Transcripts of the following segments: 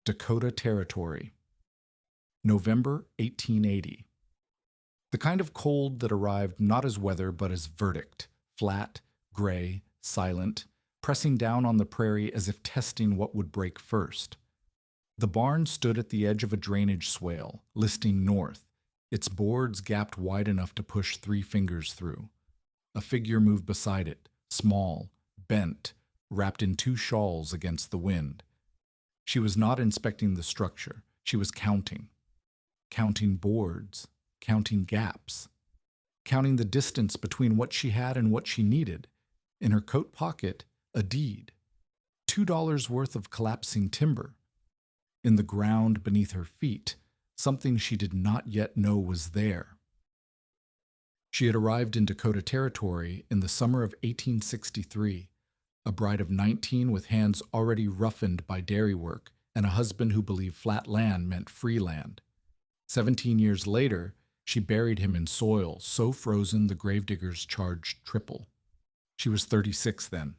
Dakota Territory, November 1880. The kind of cold that arrived not as weather but as verdict, flat, gray, silent, pressing down on the prairie as if testing what would break first. The barn stood at the edge of a drainage swale, listing north, its boards gapped wide enough to push 3 fingers through. A figure moved beside it, small, bent, wrapped in 2 shawls against the wind. She was not inspecting the structure. She was counting. Counting boards, counting gaps, counting the distance between what she had and what she needed. In her coat pocket, a deed. $2 worth of collapsing timber. In the ground beneath her feet, something she did not yet know was there. She had arrived in Dakota Territory in the summer of 1863, a bride of 19 with hands already roughened by dairy work and a husband who believed flat land meant free land. 17 years later, she buried him in soil so frozen the gravediggers charged triple. She was 36 then.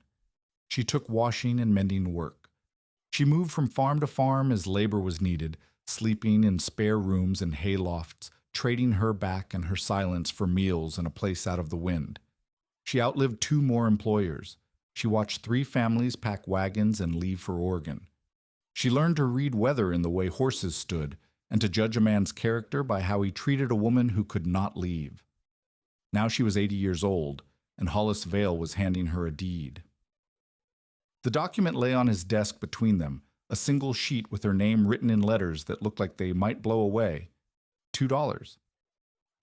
She took washing and mending work. She moved from farm to farm as labor was needed, sleeping in spare rooms and hay lofts, trading her back and her silence for meals and a place out of the wind. She outlived 2 more employers. She watched 3 families pack wagons and leave for Oregon. She learned to read weather in the way horses stood, and to judge a man's character by how he treated a woman who could not leave. Now she was 80 years old, and Hollis Vale was handing her a deed. The document lay on his desk between them, a single sheet with her name written in letters that looked like they might blow away. $2.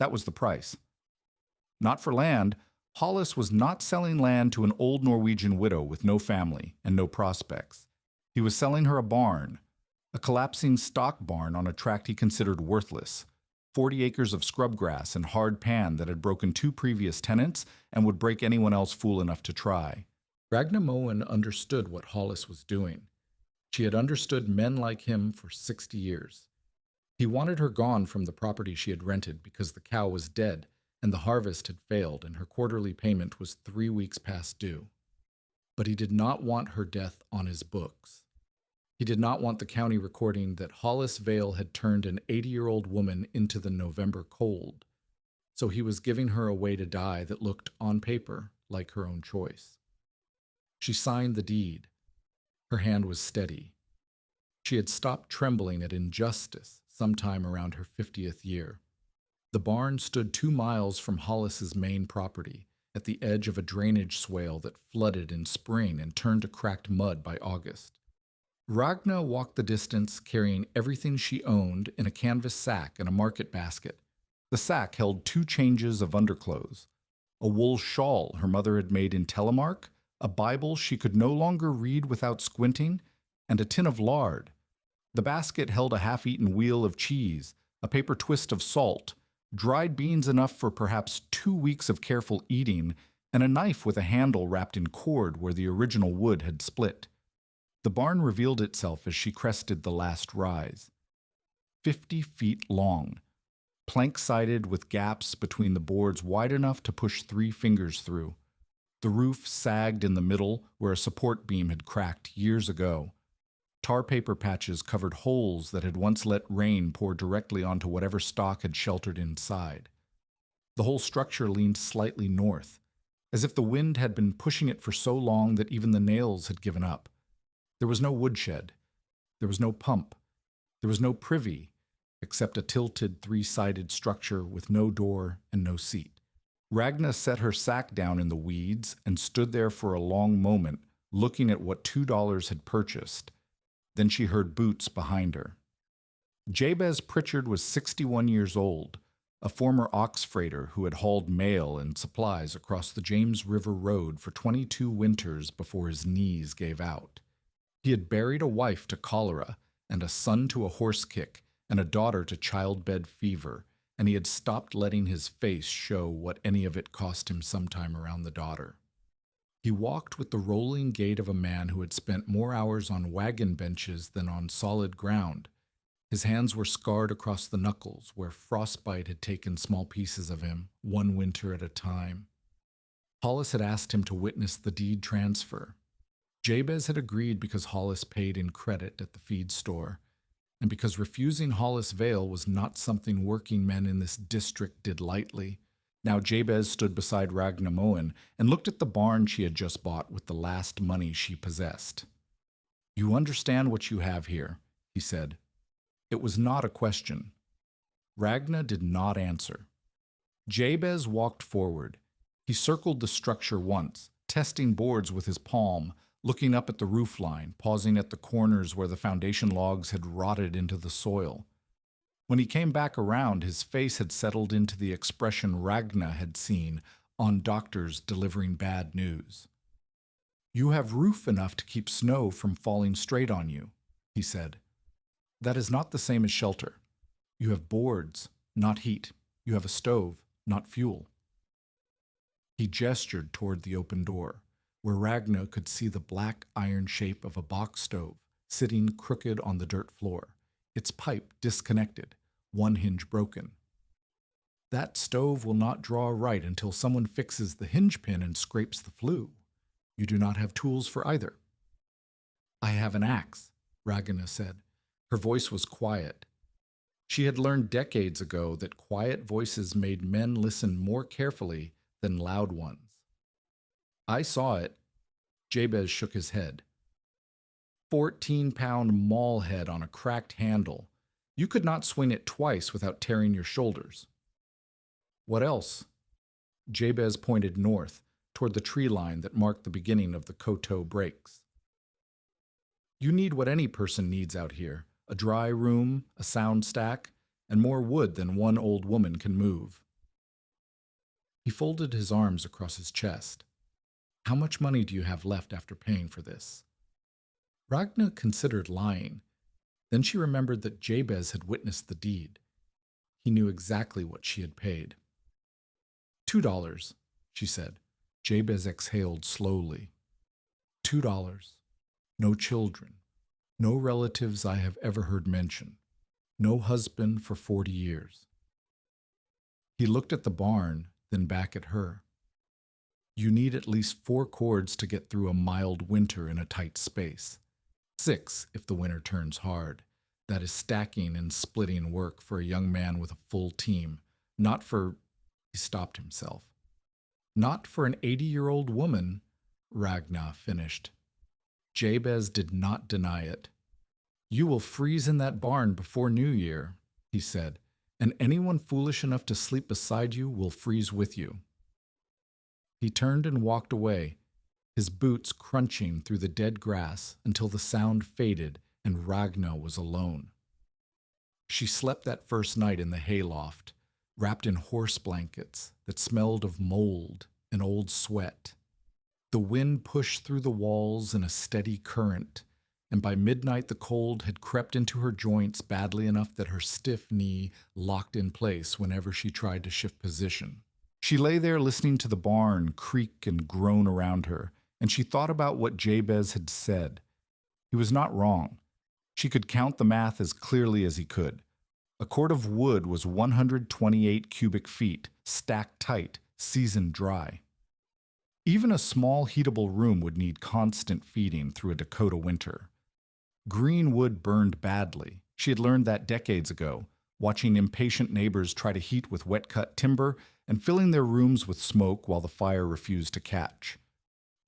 That was the price. Not for land. Hollis was not selling land to an old Norwegian widow with no family and no prospects. He was selling her a barn, a collapsing stock barn on a tract he considered worthless, 40 acres of scrub grass and hard pan that had broken 2 previous tenants and would break anyone else fool enough to try. Ragna Moen understood what Hollis was doing. She had understood men like him for 60 years. He wanted her gone from the property she had rented because the cow was dead and the harvest had failed and her quarterly payment was 3 weeks past due. But he did not want her death on his books. He did not want the county recording that Hollis Vale had turned an 80-year-old woman into the November cold. So he was giving her a way to die that looked, on paper, like her own choice. She signed the deed. Her hand was steady. She had stopped trembling at injustice sometime around her 50th year. The barn stood 2 miles from Hollis's main property, at the edge of a drainage swale that flooded in spring and turned to cracked mud by August. Ragna walked the distance carrying everything she owned in a canvas sack and a market basket. The sack held 2 changes of underclothes, a wool shawl her mother had made in Telemark, a Bible she could no longer read without squinting, and a tin of lard. The basket held a half-eaten wheel of cheese, a paper twist of salt, dried beans enough for perhaps 2 weeks of careful eating, and a knife with a handle wrapped in cord where the original wood had split. The barn revealed itself as she crested the last rise. 50 feet long, plank-sided with gaps between the boards wide enough to push 3 fingers through. The roof sagged in the middle where a support beam had cracked years ago. Tar paper patches covered holes that had once let rain pour directly onto whatever stock had sheltered inside. The whole structure leaned slightly north, as if the wind had been pushing it for so long that even the nails had given up. There was no woodshed. There was no pump. There was no privy, except a tilted 3-sided structure with no door and no seat. Ragna set her sack down in the weeds and stood there for a long moment, looking at what $2 had purchased. Then she heard boots behind her. Jabez Pritchard was 61 years old, a former ox freighter who had hauled mail and supplies across the James River Road for 22 winters before his knees gave out. He had buried a wife to cholera and a son to a horse kick and a daughter to childbed fever, and he had stopped letting his face show what any of it cost him sometime around the daughter. He walked with the rolling gait of a man who had spent more hours on wagon benches than on solid ground. His hands were scarred across the knuckles, where frostbite had taken small pieces of him, one winter at a time. Hollis had asked him to witness the deed transfer. Jabez had agreed because Hollis paid in credit at the feed store, and because refusing Hollis Vale was not something working men in this district did lightly. Now Jabez stood beside Ragna Moen and looked at the barn she had just bought with the last money she possessed. "You understand what you have here," he said. It was not a question. Ragna did not answer. Jabez walked forward. He circled the structure once, testing boards with his palm, looking up at the roof line, pausing at the corners where the foundation logs had rotted into the soil. When he came back around, his face had settled into the expression Ragna had seen on doctors delivering bad news. "You have roof enough to keep snow from falling straight on you," he said. "That is not the same as shelter. You have boards, not heat. You have a stove, not fuel." He gestured toward the open door, where Ragna could see the black iron shape of a box stove sitting crooked on the dirt floor, its pipe disconnected, one hinge broken. "That stove will not draw right until someone fixes the hinge pin and scrapes the flue. You do not have tools for either." "I have an axe," Ragna said. Her voice was quiet. She had learned decades ago that quiet voices made men listen more carefully than loud ones. "I saw it." Jabez shook his head. 14-pound maul head on a cracked handle. You could not swing it twice without tearing your shoulders. "What else?" Jabez pointed north, toward the tree line that marked the beginning of the Koto breaks. "You need what any person needs out here, a dry room, a sound stack, and more wood than one old woman can move." He folded his arms across his chest. "How much money do you have left after paying for this?" Ragna considered lying. Then she remembered that Jabez had witnessed the deed. He knew exactly what she had paid. $2, she said. Jabez exhaled slowly. $2. No children. No relatives I have ever heard mention. No husband for 40 years. He looked at the barn, then back at her. "You need at least 4 cords to get through a mild winter in a tight space. 6 if the winter turns hard. That is stacking and splitting work for a young man with a full team, not for—" He stopped himself. "Not for an 80-year-old woman," Ragna finished. Jabez did not deny it. "You will freeze in that barn before New Year," he said, "and anyone foolish enough to sleep beside you will freeze with you." He turned and walked away, his boots crunching through the dead grass until the sound faded and Ragna was alone. She slept that first night in the hayloft, wrapped in horse blankets that smelled of mold and old sweat. The wind pushed through the walls in a steady current, and by midnight the cold had crept into her joints badly enough that her stiff knee locked in place whenever she tried to shift position. She lay there listening to the barn creak and groan around her, and she thought about what Jabez had said. He was not wrong. She could count the math as clearly as he could. A cord of wood was 128 cubic feet, stacked tight, seasoned dry. Even a small heatable room would need constant feeding through a Dakota winter. Green wood burned badly. She had learned that decades ago, watching impatient neighbors try to heat with wet-cut timber and filling their rooms with smoke while the fire refused to catch.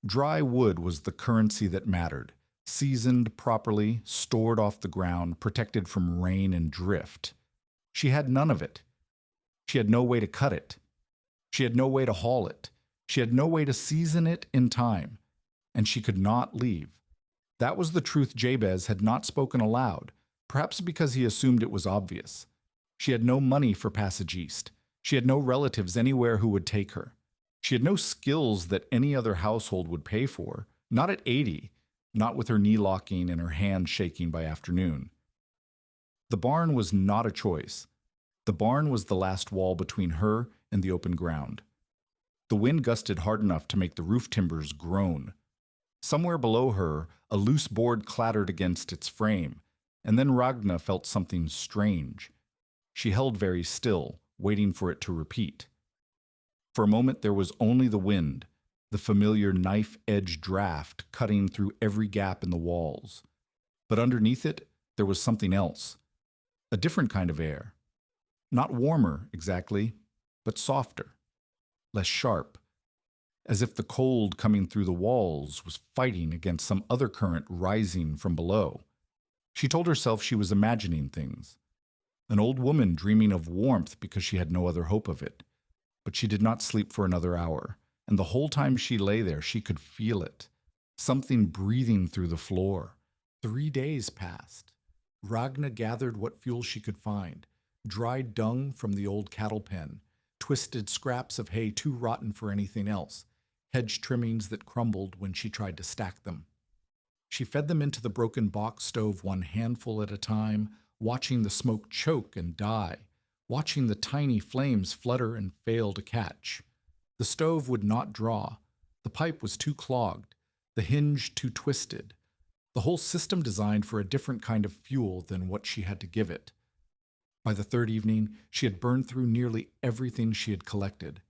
Dry wood was the currency that mattered, seasoned properly, stored off the ground, protected from rain and drift. She had none of it. She had no way to cut it. She had no way to haul it. She had no way to season it in time. And she could not leave. That was the truth Jabez had not spoken aloud, perhaps because he assumed it was obvious. She had no money for passage east. She had no relatives anywhere who would take her. She had no skills that any other household would pay for, not at 80, not with her knee locking and her hand shaking by afternoon. The barn was not a choice. The barn was the last wall between her and the open ground. The wind gusted hard enough to make the roof timbers groan. Somewhere below her, a loose board clattered against its frame, and then Ragna felt something strange. She held very still, waiting for it to repeat. For a moment there was only the wind, the familiar knife-edge draft cutting through every gap in the walls. But underneath it, there was something else, A different kind of air. Not warmer, exactly, but softer, less sharp, as if the cold coming through the walls was fighting against some other current rising from below. She told herself she was imagining things. An old woman dreaming of warmth because she had no other hope of it. But she did not sleep for another hour, and the whole time she lay there, she could feel it. Something breathing through the floor. 3 days passed. Ragna gathered what fuel she could find. Dried dung from the old cattle pen, twisted scraps of hay too rotten for anything else, hedge trimmings that crumbled when she tried to stack them. She fed them into the broken box stove one handful at a time, watching the smoke choke and die, watching the tiny flames flutter and fail to catch. The stove would not draw. The pipe was too clogged, the hinge too twisted, the whole system designed for a different kind of fuel than what she had to give it. By the third evening, she had burned through nearly everything she had collected.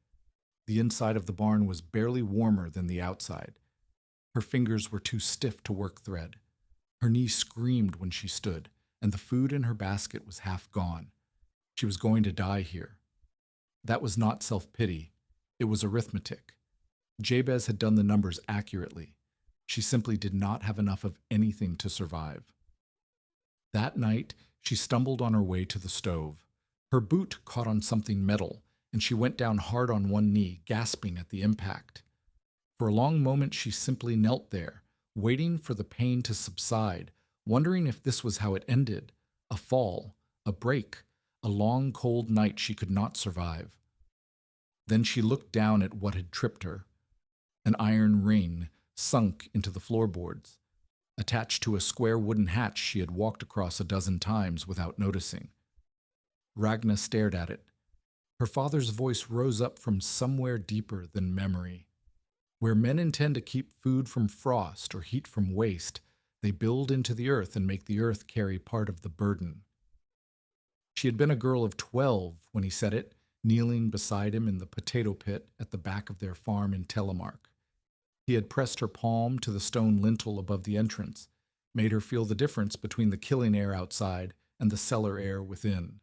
The inside of the barn was barely warmer than the outside. Her fingers were too stiff to work thread. Her knees screamed when she stood, and the food in her basket was half gone. She was going to die here. That was not self-pity. It was arithmetic. Jabez had done the numbers accurately. She simply did not have enough of anything to survive. That night, she stumbled on her way to the stove. Her boot caught on something metal, and she went down hard on one knee, gasping at the impact. For a long moment, she simply knelt there, waiting for the pain to subside, wondering if this was how it ended. A fall, a break, a long, cold night she could not survive. Then she looked down at what had tripped her. An iron ring sunk into the floorboards, attached to a square wooden hatch she had walked across a dozen times without noticing. Ragna stared at it. Her father's voice rose up from somewhere deeper than memory. Where men intend to keep food from frost or heat from waste, they build into the earth and make the earth carry part of the burden. She had been a girl of 12 when he said it, kneeling beside him in the potato pit at the back of their farm in Telemark. He had pressed her palm to the stone lintel above the entrance, made her feel the difference between the killing air outside and the cellar air within.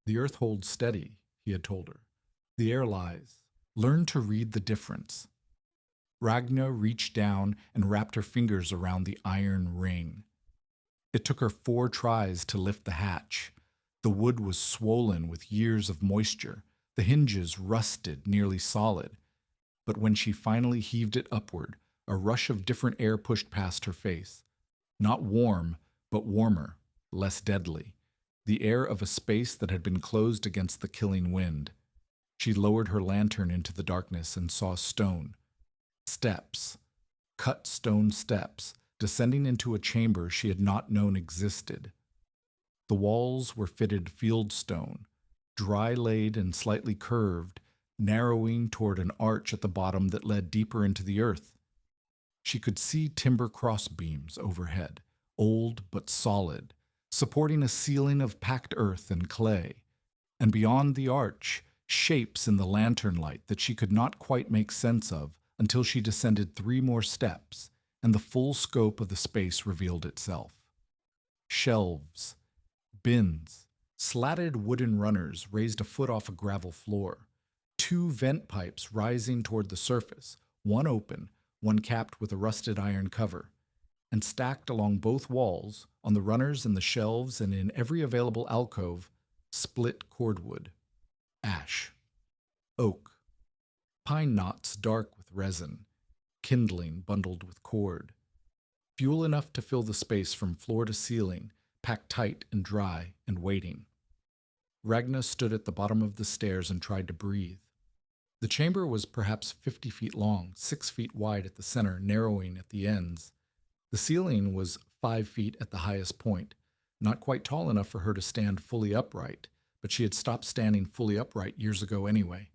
The earth holds steady, he had told her. The air lies. Learn to read the difference. Ragna reached down and wrapped her fingers around the iron ring. It took her 4 tries to lift the hatch. The wood was swollen with years of moisture, the hinges rusted, nearly solid. But when she finally heaved it upward, a rush of different air pushed past her face. Not warm, but warmer, less deadly. The air of a space that had been closed against the killing wind. She lowered her lantern into the darkness and saw stone. Steps. Cut stone steps, descending into a chamber she had not known existed. The walls were fitted field stone, dry laid and slightly curved, narrowing toward an arch at the bottom that led deeper into the earth. She could see timber crossbeams overhead, old but solid, supporting a ceiling of packed earth and clay, and beyond the arch, shapes in the lantern light that she could not quite make sense of until she descended 3 more steps, and the full scope of the space revealed itself. Shelves, bins, slatted wooden runners raised a foot off a gravel floor. 2 vent pipes rising toward the surface, one open, one capped with a rusted iron cover, and stacked along both walls, on the runners and the shelves and in every available alcove, split cordwood, ash, oak, pine knots dark with resin, kindling bundled with cord, fuel enough to fill the space from floor to ceiling, packed tight and dry and waiting. Ragna stood at the bottom of the stairs and tried to breathe. The chamber was perhaps 50 feet long, 6 feet wide at the center, narrowing at the ends. The ceiling was 5 feet at the highest point, not quite tall enough for her to stand fully upright, but she had stopped standing fully upright years ago anyway.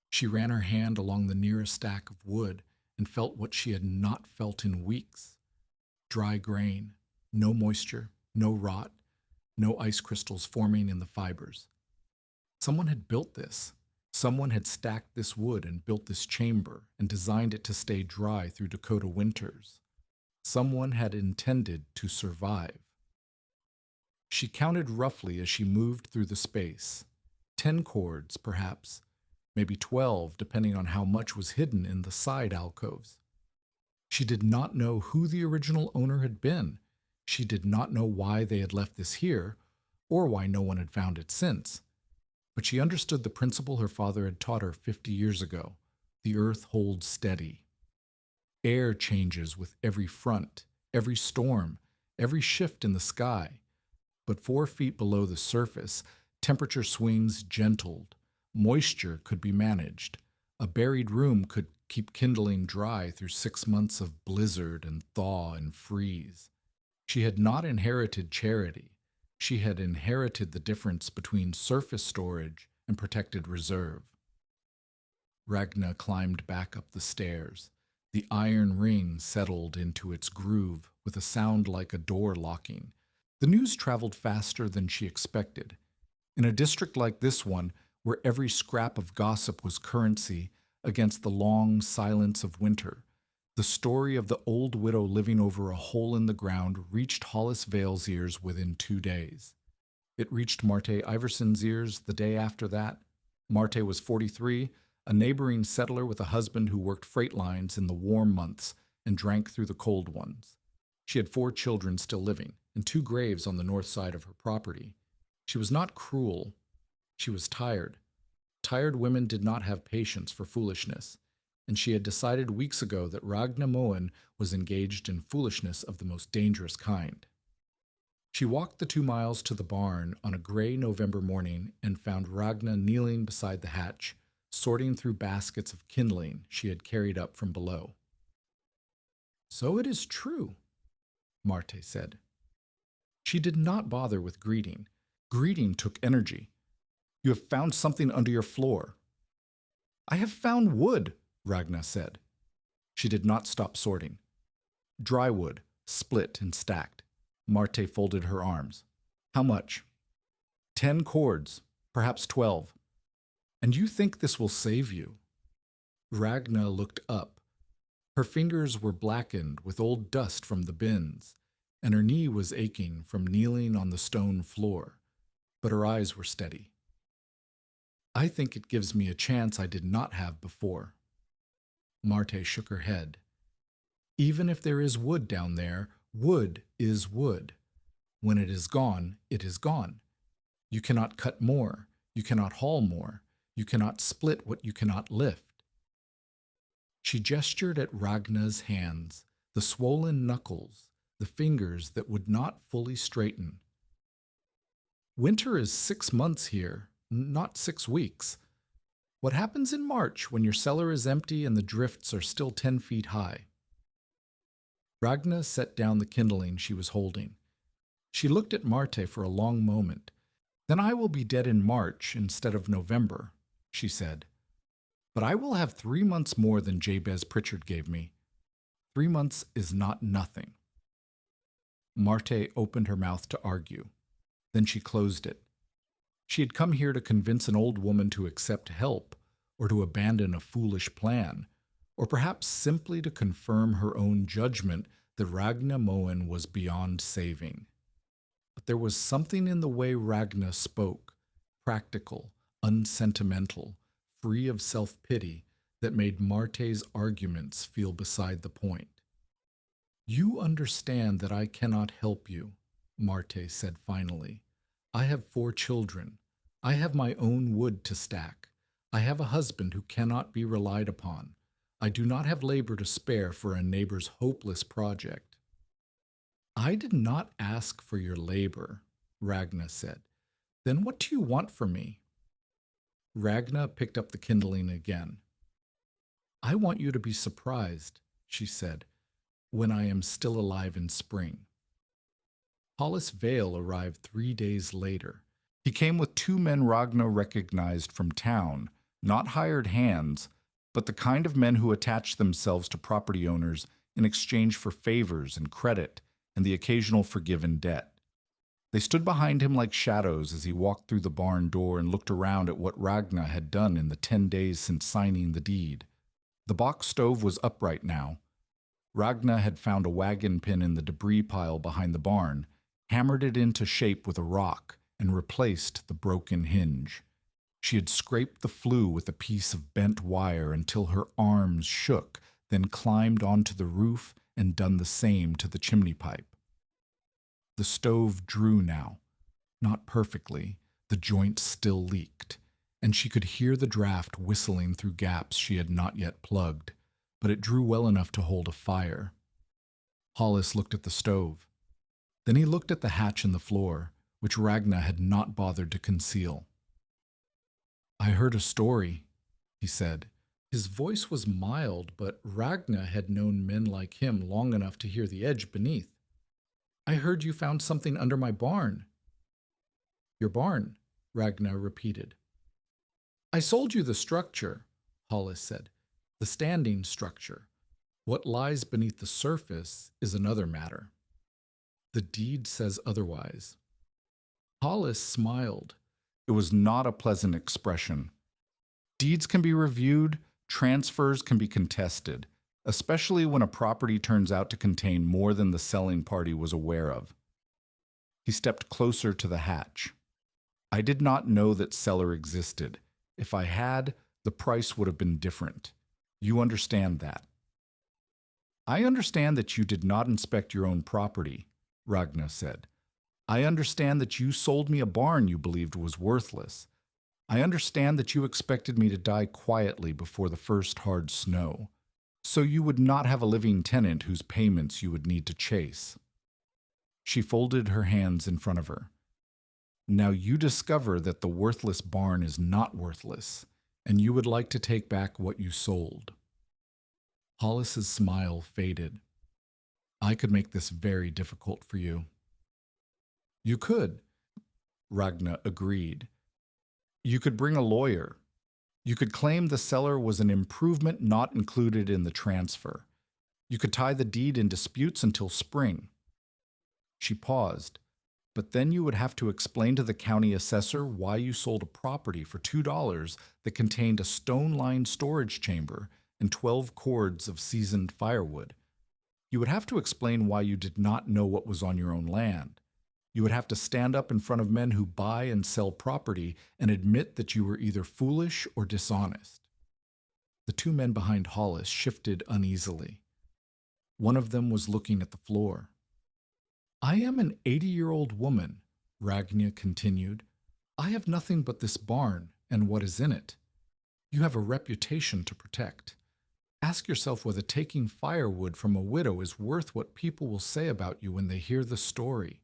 She ran her hand along the nearest stack of wood and felt what she had not felt in weeks. Dry grain, no moisture, no rot, no ice crystals forming in the fibers. Someone had built this. Someone had stacked this wood and built this chamber and designed it to stay dry through Dakota winters. Someone had intended to survive. She counted roughly as she moved through the space. 10 cords, perhaps, maybe 12, depending on how much was hidden in the side alcoves. She did not know who the original owner had been. She did not know why they had left this here, or why no one had found it since. But she understood the principle her father had taught her 50 years ago. The earth holds steady. Air changes with every front, every storm, every shift in the sky. But 4 feet below the surface, temperature swings gentled. Moisture could be managed. A buried room could keep kindling dry through 6 months of blizzard and thaw and freeze. She had not inherited charity. She had inherited the difference between surface storage and protected reserve. Ragna climbed back up the stairs. The iron ring settled into its groove with a sound like a door locking. The news traveled faster than she expected. In a district like this one, where every scrap of gossip was currency against the long silence of winter, the story of the old widow living over a hole in the ground reached Hollis Vale's ears within 2 days. It reached Marte Iverson's ears the day after that. Marte was 43, a neighboring settler with a husband who worked freight lines in the warm months and drank through the cold ones. She had 4 children still living, and 2 graves on the north side of her property. She was not cruel. She was tired. Tired women did not have patience for foolishness, and she had decided weeks ago that Ragna Moen was engaged in foolishness of the most dangerous kind. She walked the 2 miles to the barn on a gray November morning and found Ragna kneeling beside the hatch, sorting through baskets of kindling she had carried up from below. "So it is true," Marte said. She did not bother with greeting. Greeting took energy. "You have found something under your floor." "I have found wood," Ragna said. She did not stop sorting. "Dry wood, split and stacked." Marte folded her arms. "How much?" 10 cords, perhaps 12. "And you think this will save you?" Ragna looked up. Her fingers were blackened with old dust from the bins, and her knee was aching from kneeling on the stone floor, but her eyes were steady. "I think it gives me a chance I did not have before." Marte shook her head. "Even if there is wood down there, wood is wood. When it is gone, it is gone. You cannot cut more. You cannot haul more. You cannot split what you cannot lift." She gestured at Ragna's hands, the swollen knuckles, the fingers that would not fully straighten. "Winter is 6 months here, not 6 weeks. What happens in March when your cellar is empty and the drifts are still 10 feet high?" Ragna set down the kindling she was holding. She looked at Marte for a long moment. "Then I will be dead in March instead of November," she said. "But I will have 3 months more than Jabez Pritchard gave me. 3 months is not nothing." Marte opened her mouth to argue. Then she closed it. She had come here to convince an old woman to accept help, or to abandon a foolish plan, or perhaps simply to confirm her own judgment that Ragna Moen was beyond saving. But there was something in the way Ragna spoke, practical, unsentimental, free of self-pity, that made Marte's arguments feel beside the point. "You understand that I cannot help you," Marte said finally. "I have 4 children. I have my own wood to stack. I have a husband who cannot be relied upon. I do not have labor to spare for a neighbor's hopeless project." "I did not ask for your labor," Ragna said. "Then what do you want from me?" Ragna picked up the kindling again. "I want you to be surprised," she said, "when I am still alive in spring." Hollis Vale arrived 3 days later. He came with 2 men Ragna recognized from town, not hired hands, but the kind of men who attach themselves to property owners in exchange for favors and credit and the occasional forgiven debt. They stood behind him like shadows as he walked through the barn door and looked around at what Ragna had done in the 10 days since signing the deed. The box stove was upright now. Ragna had found a wagon pin in the debris pile behind the barn, hammered it into shape with a rock, and replaced the broken hinge. She had scraped the flue with a piece of bent wire until her arms shook, then climbed onto the roof and done the same to the chimney pipe. The stove drew now, not perfectly, the joints still leaked, and she could hear the draft whistling through gaps she had not yet plugged, but it drew well enough to hold a fire. Hollis looked at the stove. Then he looked at the hatch in the floor, which Ragna had not bothered to conceal. "I heard a story," he said. His voice was mild, but Ragna had known men like him long enough to hear the edge beneath. "I heard you found something under my barn." "Your barn," Ragna repeated. "I sold you the structure," Hollis said. "The standing structure. What lies beneath the surface is another matter. The deed says otherwise." Hollis smiled. It was not a pleasant expression. Deeds can be reviewed, transfers can be contested, especially when a property turns out to contain more than the selling party was aware of. He stepped closer to the hatch. "I did not know that cellar existed. If I had, the price would have been different. You understand that." "I understand that you did not inspect your own property," Ragna said. "I understand that you sold me a barn you believed was worthless. I understand that you expected me to die quietly before the first hard snow, so you would not have a living tenant whose payments you would need to chase." She folded her hands in front of her. "Now you discover that the worthless barn is not worthless, and you would like to take back what you sold." Hollis's smile faded. "I could make this very difficult for you." "You could," Ragna agreed. "You could bring a lawyer. You could claim the cellar was an improvement not included in the transfer. You could tie the deed in disputes until spring." She paused, "but then you would have to explain to the county assessor why you sold a property for $2 that contained a stone-lined storage chamber and 12 cords of seasoned firewood. You would have to explain why you did not know what was on your own land. You would have to stand up in front of men who buy and sell property and admit that you were either foolish or dishonest." The two men behind Hollis shifted uneasily. One of them was looking at the floor. "I am an 80-year-old woman," Ragna continued. "I have nothing but this barn and what is in it. You have a reputation to protect. Ask yourself whether taking firewood from a widow is worth what people will say about you when they hear the story."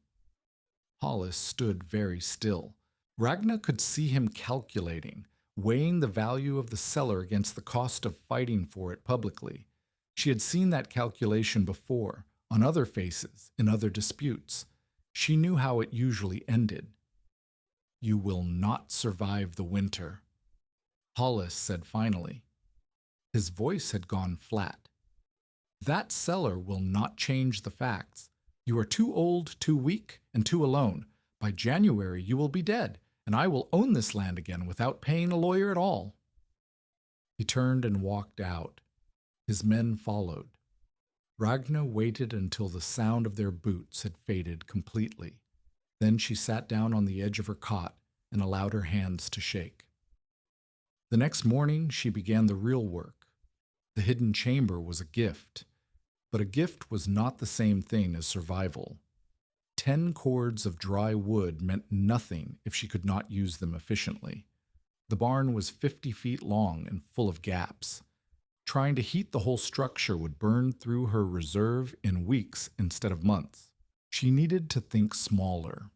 Hollis stood very still. Ragna could see him calculating, weighing the value of the cellar against the cost of fighting for it publicly. She had seen that calculation before, on other faces, in other disputes. She knew how it usually ended. "You will not survive the winter," Hollis said finally. His voice had gone flat. "That cellar will not change the facts. You are too old, too weak, and too alone. By January you will be dead, and I will own this land again without paying a lawyer at all." He turned and walked out. His men followed. Ragna waited until the sound of their boots had faded completely. Then she sat down on the edge of her cot and allowed her hands to shake. The next morning she began the real work. The hidden chamber was a gift. But a gift was not the same thing as survival. 10 cords of dry wood meant nothing if she could not use them efficiently. The barn was 50 feet long and full of gaps. Trying to heat the whole structure would burn through her reserve in weeks instead of months. She needed to think smaller.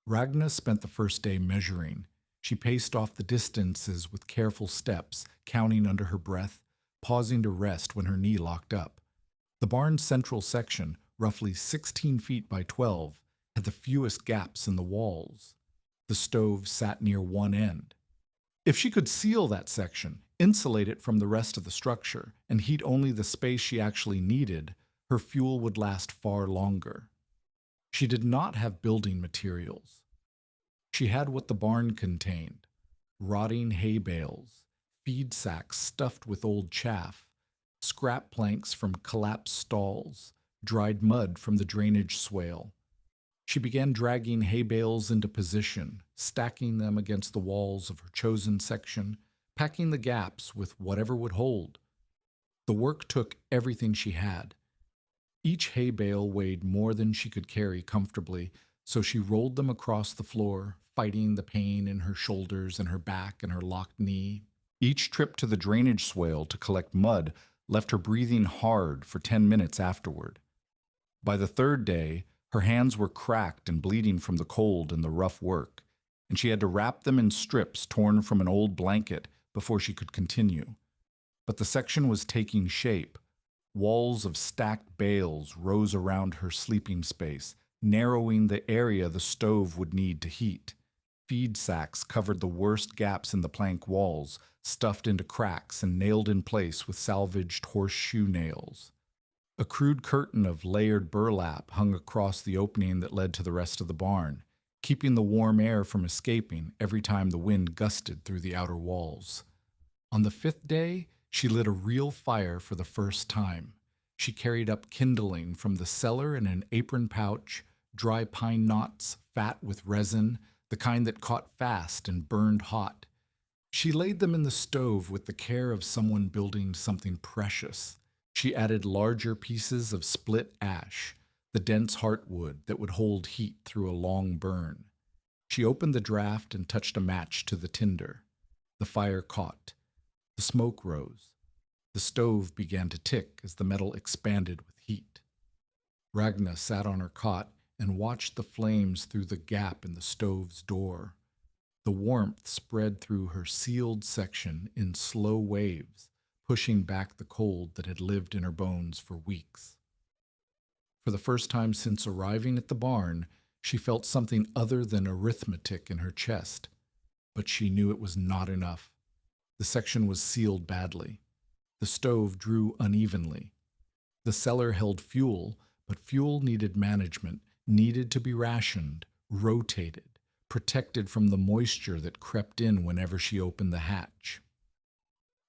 Ragna spent the first day measuring. She paced off the distances with careful steps, counting under her breath, pausing to rest when her knee locked up. The barn's central section, roughly 16 feet by 12, had the fewest gaps in the walls. The stove sat near one end. If she could seal that section, insulate it from the rest of the structure, and heat only the space she actually needed, her fuel would last far longer. She did not have building materials. She had what the barn contained: rotting hay bales, feed sacks stuffed with old chaff, scrap planks from collapsed stalls, dried mud from the drainage swale. She began dragging hay bales into position, stacking them against the walls of her chosen section, packing the gaps with whatever would hold. The work took everything she had. Each hay bale weighed more than she could carry comfortably, so she rolled them across the floor, fighting the pain in her shoulders and her back and her locked knee. Each trip to the drainage swale to collect mud left her breathing hard for 10 minutes afterward. By the third day, her hands were cracked and bleeding from the cold and the rough work, and she had to wrap them in strips torn from an old blanket before she could continue. But the section was taking shape. Walls of stacked bales rose around her sleeping space, narrowing the area the stove would need to heat. Feed sacks covered the worst gaps in the plank walls, stuffed into cracks and nailed in place with salvaged horseshoe nails. A crude curtain of layered burlap hung across the opening that led to the rest of the barn, keeping the warm air from escaping every time the wind gusted through the outer walls. On the fifth day, she lit a real fire for the first time. She carried up kindling from the cellar in an apron pouch, dry pine knots, fat with resin, the kind that caught fast and burned hot. She laid them in the stove with the care of someone building something precious. She added larger pieces of split ash, the dense heartwood that would hold heat through a long burn. She opened the draft and touched a match to the tinder. The fire caught. The smoke rose. The stove began to tick as the metal expanded with heat. Ragna sat on her cot and watched the flames through the gap in the stove's door. The warmth spread through her sealed section in slow waves, pushing back the cold that had lived in her bones for weeks. For the first time since arriving at the barn, she felt something other than arithmetic in her chest, but she knew it was not enough. The section was sealed badly. The stove drew unevenly. The cellar held fuel, but fuel needed management, needed to be rationed, rotated, protected from the moisture that crept in whenever she opened the hatch.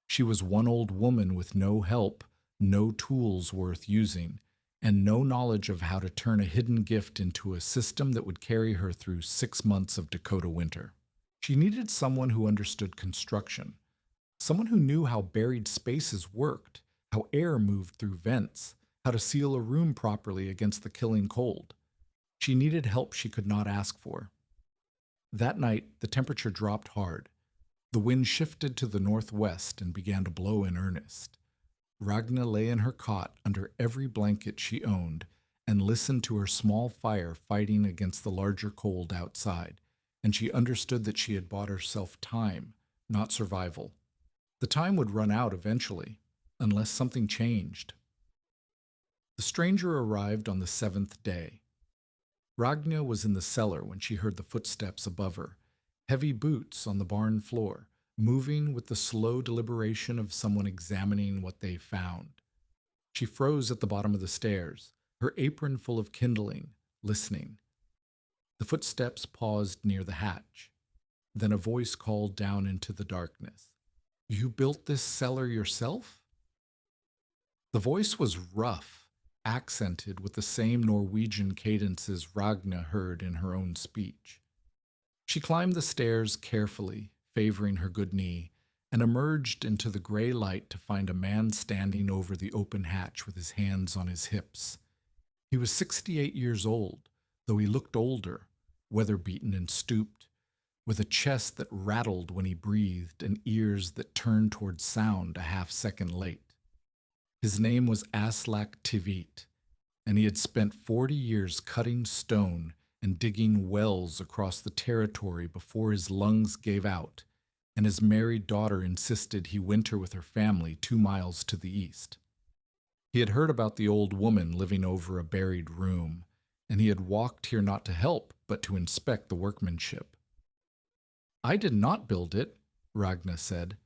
She was one old woman with no help, no tools worth using, and no knowledge of how to turn a hidden gift into a system that would carry her through 6 months of Dakota winter. She needed someone who understood construction, someone who knew how buried spaces worked, how air moved through vents, how to seal a room properly against the killing cold. She needed help she could not ask for. That night, the temperature dropped hard. The wind shifted to the northwest and began to blow in earnest. Ragna lay in her cot under every blanket she owned and listened to her small fire fighting against the larger cold outside, and she understood that she had bought herself time, not survival. The time would run out eventually, unless something changed. The stranger arrived on the 7th day. Ragna was in the cellar when she heard the footsteps above her, heavy boots on the barn floor, moving with the slow deliberation of someone examining what they found. She froze at the bottom of the stairs, her apron full of kindling, listening. The footsteps paused near the hatch. Then a voice called down into the darkness. "You built this cellar yourself?" The voice was rough, accented with the same Norwegian cadences Ragna heard in her own speech. She climbed the stairs carefully, favoring her good knee, and emerged into the gray light to find a man standing over the open hatch with his hands on his hips. He was 68 years old, though he looked older, weather-beaten and stooped, with a chest that rattled when he breathed and ears that turned toward sound a half-second late. His name was Aslak Tivit, and he had spent 40 years cutting stone and digging wells across the territory before his lungs gave out, and his married daughter insisted he winter with her family 2 miles to the east. He had heard about the old woman living over a buried room, and he had walked here not to help, but to inspect the workmanship. "I did not build it," Ragna said.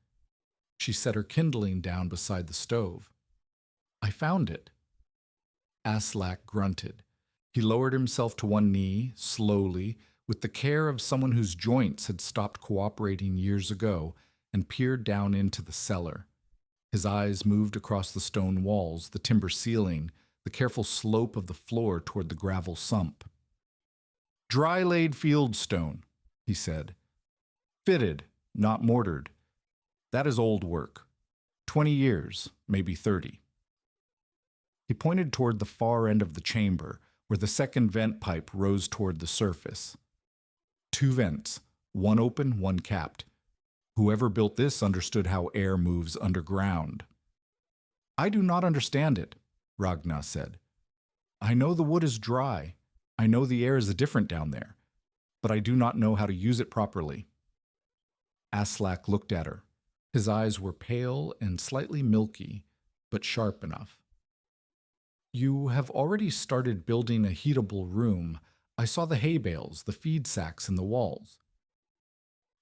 She set her kindling down beside the stove. "I found it." Aslak grunted. He lowered himself to one knee, slowly, with the care of someone whose joints had stopped cooperating years ago, and peered down into the cellar. His eyes moved across the stone walls, the timber ceiling, the careful slope of the floor toward the gravel sump. Dry-laid fieldstone, he said. Fitted, not mortared. That is old work. 20 years, maybe 30. He pointed toward the far end of the chamber, where the second vent pipe rose toward the surface. 2 vents, one open, one capped. Whoever built this understood how air moves underground. I do not understand it, Ragnar said. I know the wood is dry. I know the air is different down there, but I do not know how to use it properly. Aslak looked at her. His eyes were pale and slightly milky, but sharp enough. You have already started building a heatable room. I saw the hay bales, the feed sacks in the walls.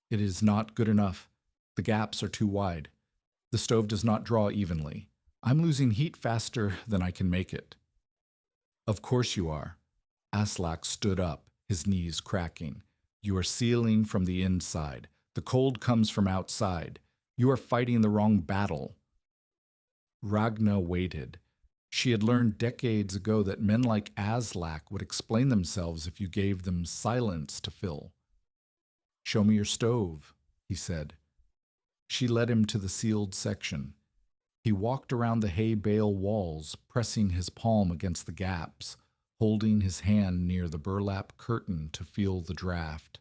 It is not good enough. The gaps are too wide. The stove does not draw evenly. I'm losing heat faster than I can make it. Of course you are. Aslak stood up, his knees cracking. You are sealing from the inside. The cold comes from outside. You are fighting the wrong battle. Ragna waited. She had learned decades ago that men like Aslak would explain themselves if you gave them silence to fill. Show me your stove, he said. She led him to the sealed section. He walked around the hay bale walls, pressing his palm against the gaps, holding his hand near the burlap curtain to feel the draft.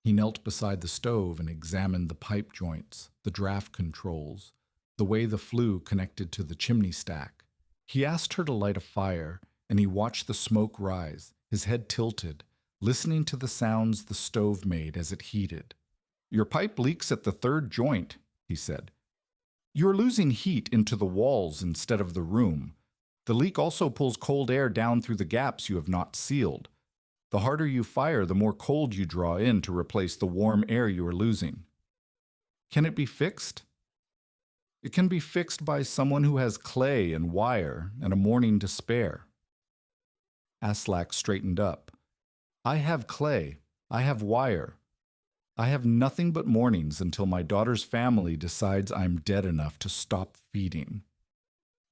He knelt beside the stove and examined the pipe joints, the draft controls, the way the flue connected to the chimney stack. He asked her to light a fire, and he watched the smoke rise, his head tilted, listening to the sounds the stove made as it heated. Your pipe leaks at the 3rd joint, he said. You are losing heat into the walls instead of the room. The leak also pulls cold air down through the gaps you have not sealed. The harder you fire, the more cold you draw in to replace the warm air you are losing. Can it be fixed? It can be fixed by someone who has clay and wire and a morning to spare. Aslak straightened up. I have clay. I have wire. I have nothing but mornings until my daughter's family decides I'm dead enough to stop feeding.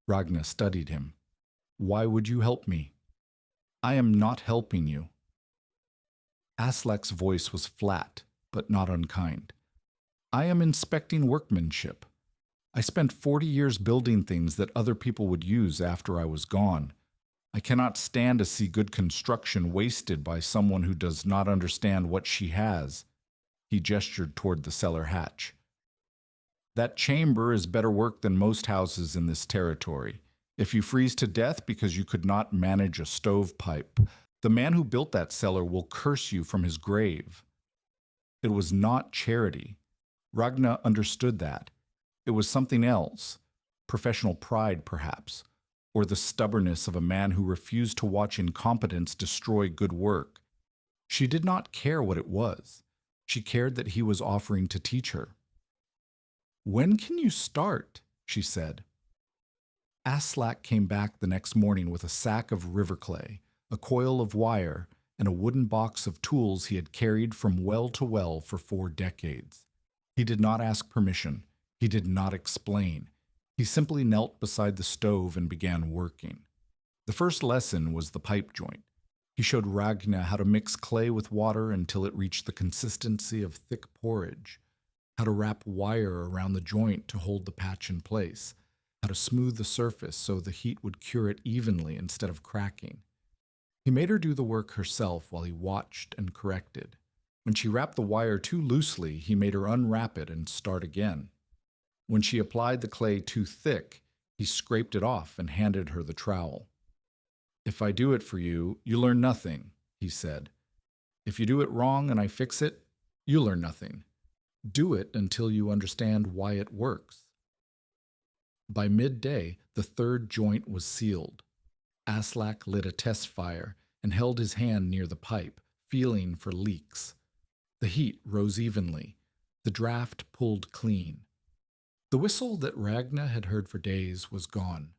Ragna studied him. Why would you help me? I am not helping you. Aslak's voice was flat, but not unkind. I am inspecting workmanship. I spent 40 years building things that other people would use after I was gone. I cannot stand to see good construction wasted by someone who does not understand what she has. He gestured toward the cellar hatch. That chamber is better work than most houses in this territory. If you freeze to death because you could not manage a stovepipe, the man who built that cellar will curse you from his grave. It was not charity. Ragna understood that. It was something else, professional pride perhaps, or the stubbornness of a man who refused to watch incompetence destroy good work. She did not care what it was. She cared that he was offering to teach her. When can you start? She said. Aslak came back the next morning with a sack of river clay, a coil of wire, and a wooden box of tools he had carried from well to well for 4 decades. He did not ask permission. He did not explain. He simply knelt beside the stove and began working. The first lesson was the pipe joint. He showed Ragna how to mix clay with water until it reached the consistency of thick porridge, how to wrap wire around the joint to hold the patch in place, how to smooth the surface so the heat would cure it evenly instead of cracking. He made her do the work herself while he watched and corrected. When she wrapped the wire too loosely, he made her unwrap it and start again. When she applied the clay too thick, he scraped it off and handed her the trowel. If I do it for you, you learn nothing, he said. If you do it wrong and I fix it, you learn nothing. Do it until you understand why it works. By midday, the 3rd joint was sealed. Aslak lit a test fire and held his hand near the pipe, feeling for leaks. The heat rose evenly. The draft pulled clean. The whistle that Ragna had heard for days was gone.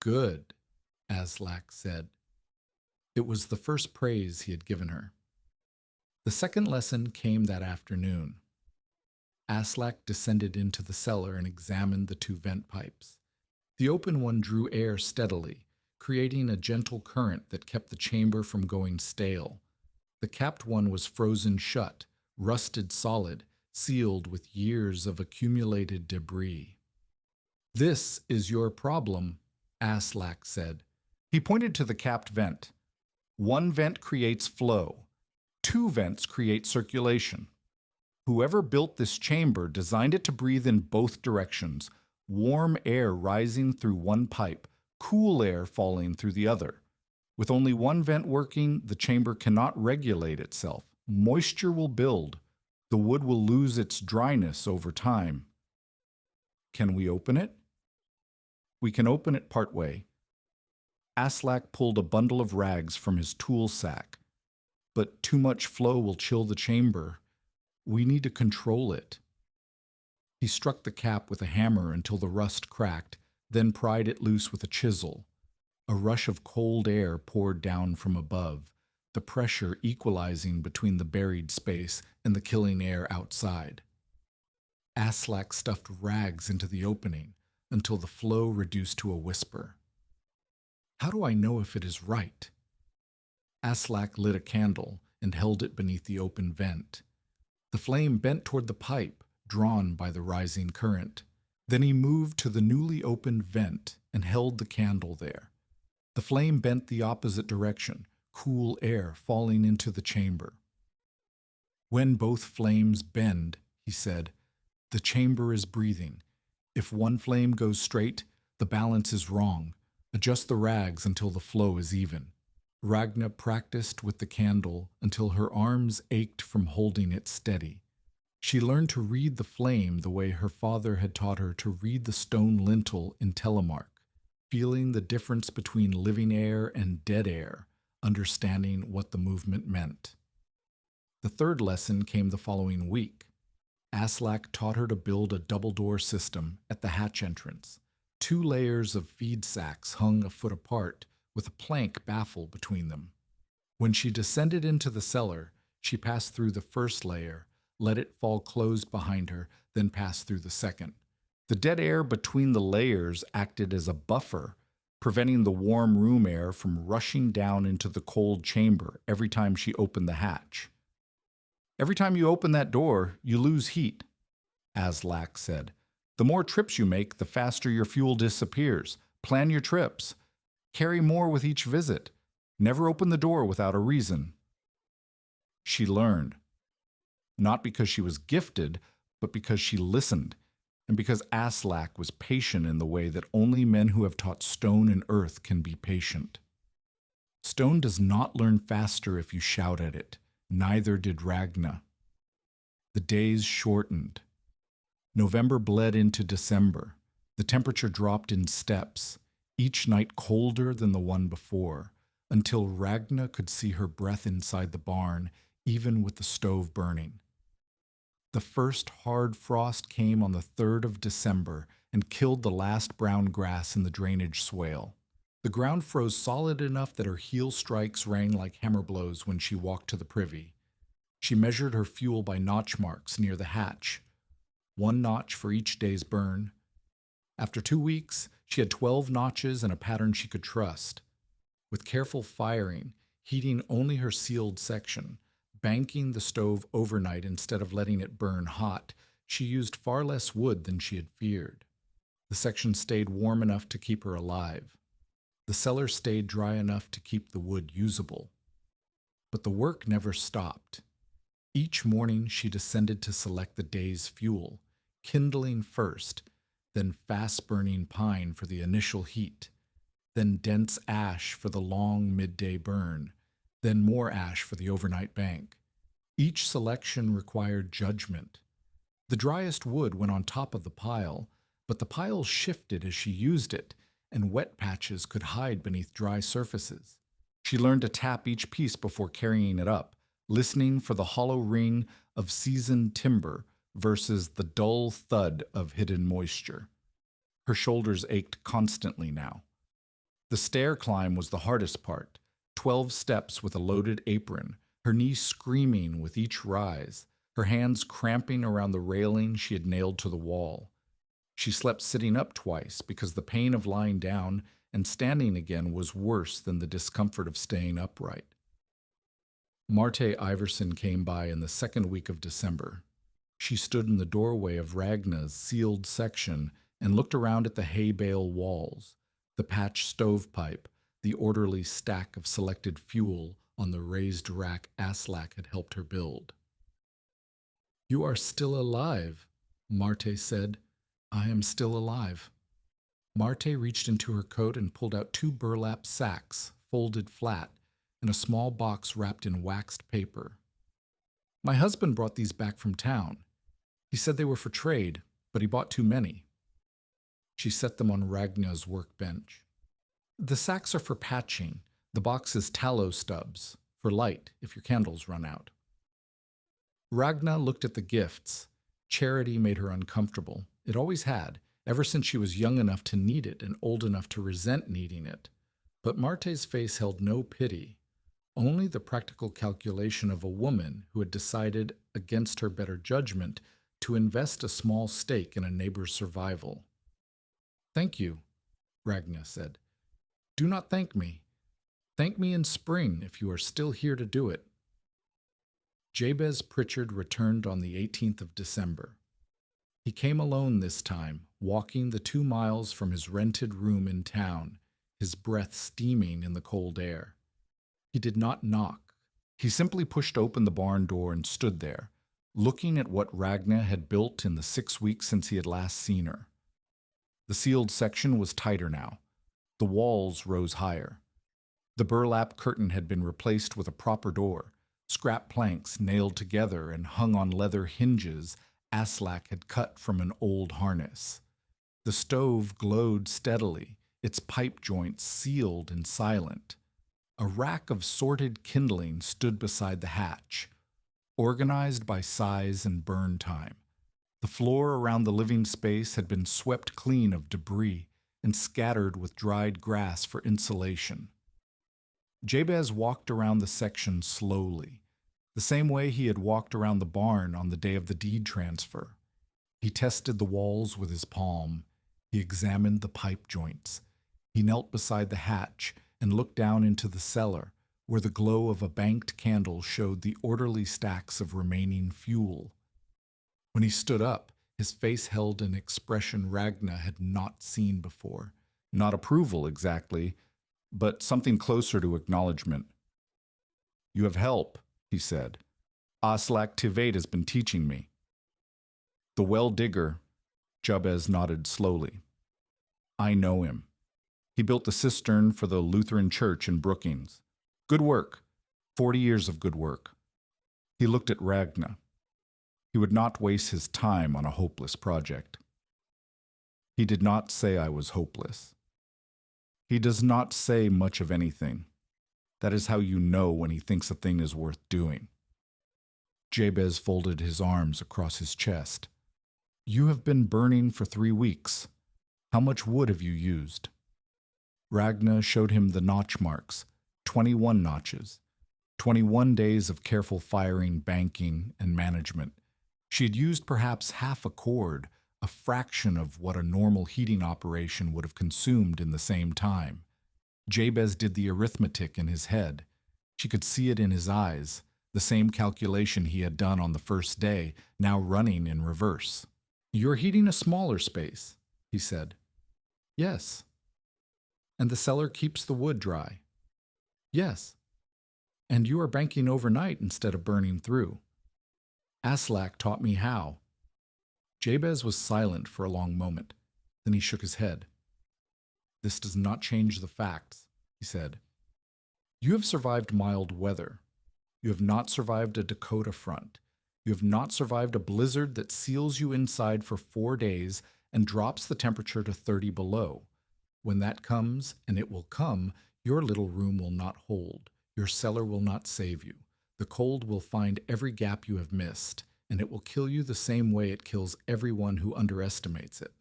Good, Aslak said. It was the first praise he had given her. The second lesson came that afternoon. Aslak descended into the cellar and examined the 2 vent pipes. The open one drew air steadily, creating a gentle current that kept the chamber from going stale. The capped one was frozen shut, rusted solid, sealed with years of accumulated debris. "This is your problem," Aslak said. He pointed to the capped vent. "One vent creates flow. Two vents create circulation. Whoever built this chamber designed it to breathe in both directions, warm air rising through one pipe, cool air falling through the other. With only one vent working, the chamber cannot regulate itself. Moisture will build. The wood will lose its dryness over time." "Can we open it?" "We can open it partway." Aslak pulled a bundle of rags from his tool sack. "But too much flow will chill the chamber. We need to control it." He struck the cap with a hammer until the rust cracked, then pried it loose with a chisel. A rush of cold air poured down from above, the pressure equalizing between the buried space and the killing air outside. Aslak stuffed rags into the opening until the flow reduced to a whisper. "How do I know if it is right?" Aslak lit a candle and held it beneath the open vent. The flame bent toward the pipe, drawn by the rising current. Then he moved to the newly opened vent and held the candle there. The flame bent the opposite direction, cool air falling into the chamber. "When both flames bend," he said, "the chamber is breathing. If one flame goes straight, the balance is wrong. Adjust the rags until the flow is even." Ragna practiced with the candle until her arms ached from holding it steady. She learned to read the flame the way her father had taught her to read the stone lintel in Telemark, feeling the difference between living air and dead air, understanding what the movement meant. The third lesson came the following week. Aslak taught her to build a double-door system at the hatch entrance. 2 layers of feed sacks hung a foot apart, with a plank baffle between them. When she descended into the cellar, she passed through the first layer, let it fall closed behind her, then passed through the second. The dead air between the layers acted as a buffer, preventing the warm room air from rushing down into the cold chamber every time she opened the hatch. "Every time you open that door, you lose heat," Aslak said. "The more trips you make, the faster your fuel disappears. Plan your trips. Carry more with each visit. Never open the door without a reason." She learned. Not because she was gifted, but because she listened, and because Aslak was patient in the way that only men who have taught stone and earth can be patient. Stone does not learn faster if you shout at it. Neither did Ragna. The days shortened. November bled into December. The temperature dropped in steps, each night colder than the one before, until Ragna could see her breath inside the barn, even with the stove burning. The first hard frost came on the 3rd of December and killed the last brown grass in the drainage swale. The ground froze solid enough that her heel strikes rang like hammer blows when she walked to the privy. She measured her fuel by notch marks near the hatch, 1 notch for each day's burn. After 2 weeks, she had 12 notches and a pattern she could trust. With careful firing, heating only her sealed section, banking the stove overnight instead of letting it burn hot, she used far less wood than she had feared. The section stayed warm enough to keep her alive. The cellar stayed dry enough to keep the wood usable. But the work never stopped. Each morning she descended to select the day's fuel, kindling first, then fast-burning pine for the initial heat, then dense ash for the long midday burn, then more ash for the overnight bank. Each selection required judgment. The driest wood went on top of the pile, but the pile shifted as she used it, and wet patches could hide beneath dry surfaces. She learned to tap each piece before carrying it up, listening for the hollow ring of seasoned timber versus the dull thud of hidden moisture. Her shoulders ached constantly now. The stair climb was the hardest part, 12 steps with a loaded apron, her knees screaming with each rise, her hands cramping around the railing she had nailed to the wall. She slept sitting up twice because the pain of lying down and standing again was worse than the discomfort of staying upright. Marte Iverson came by in the second week of December. She stood in the doorway of Ragna's sealed section and looked around at the hay bale walls, the patched stovepipe, the orderly stack of selected fuel on the raised rack Aslak had helped her build. "You are still alive," Marte said. "I am still alive." Marte reached into her coat and pulled out 2 burlap sacks, folded flat, and a small box wrapped in waxed paper. "My husband brought these back from town. He said they were for trade, but he bought too many." She set them on Ragna's workbench. "The sacks are for patching. The box is tallow stubs, for light if your candles run out." Ragna looked at the gifts. Charity made her uncomfortable. It always had, ever since she was young enough to need it and old enough to resent needing it. But Marte's face held no pity, only the practical calculation of a woman who had decided, against her better judgment, to invest a small stake in a neighbor's survival. "Thank you," Ragna said. "Do not thank me. Thank me in spring if you are still here to do it." Jabez Pritchard returned on the 18th of December. He came alone this time, walking the 2 miles from his rented room in town, his breath steaming in the cold air. He did not knock. He simply pushed open the barn door and stood there, looking at what Ragna had built in the 6 weeks since he had last seen her. The sealed section was tighter now. The walls rose higher. The burlap curtain had been replaced with a proper door. Scrap planks nailed together and hung on leather hinges Aslak had cut from an old harness. The stove glowed steadily, its pipe joints sealed and silent. A rack of sorted kindling stood beside the hatch, organized by size and burn time. The floor around the living space had been swept clean of debris and scattered with dried grass for insulation. Jabez walked around the section slowly, the same way he had walked around the barn on the day of the deed transfer. He tested the walls with his palm. He examined the pipe joints. He knelt beside the hatch and looked down into the cellar, where the glow of a banked candle showed the orderly stacks of remaining fuel. When he stood up, his face held an expression Ragna had not seen before. Not approval, exactly, but something closer to acknowledgement. "You have help," he said. "Aslak Tivate has been teaching me." "The well digger," Jabez nodded slowly. "I know him. He built the cistern for the Lutheran church in Brookings. Good work. 40 years of good work." He looked at Ragna. He would not waste his time on a hopeless project. "He did not say I was hopeless. He does not say much of anything. That is how you know when he thinks a thing is worth doing." Jabez folded his arms across his chest. "You have been burning for 3 weeks. How much wood have you used?" Ragna showed him the notch marks, 21 notches, 21 days of careful firing, banking, and management. She had used perhaps half a cord, a fraction of what a normal heating operation would have consumed in the same time. Jabez did the arithmetic in his head. She could see it in his eyes, the same calculation he had done on the first day, now running in reverse. "You're heating a smaller space," he said. "Yes." "And the cellar keeps the wood dry." "Yes." "And you are banking overnight instead of burning through." "Aslak taught me how." Jabez was silent for a long moment. Then he shook his head. "This does not change the facts," he said. "You have survived mild weather. You have not survived a Dakota front. You have not survived a blizzard that seals you inside for 4 days and drops the temperature to 30 below. When that comes, and it will come, your little room will not hold. Your cellar will not save you. The cold will find every gap you have missed, and it will kill you the same way it kills everyone who underestimates it.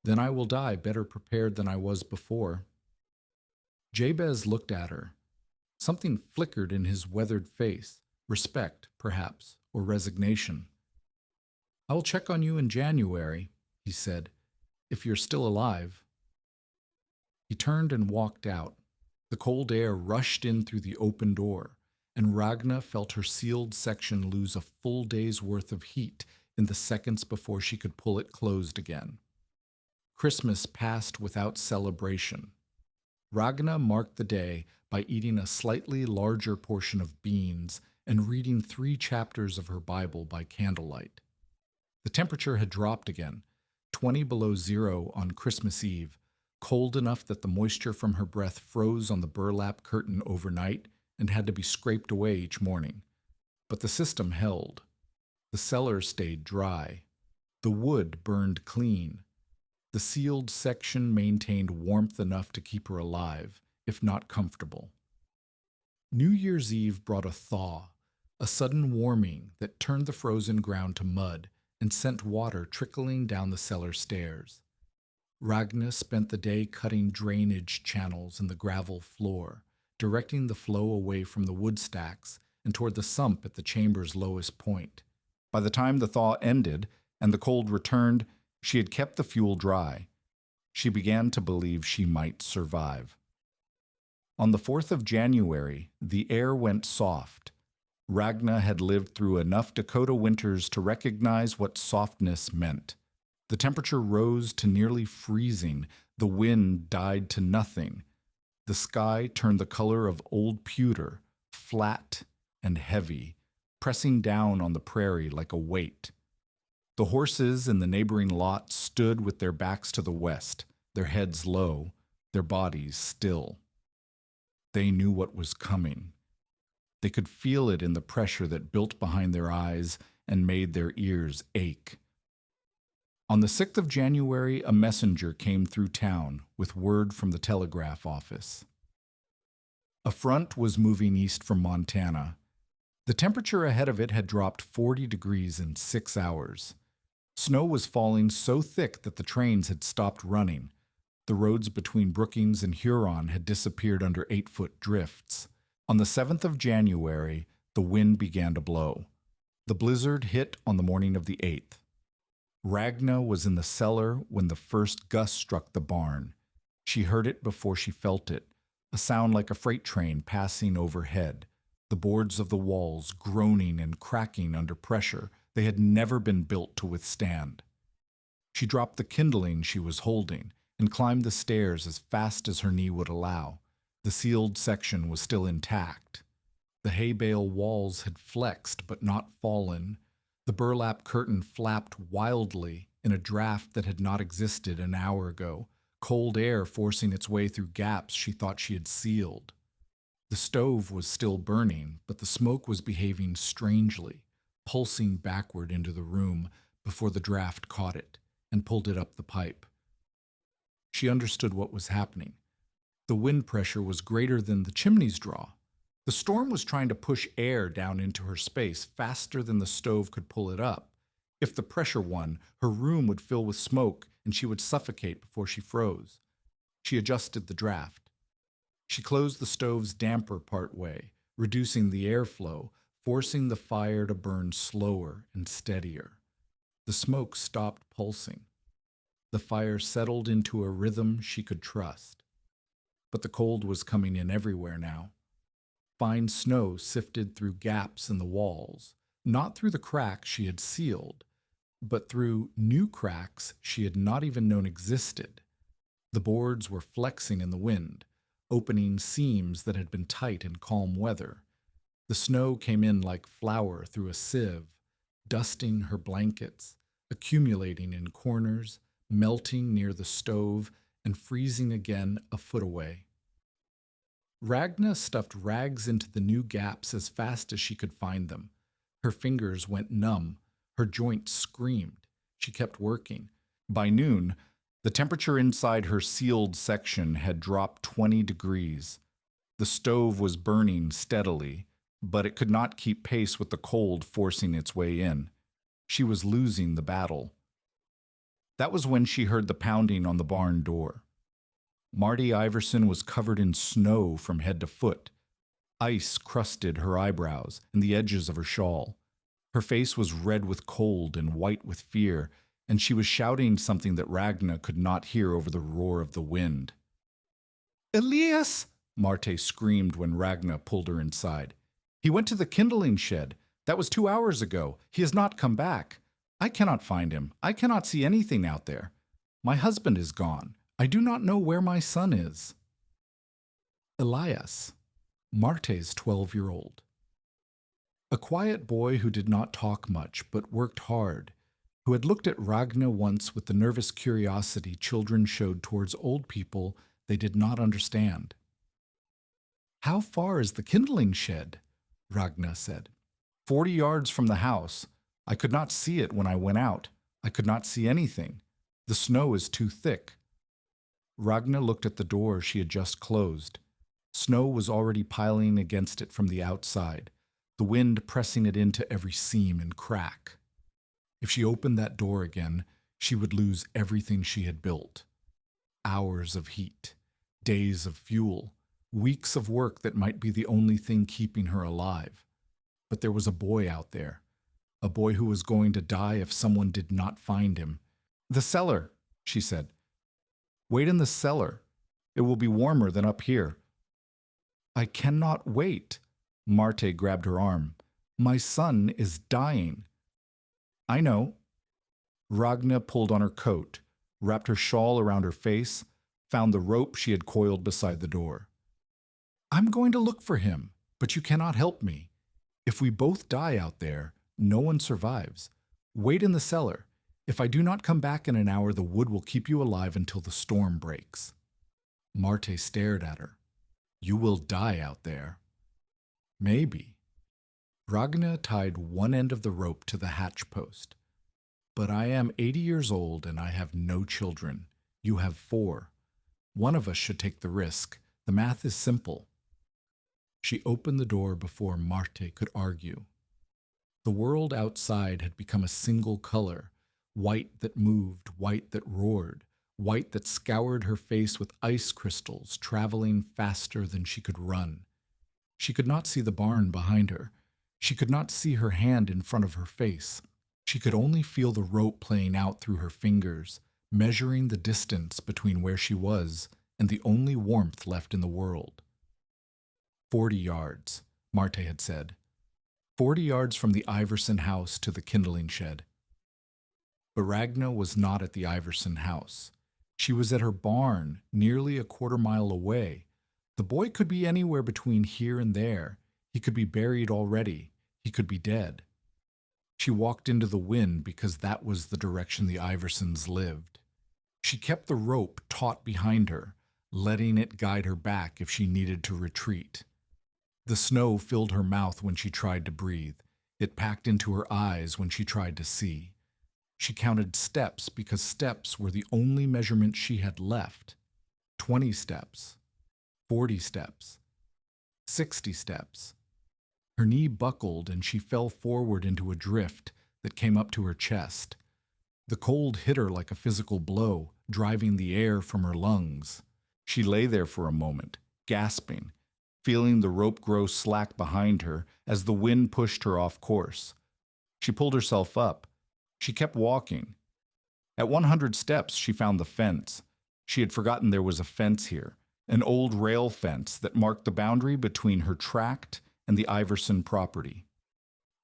Then I will die better prepared than I was before." Jabez looked at her. Something flickered in his weathered face, respect, perhaps, or resignation. "I will check on you in January," he said, "if you're still alive." He turned and walked out. The cold air rushed in through the open door. and Ragna felt her sealed section lose a full day's worth of heat in the seconds before she could pull it closed again. Christmas passed without celebration. Ragna marked the day by eating a slightly larger portion of beans and reading 3 chapters of her Bible by candlelight. The temperature had dropped again, 20 below zero on Christmas Eve, cold enough that the moisture from her breath froze on the burlap curtain overnight and had to be scraped away each morning. But the system held. The cellar stayed dry. The wood burned clean. The sealed section maintained warmth enough to keep her alive, if not comfortable. New Year's Eve brought a thaw, a sudden warming that turned the frozen ground to mud and sent water trickling down the cellar stairs. Ragna spent the day cutting drainage channels in the gravel floor, directing the flow away from the wood stacks and toward the sump at the chamber's lowest point. By the time the thaw ended and the cold returned, she had kept the fuel dry. She began to believe she might survive. On the 4th of January, the air went soft. Ragna had lived through enough Dakota winters to recognize what softness meant. The temperature rose to nearly freezing. The wind died to nothing. The sky turned the color of old pewter, flat and heavy, pressing down on the prairie like a weight. The horses in the neighboring lot stood with their backs to the west, their heads low, their bodies still. They knew what was coming. They could feel it in the pressure that built behind their eyes and made their ears ache. On the 6th of January, a messenger came through town with word from the telegraph office. A front was moving east from Montana. The temperature ahead of it had dropped 40 degrees in 6 hours. Snow was falling so thick that the trains had stopped running. The roads between Brookings and Huron had disappeared under 8-foot drifts. On the 7th of January, the wind began to blow. The blizzard hit on the morning of the 8th. Ragna was in the cellar when the first gust struck the barn. She heard it before she felt it, a sound like a freight train passing overhead, the boards of the walls groaning and cracking under pressure they had never been built to withstand. She dropped the kindling she was holding and climbed the stairs as fast as her knee would allow. The sealed section was still intact. The hay bale walls had flexed but not fallen. The burlap curtain flapped wildly in a draft that had not existed an hour ago, cold air forcing its way through gaps she thought she had sealed. The stove was still burning, but the smoke was behaving strangely, pulsing backward into the room before the draft caught it and pulled it up the pipe. She understood what was happening. The wind pressure was greater than the chimney's draw. The storm was trying to push air down into her space faster than the stove could pull it up. If the pressure won, her room would fill with smoke and she would suffocate before she froze. She adjusted the draft. She closed the stove's damper part way, reducing the airflow, forcing the fire to burn slower and steadier. The smoke stopped pulsing. The fire settled into a rhythm she could trust. But the cold was coming in everywhere now. Fine snow sifted through gaps in the walls, not through the cracks she had sealed, but through new cracks she had not even known existed. The boards were flexing in the wind, opening seams that had been tight in calm weather. The snow came in like flour through a sieve, dusting her blankets, accumulating in corners, melting near the stove, and freezing again a foot away. Ragna stuffed rags into the new gaps as fast as she could find them. Her fingers went numb. Her joints screamed. She kept working. By noon, the temperature inside her sealed section had dropped 20 degrees. The stove was burning steadily, but it could not keep pace with the cold forcing its way in. She was losing the battle. That was when she heard the pounding on the barn door. Marty Iverson was covered in snow from head to foot. Ice crusted her eyebrows and the edges of her shawl. Her face was red with cold and white with fear, and she was shouting something that Ragna could not hear over the roar of the wind. "Elias!" Marte screamed when Ragna pulled her inside. He went to the kindling shed. That was 2 hours ago. He has not come back. I cannot find him. I cannot see anything out there. My husband is gone. I do not know where my son is. Elias, Marte's 12-year-old. A quiet boy who did not talk much but worked hard, who had looked at Ragna once with the nervous curiosity children showed towards old people they did not understand. "How far is the kindling shed?" Ragna said. 40 yards from the house. I could not see it when I went out. I could not see anything. The snow is too thick." Ragna looked at the door she had just closed. Snow was already piling against it from the outside, the wind pressing it into every seam and crack. If she opened that door again, she would lose everything she had built. Hours of heat, days of fuel, weeks of work that might be the only thing keeping her alive. But there was a boy out there, a boy who was going to die if someone did not find him. "The cellar," she said. "Wait in the cellar. It will be warmer than up here." "I cannot wait." Marte grabbed her arm. "My son is dying." "I know." Ragna pulled on her coat, wrapped her shawl around her face, found the rope she had coiled beside the door. "I'm going to look for him, but you cannot help me. If we both die out there, no one survives. Wait in the cellar. If I do not come back in an hour, the wood will keep you alive until the storm breaks." Marte stared at her. "You will die out there." "Maybe." Ragna tied one end of the rope to the hatch post. "But I am 80 years old and I have no children. You have 4. One of us should take the risk. The math is simple." She opened the door before Marte could argue. The world outside had become a single color, white that moved, white that roared, white that scoured her face with ice crystals, traveling faster than she could run. She could not see the barn behind her. She could not see her hand in front of her face. She could only feel the rope playing out through her fingers, measuring the distance between where she was and the only warmth left in the world. 40 yards, Marte had said. 40 yards from the Iverson house to the kindling shed. But Ragna was not at the Iverson house. She was at her barn, nearly a quarter-mile away. The boy could be anywhere between here and there. He could be buried already. He could be dead. She walked into the wind because that was the direction the Iversons lived. She kept the rope taut behind her, letting it guide her back if she needed to retreat. The snow filled her mouth when she tried to breathe. It packed into her eyes when she tried to see. She counted steps because steps were the only measurement she had left. 20 steps, 40 steps, 60 steps. Her knee buckled and she fell forward into a drift that came up to her chest. The cold hit her like a physical blow, driving the air from her lungs. She lay there for a moment, gasping, feeling the rope grow slack behind her as the wind pushed her off course. She pulled herself up. She kept walking. At 100 steps, she found the fence. She had forgotten there was a fence here, an old rail fence that marked the boundary between her tract and the Iverson property.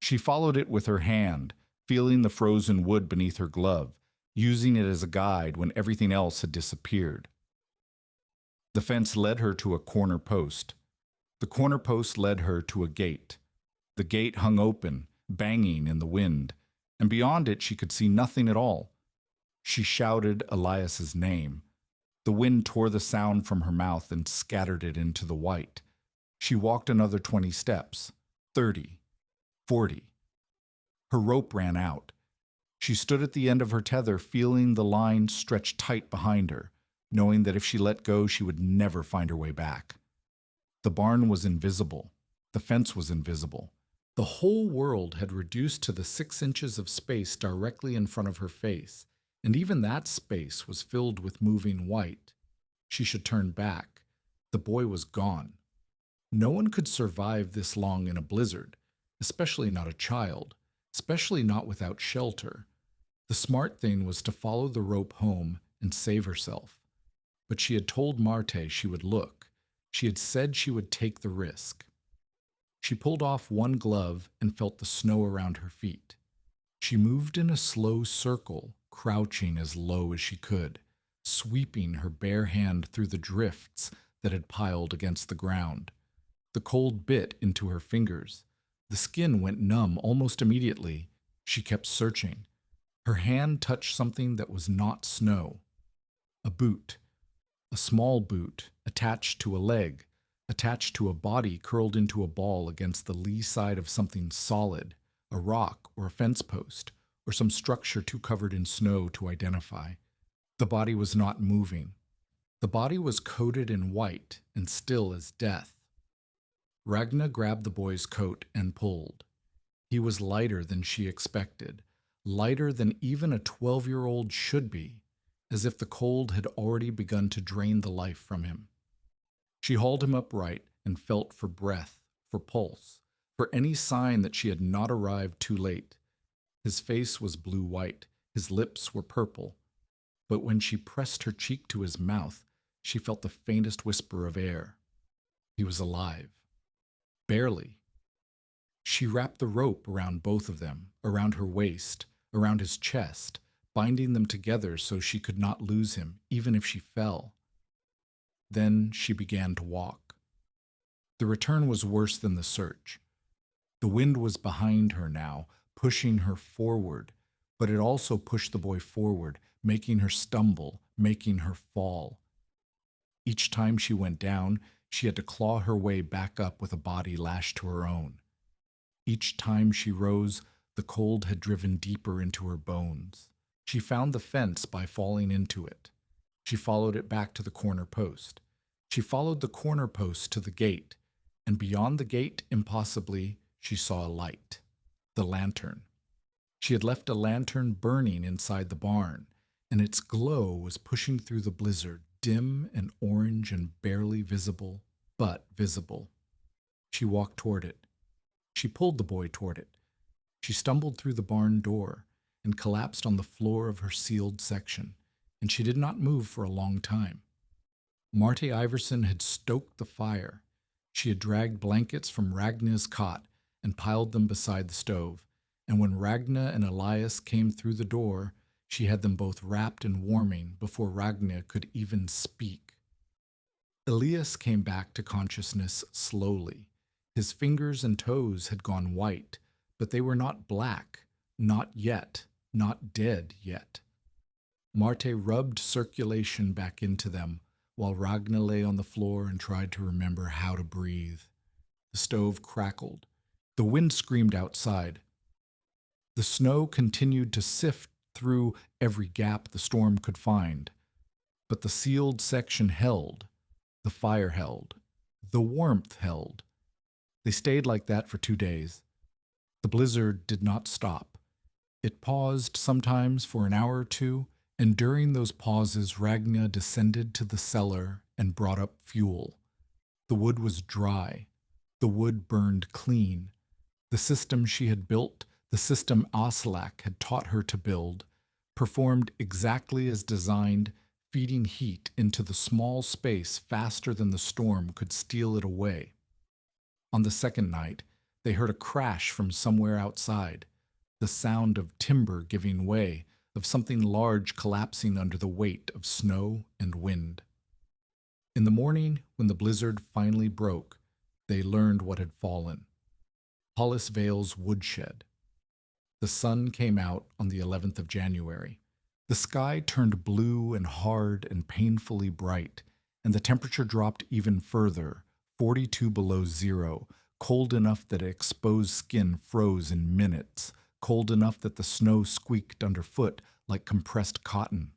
She followed it with her hand, feeling the frozen wood beneath her glove, using it as a guide when everything else had disappeared. The fence led her to a corner post. The corner post led her to a gate. The gate hung open, banging in the wind, and beyond it she could see nothing at all. She shouted Elias's name. The wind tore the sound from her mouth and scattered it into the white. She walked another 20 steps, 30, 40. Her rope ran out. She stood at the end of her tether, feeling the line stretch tight behind her, knowing that if she let go, she would never find her way back. The barn was invisible. The fence was invisible. The whole world had reduced to the 6 inches of space directly in front of her face, and even that space was filled with moving white. She should turn back. The boy was gone. No one could survive this long in a blizzard, especially not a child, especially not without shelter. The smart thing was to follow the rope home and save herself. But she had told Marte she would look. She had said she would take the risk. She pulled off one glove and felt the snow around her feet. She moved in a slow circle, crouching as low as she could, sweeping her bare hand through the drifts that had piled against the ground. The cold bit into her fingers. The skin went numb almost immediately. She kept searching. Her hand touched something that was not snow. A boot. A small boot, attached to a leg, attached to a body curled into a ball against the lee side of something solid, a rock or a fence post, or some structure too covered in snow to identify. The body was not moving. The body was coated in white and still as death. Ragna grabbed the boy's coat and pulled. He was lighter than she expected, lighter than even a 12-year-old should be, as if the cold had already begun to drain the life from him. She hauled him upright and felt for breath, for pulse, for any sign that she had not arrived too late. His face was blue-white, his lips were purple, but when she pressed her cheek to his mouth, she felt the faintest whisper of air. He was alive. Barely. She wrapped the rope around both of them, around her waist, around his chest, binding them together so she could not lose him, even if she fell. Then she began to walk. The return was worse than the search. The wind was behind her now, pushing her forward, but it also pushed the boy forward, making her stumble, making her fall. Each time she went down, she had to claw her way back up with a body lashed to her own. Each time she rose, the cold had driven deeper into her bones. She found the fence by falling into it. She followed it back to the corner post. She followed the corner post to the gate, and beyond the gate, impossibly, she saw a light. The lantern. She had left a lantern burning inside the barn, and its glow was pushing through the blizzard, dim and orange and barely visible, but visible. She walked toward it. She pulled the boy toward it. She stumbled through the barn door and collapsed on the floor of her sealed section, and she did not move for a long time. Marty Iverson had stoked the fire. She had dragged blankets from Ragna's cot and piled them beside the stove, and when Ragna and Elias came through the door, she had them both wrapped and warming before Ragna could even speak. Elias came back to consciousness slowly. His fingers and toes had gone white, but they were not black, not yet, not dead yet. Marte rubbed circulation back into them, while Ragna lay on the floor and tried to remember how to breathe. The stove crackled. The wind screamed outside. The snow continued to sift through every gap the storm could find. But the sealed section held. The fire held. The warmth held. They stayed like that for 2 days. The blizzard did not stop. It paused sometimes for an hour or two, and during those pauses Ragna descended to the cellar and brought up fuel. The wood was dry. The wood burned clean. The system she had built, the system Aslak had taught her to build, performed exactly as designed, feeding heat into the small space faster than the storm could steal it away. On the second night, they heard a crash from somewhere outside, the sound of timber giving way, of something large collapsing under the weight of snow and wind. In the morning, when the blizzard finally broke, they learned what had fallen. Hollis Vale's woodshed. The sun came out on the 11th of January. The sky turned blue and hard and painfully bright, and the temperature dropped even further, 42 below zero, cold enough that exposed skin froze in minutes, cold enough that the snow squeaked underfoot like compressed cotton.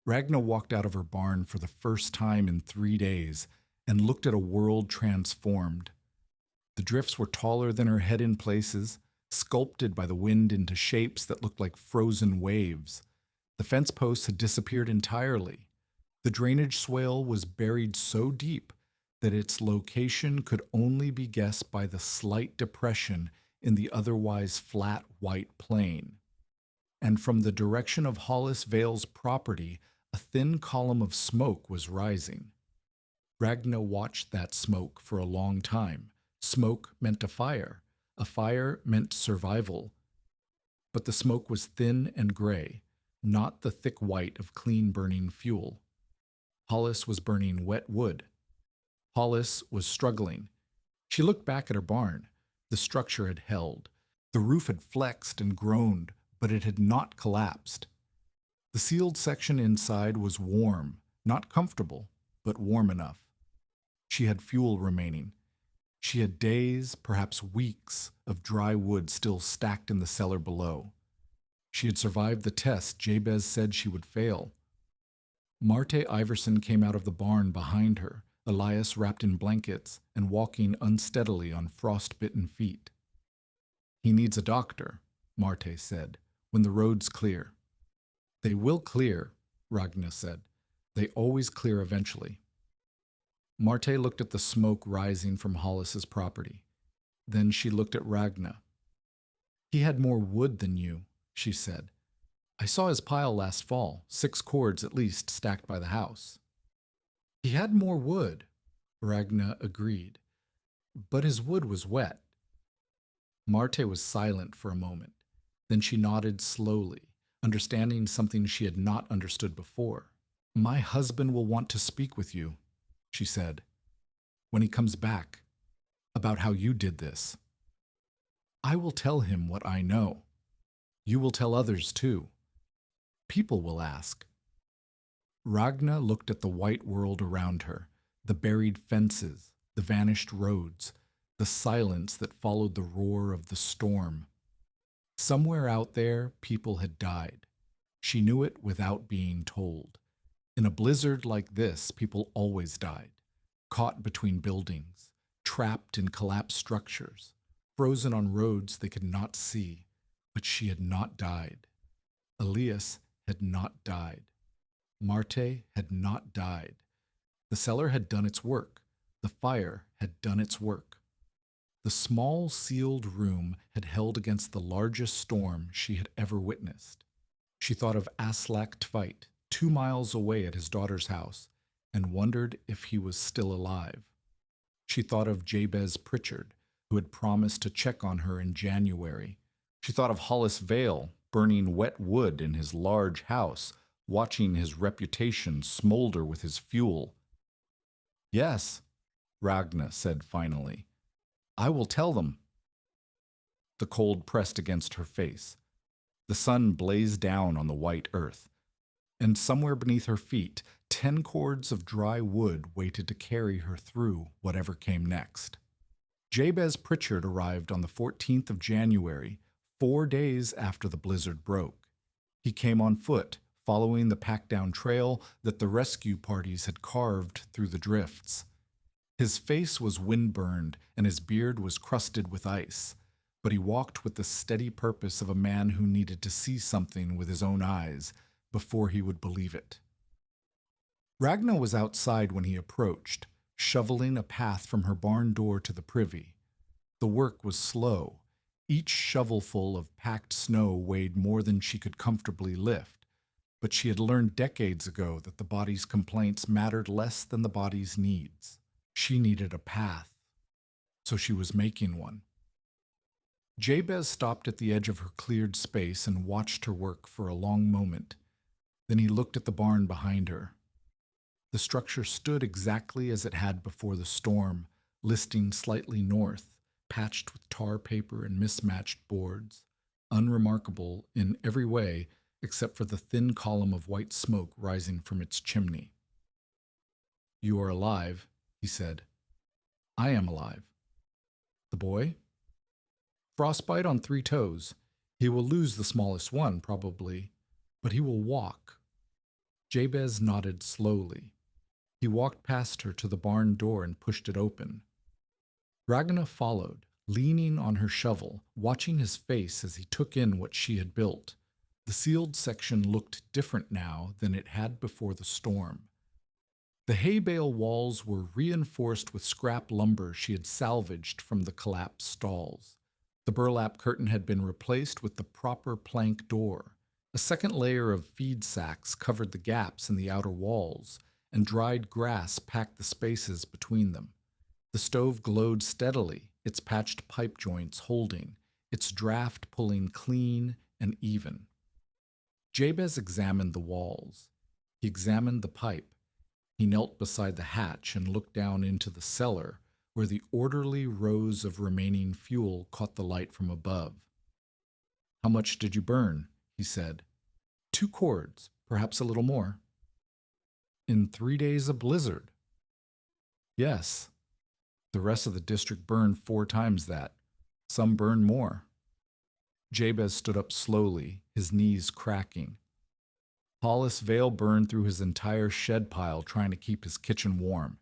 Ragna walked out of her barn for the first time in 3 days and looked at a world transformed. The drifts were taller than her head in places, sculpted by the wind into shapes that looked like frozen waves. The fence posts had disappeared entirely. The drainage swale was buried so deep that its location could only be guessed by the slight depression in the otherwise flat white plain. And from the direction of Hollis Vale's property, a thin column of smoke was rising. Ragna watched that smoke for a long time, Smoke meant a fire. A fire meant survival. But the smoke was thin and gray, not the thick white of clean burning fuel. Hollis was burning wet wood. Hollis was struggling. She looked back at her barn. The structure had held. The roof had flexed and groaned, but it had not collapsed. The sealed section inside was warm, not comfortable, but warm enough. She had fuel remaining. She had days, perhaps weeks, of dry wood still stacked in the cellar below. She had survived the test Jabez said she would fail. Marte Iverson came out of the barn behind her, Elias wrapped in blankets and walking unsteadily on frost-bitten feet. "He needs a doctor," Marte said, "when the road's clear." "They will clear," Ragna said. "They always clear eventually." Marte looked at the smoke rising from Hollis's property. Then she looked at Ragna. "He had more wood than you," she said. "I saw his pile last fall, 6 cords at least stacked by the house." "He had more wood," Ragna agreed, "but his wood was wet." Marte was silent for a moment. Then she nodded slowly, understanding something she had not understood before. "My husband will want to speak with you," she said, "when he comes back, about how you did this. I will tell him what I know. You will tell others too. People will ask." Ragna looked at the white world around her, the buried fences, the vanished roads, the silence that followed the roar of the storm. Somewhere out there, people had died. She knew it without being told. In a blizzard like this, people always died, caught between buildings, trapped in collapsed structures, frozen on roads they could not see. But she had not died. Elias had not died. Marte had not died. The cellar had done its work. The fire had done its work. The small sealed room had held against the largest storm she had ever witnessed. She thought of Aslak Tveit, 2 miles away at his daughter's house, and wondered if he was still alive. She thought of Jabez Pritchard, who had promised to check on her in January. She thought of Hollis Vale, burning wet wood in his large house, watching his reputation smolder with his fuel. "Yes," Ragna said finally. "I will tell them." The cold pressed against her face. The sun blazed down on the white earth, and somewhere beneath her feet, 10 cords of dry wood waited to carry her through whatever came next. Jabez Pritchard arrived on the 14th of January, 4 days after the blizzard broke. He came on foot, following the packed-down trail that the rescue parties had carved through the drifts. His face was wind-burned, and his beard was crusted with ice, but he walked with the steady purpose of a man who needed to see something with his own eyes before he would believe it. Ragna was outside when he approached, shoveling a path from her barn door to the privy. The work was slow. Each shovelful of packed snow weighed more than she could comfortably lift, but she had learned decades ago that the body's complaints mattered less than the body's needs. She needed a path, so she was making one. Jabez stopped at the edge of her cleared space and watched her work for a long moment. Then he looked at the barn behind her. The structure stood exactly as it had before the storm, listing slightly north, patched with tar paper and mismatched boards, unremarkable in every way except for the thin column of white smoke rising from its chimney. "You are alive," he said. "I am alive." "The boy?" "Frostbite on 3 toes. He will lose the smallest one, probably, but he will walk." Jabez nodded slowly. He walked past her to the barn door and pushed it open. Ragna followed, leaning on her shovel, watching his face as he took in what she had built. The sealed section looked different now than it had before the storm. The hay bale walls were reinforced with scrap lumber she had salvaged from the collapsed stalls. The burlap curtain had been replaced with the proper plank door. A second layer of feed sacks covered the gaps in the outer walls, and dried grass packed the spaces between them. The stove glowed steadily, its patched pipe joints holding, its draft pulling clean and even. Jabez examined the walls. He examined the pipe. He knelt beside the hatch and looked down into the cellar, where the orderly rows of remaining fuel caught the light from above. "How much did you burn?" he said. "2 cords, perhaps a little more." "In 3 days of blizzard?" "Yes. The rest of the district burned 4 times that. Some burned more." Jabez stood up slowly, his knees cracking. Hollis Vale burned through his entire shed pile trying to keep his kitchen warm,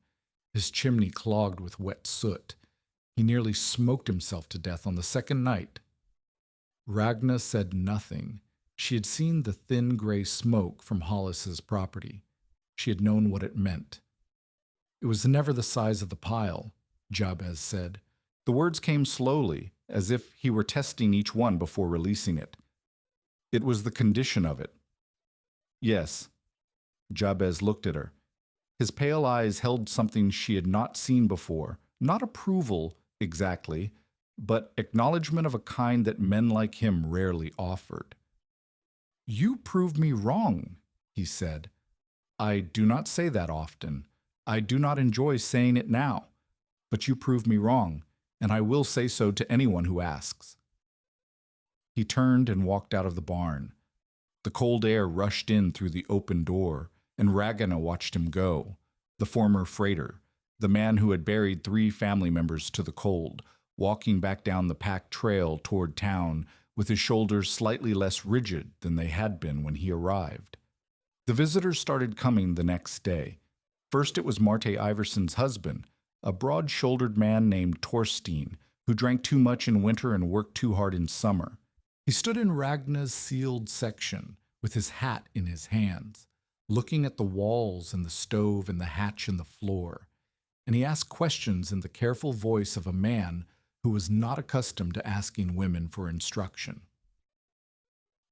his chimney clogged with wet soot. He nearly smoked himself to death on the second night. Ragna said nothing. She had seen the thin gray smoke from Hollis's property. She had known what it meant. "It was never the size of the pile," Jabez said. The words came slowly, as if he were testing each one before releasing it. "It was the condition of it." "Yes." Jabez looked at her. His pale eyes held something she had not seen before, not approval exactly, but acknowledgement of a kind that men like him rarely offered. "You prove me wrong," he said. "I do not say that often. I do not enjoy saying it now. But you prove me wrong, and I will say so to anyone who asks." He turned and walked out of the barn. The cold air rushed in through the open door, and Ragana watched him go, the former freighter, the man who had buried 3 family members to the cold, walking back down the packed trail toward town with his shoulders slightly less rigid than they had been when he arrived. The visitors started coming the next day. First it was Marte Iverson's husband, a broad-shouldered man named Torstein, who drank too much in winter and worked too hard in summer. He stood in Ragna's sealed section, with his hat in his hands, looking at the walls and the stove and the hatch and the floor, and he asked questions in the careful voice of a man who was not accustomed to asking women for instruction.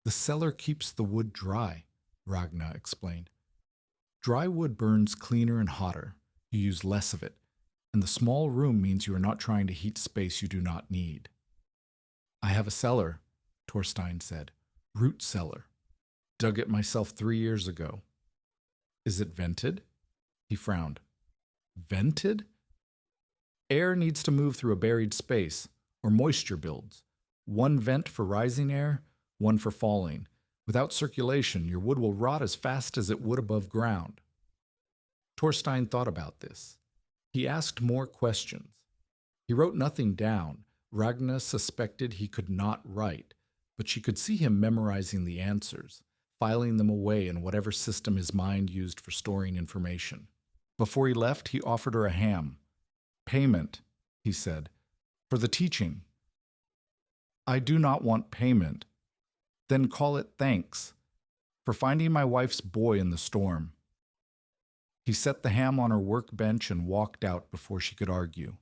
"The cellar keeps the wood dry," Ragna explained. "Dry wood burns cleaner and hotter. You use less of it, and the small room means you are not trying to heat space you do not need." "I have a cellar," Torstein said. "Root cellar. Dug it myself 3 years ago." "Is it vented?" He frowned. "Vented?" "Air needs to move through a buried space, or moisture builds. One vent for rising air, one for falling. Without circulation, your wood will rot as fast as it would above ground." Torstein thought about this. He asked more questions. He wrote nothing down. Ragna suspected he could not write, but she could see him memorizing the answers, filing them away in whatever system his mind used for storing information. Before he left, he offered her a ham. "Payment," he said, "for the teaching." "I do not want payment." "Then call it thanks for finding my wife's boy in the storm." He set the ham on her workbench and walked out before she could argue.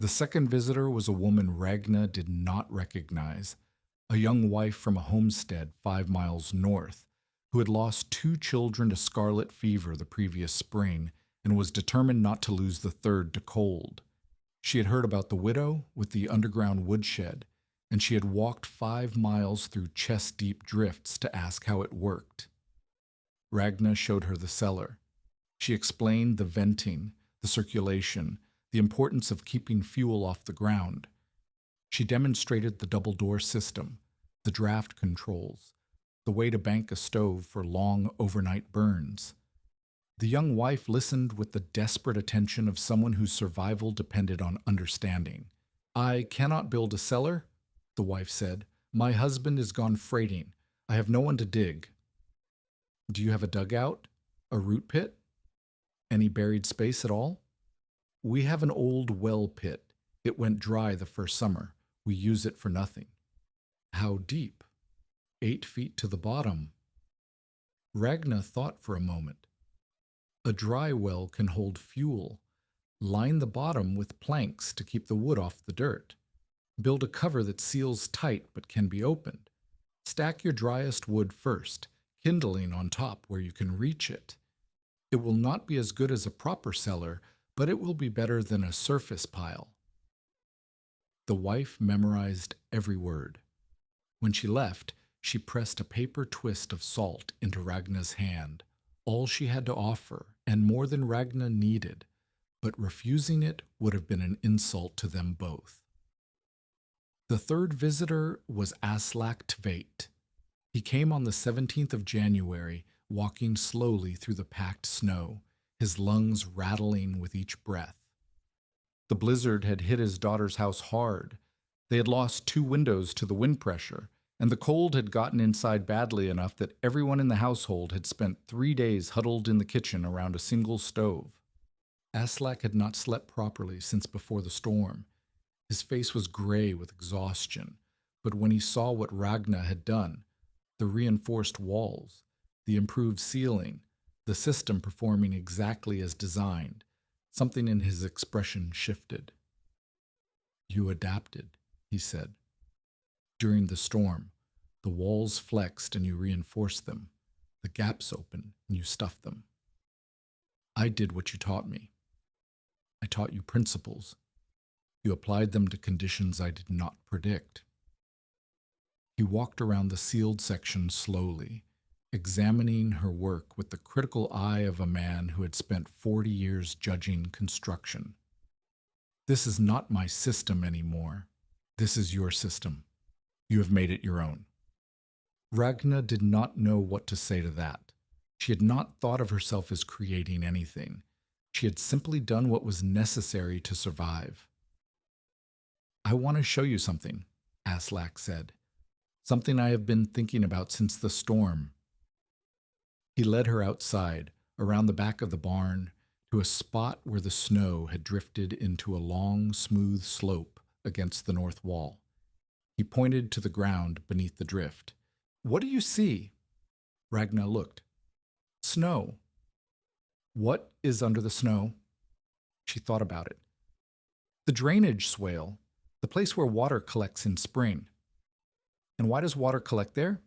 The second visitor was a woman Ragna did not recognize, a young wife from a homestead 5 miles north, who had lost 2 children to scarlet fever the previous spring and was determined not to lose the third to cold. She had heard about the widow with the underground woodshed, and she had walked 5 miles through chest-deep drifts to ask how it worked. Ragna showed her the cellar. She explained the venting, the circulation, the importance of keeping fuel off the ground. She demonstrated the double-door system, the draft controls, the way to bank a stove for long overnight burns. The young wife listened with the desperate attention of someone whose survival depended on understanding. "I cannot build a cellar," the wife said. "My husband is gone freighting. I have no one to dig." "Do you have a dugout? A root pit? Any buried space at all?" "We have an old well pit. It went dry the first summer. We use it for nothing." "How deep?" 8 feet to the bottom." Ragna thought for a moment. "A dry well can hold fuel. Line the bottom with planks to keep the wood off the dirt. Build a cover that seals tight but can be opened. Stack your driest wood first, kindling on top where you can reach it. It will not be as good as a proper cellar, but it will be better than a surface pile." The wife memorized every word. When she left, she pressed a paper twist of salt into Ragna's hand, all she had to offer, and more than Ragna needed, but refusing it would have been an insult to them both. The third visitor was Aslak Tveit. He came on the 17th of January, walking slowly through the packed snow, his lungs rattling with each breath. The blizzard had hit his daughter's house hard. They had lost 2 windows to the wind pressure, and the cold had gotten inside badly enough that everyone in the household had spent 3 days huddled in the kitchen around a single stove. Aslak had not slept properly since before the storm. His face was gray with exhaustion, but when he saw what Ragna had done, the reinforced walls, the improved ceiling, the system performing exactly as designed, something in his expression shifted. "You adapted," he said. "During the storm, the walls flexed and you reinforced them. The gaps opened and you stuffed them. I did what you taught me. I taught you principles. You applied them to conditions I did not predict." He walked around the sealed section slowly, examining her work with the critical eye of a man who had spent 40 years judging construction. "This is not my system anymore. This is your system. You have made it your own." Ragna did not know what to say to that. She had not thought of herself as creating anything. She had simply done what was necessary to survive. "I want to show you something," Aslak said. "Something I have been thinking about since the storm." He led her outside, around the back of the barn, to a spot where the snow had drifted into a long, smooth slope against the north wall. He pointed to the ground beneath the drift. "What do you see?" Ragna looked. "Snow." "What is under the snow?" She thought about it. "The drainage swale, the place where water collects in spring." "And why does water collect there?"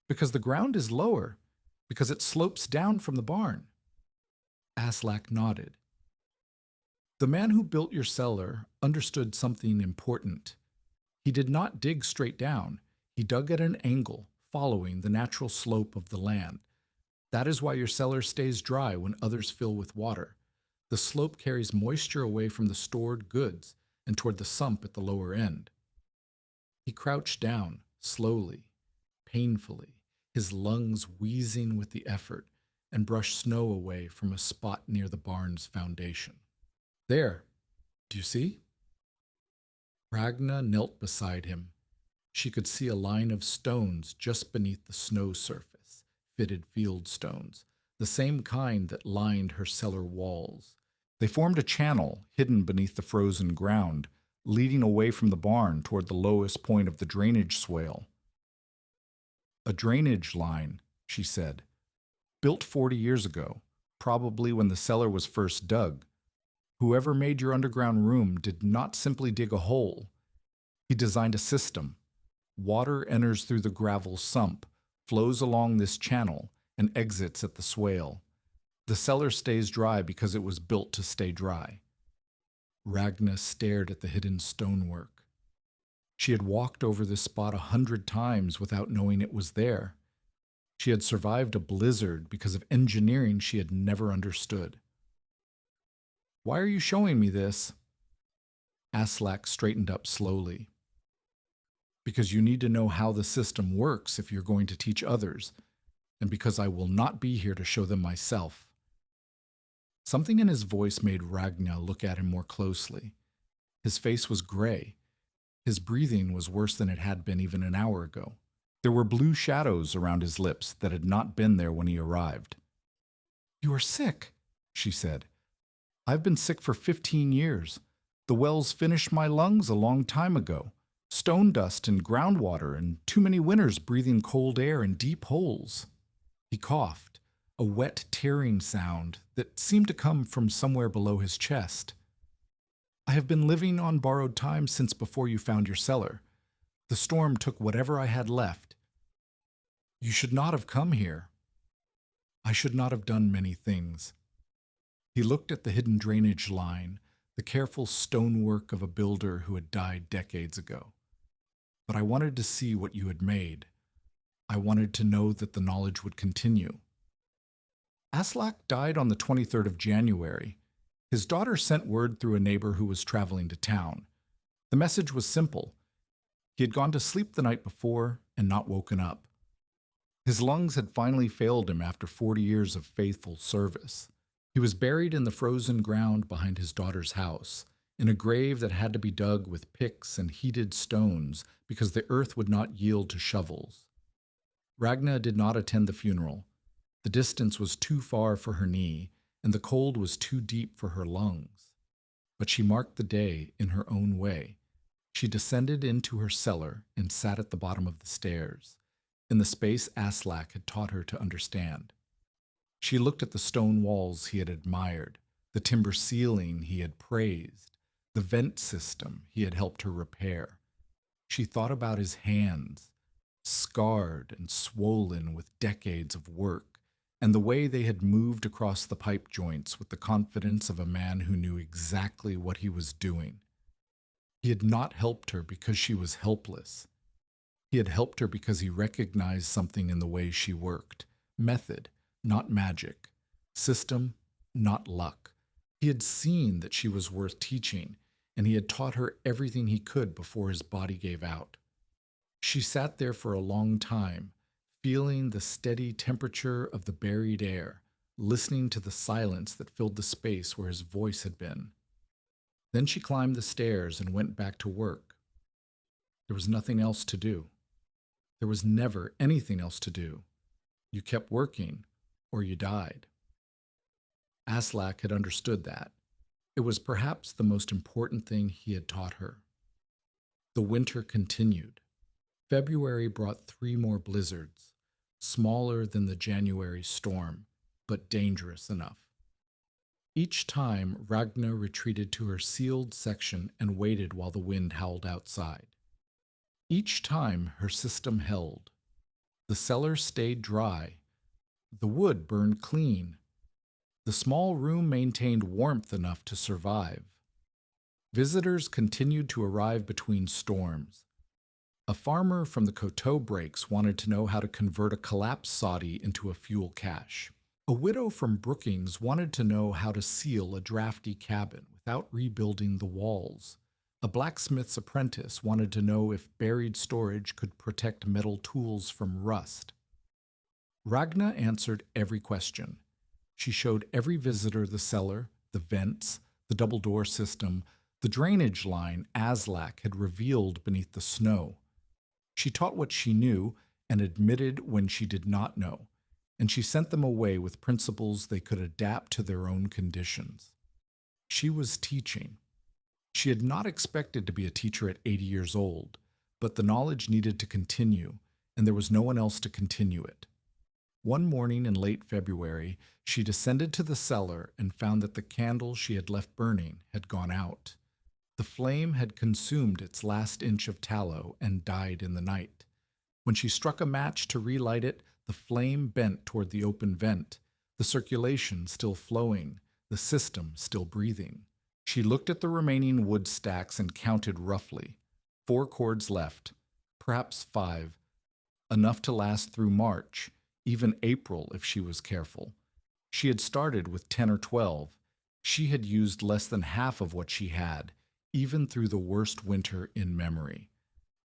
"Because the ground is lower, because it slopes down from the barn." Aslak nodded. "The man who built your cellar understood something important. He did not dig straight down. He dug at an angle, following the natural slope of the land. That is why your cellar stays dry when others fill with water. The slope carries moisture away from the stored goods and toward the sump at the lower end." He crouched down, slowly, painfully, his lungs wheezing with the effort, and brushed snow away from a spot near the barn's foundation. "There, do you see?" Ragna knelt beside him. She could see a line of stones just beneath the snow surface, fitted field stones, the same kind that lined her cellar walls. They formed a channel hidden beneath the frozen ground, leading away from the barn toward the lowest point of the drainage swale. "A drainage line," she said, "built 40 years ago, probably when the cellar was first dug. Whoever made your underground room did not simply dig a hole. He designed a system. Water enters through the gravel sump, flows along this channel, and exits at the swale. The cellar stays dry because it was built to stay dry." Ragna stared at the hidden stonework. She had walked over this spot 100 times without knowing it was there. She had survived a blizzard because of engineering she had never understood. "Why are you showing me this?" Aslak straightened up slowly. "Because you need to know how the system works if you're going to teach others, and because I will not be here to show them myself." Something in his voice made Ragna look at him more closely. His face was gray. His breathing was worse than it had been even an hour ago. There were blue shadows around his lips that had not been there when he arrived. "You are sick," she said. "I've been sick for 15 years. The wells finished my lungs a long time ago. Stone dust and groundwater and too many winters breathing cold air in deep holes." He coughed, a wet tearing sound that seemed to come from somewhere below his chest. "I have been living on borrowed time since before you found your cellar. The storm took whatever I had left. You should not have come here. I should not have done many things." He looked at the hidden drainage line, the careful stonework of a builder who had died decades ago. But I wanted to see what you had made. I wanted to know that the knowledge would continue. Aslak died on the 23rd of January. His daughter sent word through a neighbor who was traveling to town. The message was simple. He had gone to sleep the night before and not woken up. His lungs had finally failed him after 40 years of faithful service. He was buried in the frozen ground behind his daughter's house, in a grave that had to be dug with picks and heated stones because the earth would not yield to shovels. Ragna did not attend the funeral. The distance was too far for her knee, and the cold was too deep for her lungs. But she marked the day in her own way. She descended into her cellar and sat at the bottom of the stairs, in the space Aslak had taught her to understand. She looked at the stone walls he had admired, the timber ceiling he had praised, the vent system he had helped her repair. She thought about his hands, scarred and swollen with decades of work, and the way they had moved across the pipe joints with the confidence of a man who knew exactly what he was doing. He had not helped her because she was helpless. He had helped her because he recognized something in the way she worked. Method, not magic. System, not luck. He had seen that she was worth teaching, and he had taught her everything he could before his body gave out. She sat there for a long time, feeling the steady temperature of the buried air, listening to the silence that filled the space where his voice had been. Then she climbed the stairs and went back to work. There was nothing else to do. There was never anything else to do. You kept working, or you died. Aslak had understood that. It was perhaps the most important thing he had taught her. The winter continued. February brought 3 more blizzards, smaller than the January storm, but dangerous enough. Each time, Ragna retreated to her sealed section and waited while the wind howled outside. Each time, her system held. The cellar stayed dry. The wood burned clean. The small room maintained warmth enough to survive. Visitors continued to arrive between storms. A farmer from the Coteau Breaks wanted to know how to convert a collapsed soddy into a fuel cache. A widow from Brookings wanted to know how to seal a drafty cabin without rebuilding the walls. A blacksmith's apprentice wanted to know if buried storage could protect metal tools from rust. Ragna answered every question. She showed every visitor the cellar, the vents, the double-door system, the drainage line Aslak had revealed beneath the snow. She taught what she knew and admitted when she did not know, and she sent them away with principles they could adapt to their own conditions. She was teaching. She had not expected to be a teacher at 80 years old, but the knowledge needed to continue, and there was no one else to continue it. One morning in late February, she descended to the cellar and found that the candle she had left burning had gone out. The flame had consumed its last inch of tallow and died in the night. When she struck a match to relight it, the flame bent toward the open vent, the circulation still flowing, the system still breathing. She looked at the remaining wood stacks and counted roughly. 4 cords left, perhaps 5, enough to last through March, even April if she was careful. She had started with 10 or 12. She had used less than half of what she had, even through the worst winter in memory.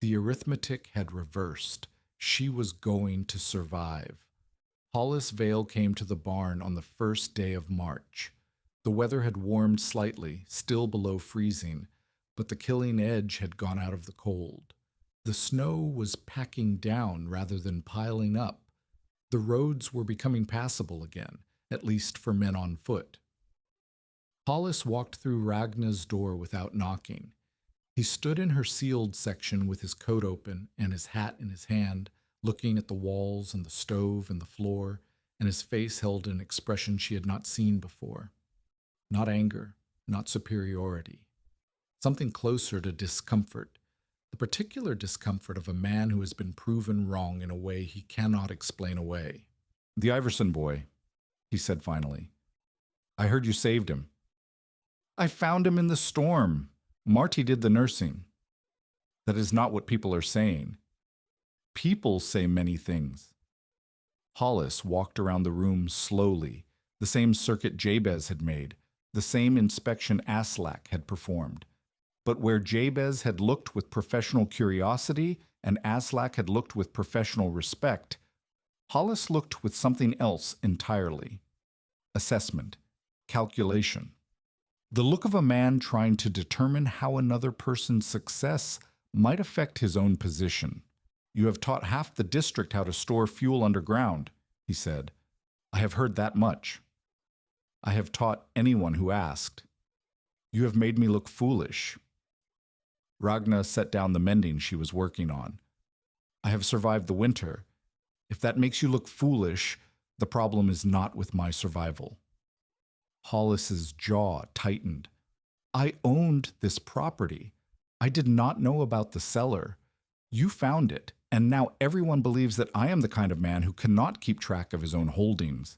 The arithmetic had reversed. She was going to survive. Hollis Vale came to the barn on the first day of March. The weather had warmed slightly, still below freezing, but the killing edge had gone out of the cold. The snow was packing down rather than piling up. The roads were becoming passable again, at least for men on foot. Hollis walked through Ragna's door without knocking. He stood in her sealed section with his coat open and his hat in his hand, looking at the walls and the stove and the floor, and his face held an expression she had not seen before. Not anger, not superiority. Something closer to discomfort, the particular discomfort of a man who has been proven wrong in a way he cannot explain away. "The Iverson boy," he said finally. "I heard you saved him." I found him in the storm. Marty did the nursing. That is not what people are saying. People say many things. Hollis walked around the room slowly, the same circuit Jabez had made, the same inspection Aslak had performed. But where Jabez had looked with professional curiosity and Aslak had looked with professional respect, Hollis looked with something else entirely. Assessment, calculation. The look of a man trying to determine how another person's success might affect his own position. You have taught half the district how to store fuel underground, he said. I have heard that much. I have taught anyone who asked. You have made me look foolish. Ragna set down the mending she was working on. I have survived the winter. If that makes you look foolish, the problem is not with my survival. Hollis's jaw tightened. I owned this property. I did not know about the cellar. You found it, and now everyone believes that I am the kind of man who cannot keep track of his own holdings.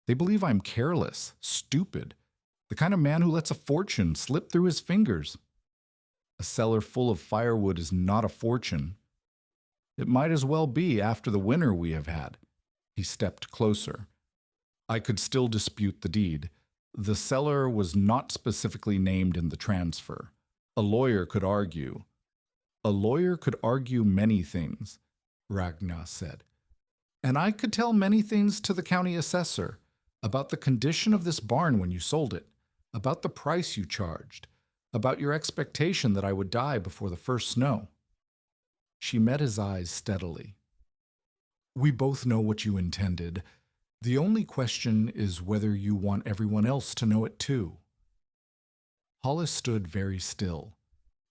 They believe I'm careless, stupid, the kind of man who lets a fortune slip through his fingers. A cellar full of firewood is not a fortune. It might as well be after the winter we have had. He stepped closer. I could still dispute the deed. The cellar was not specifically named in the transfer. A lawyer could argue. A lawyer could argue many things, Ragna said. And I could tell many things to the county assessor about the condition of this barn when you sold it, about the price you charged, about your expectation that I would die before the first snow. She met his eyes steadily. We both know what you intended. The only question is whether you want everyone else to know it too. Hollis stood very still.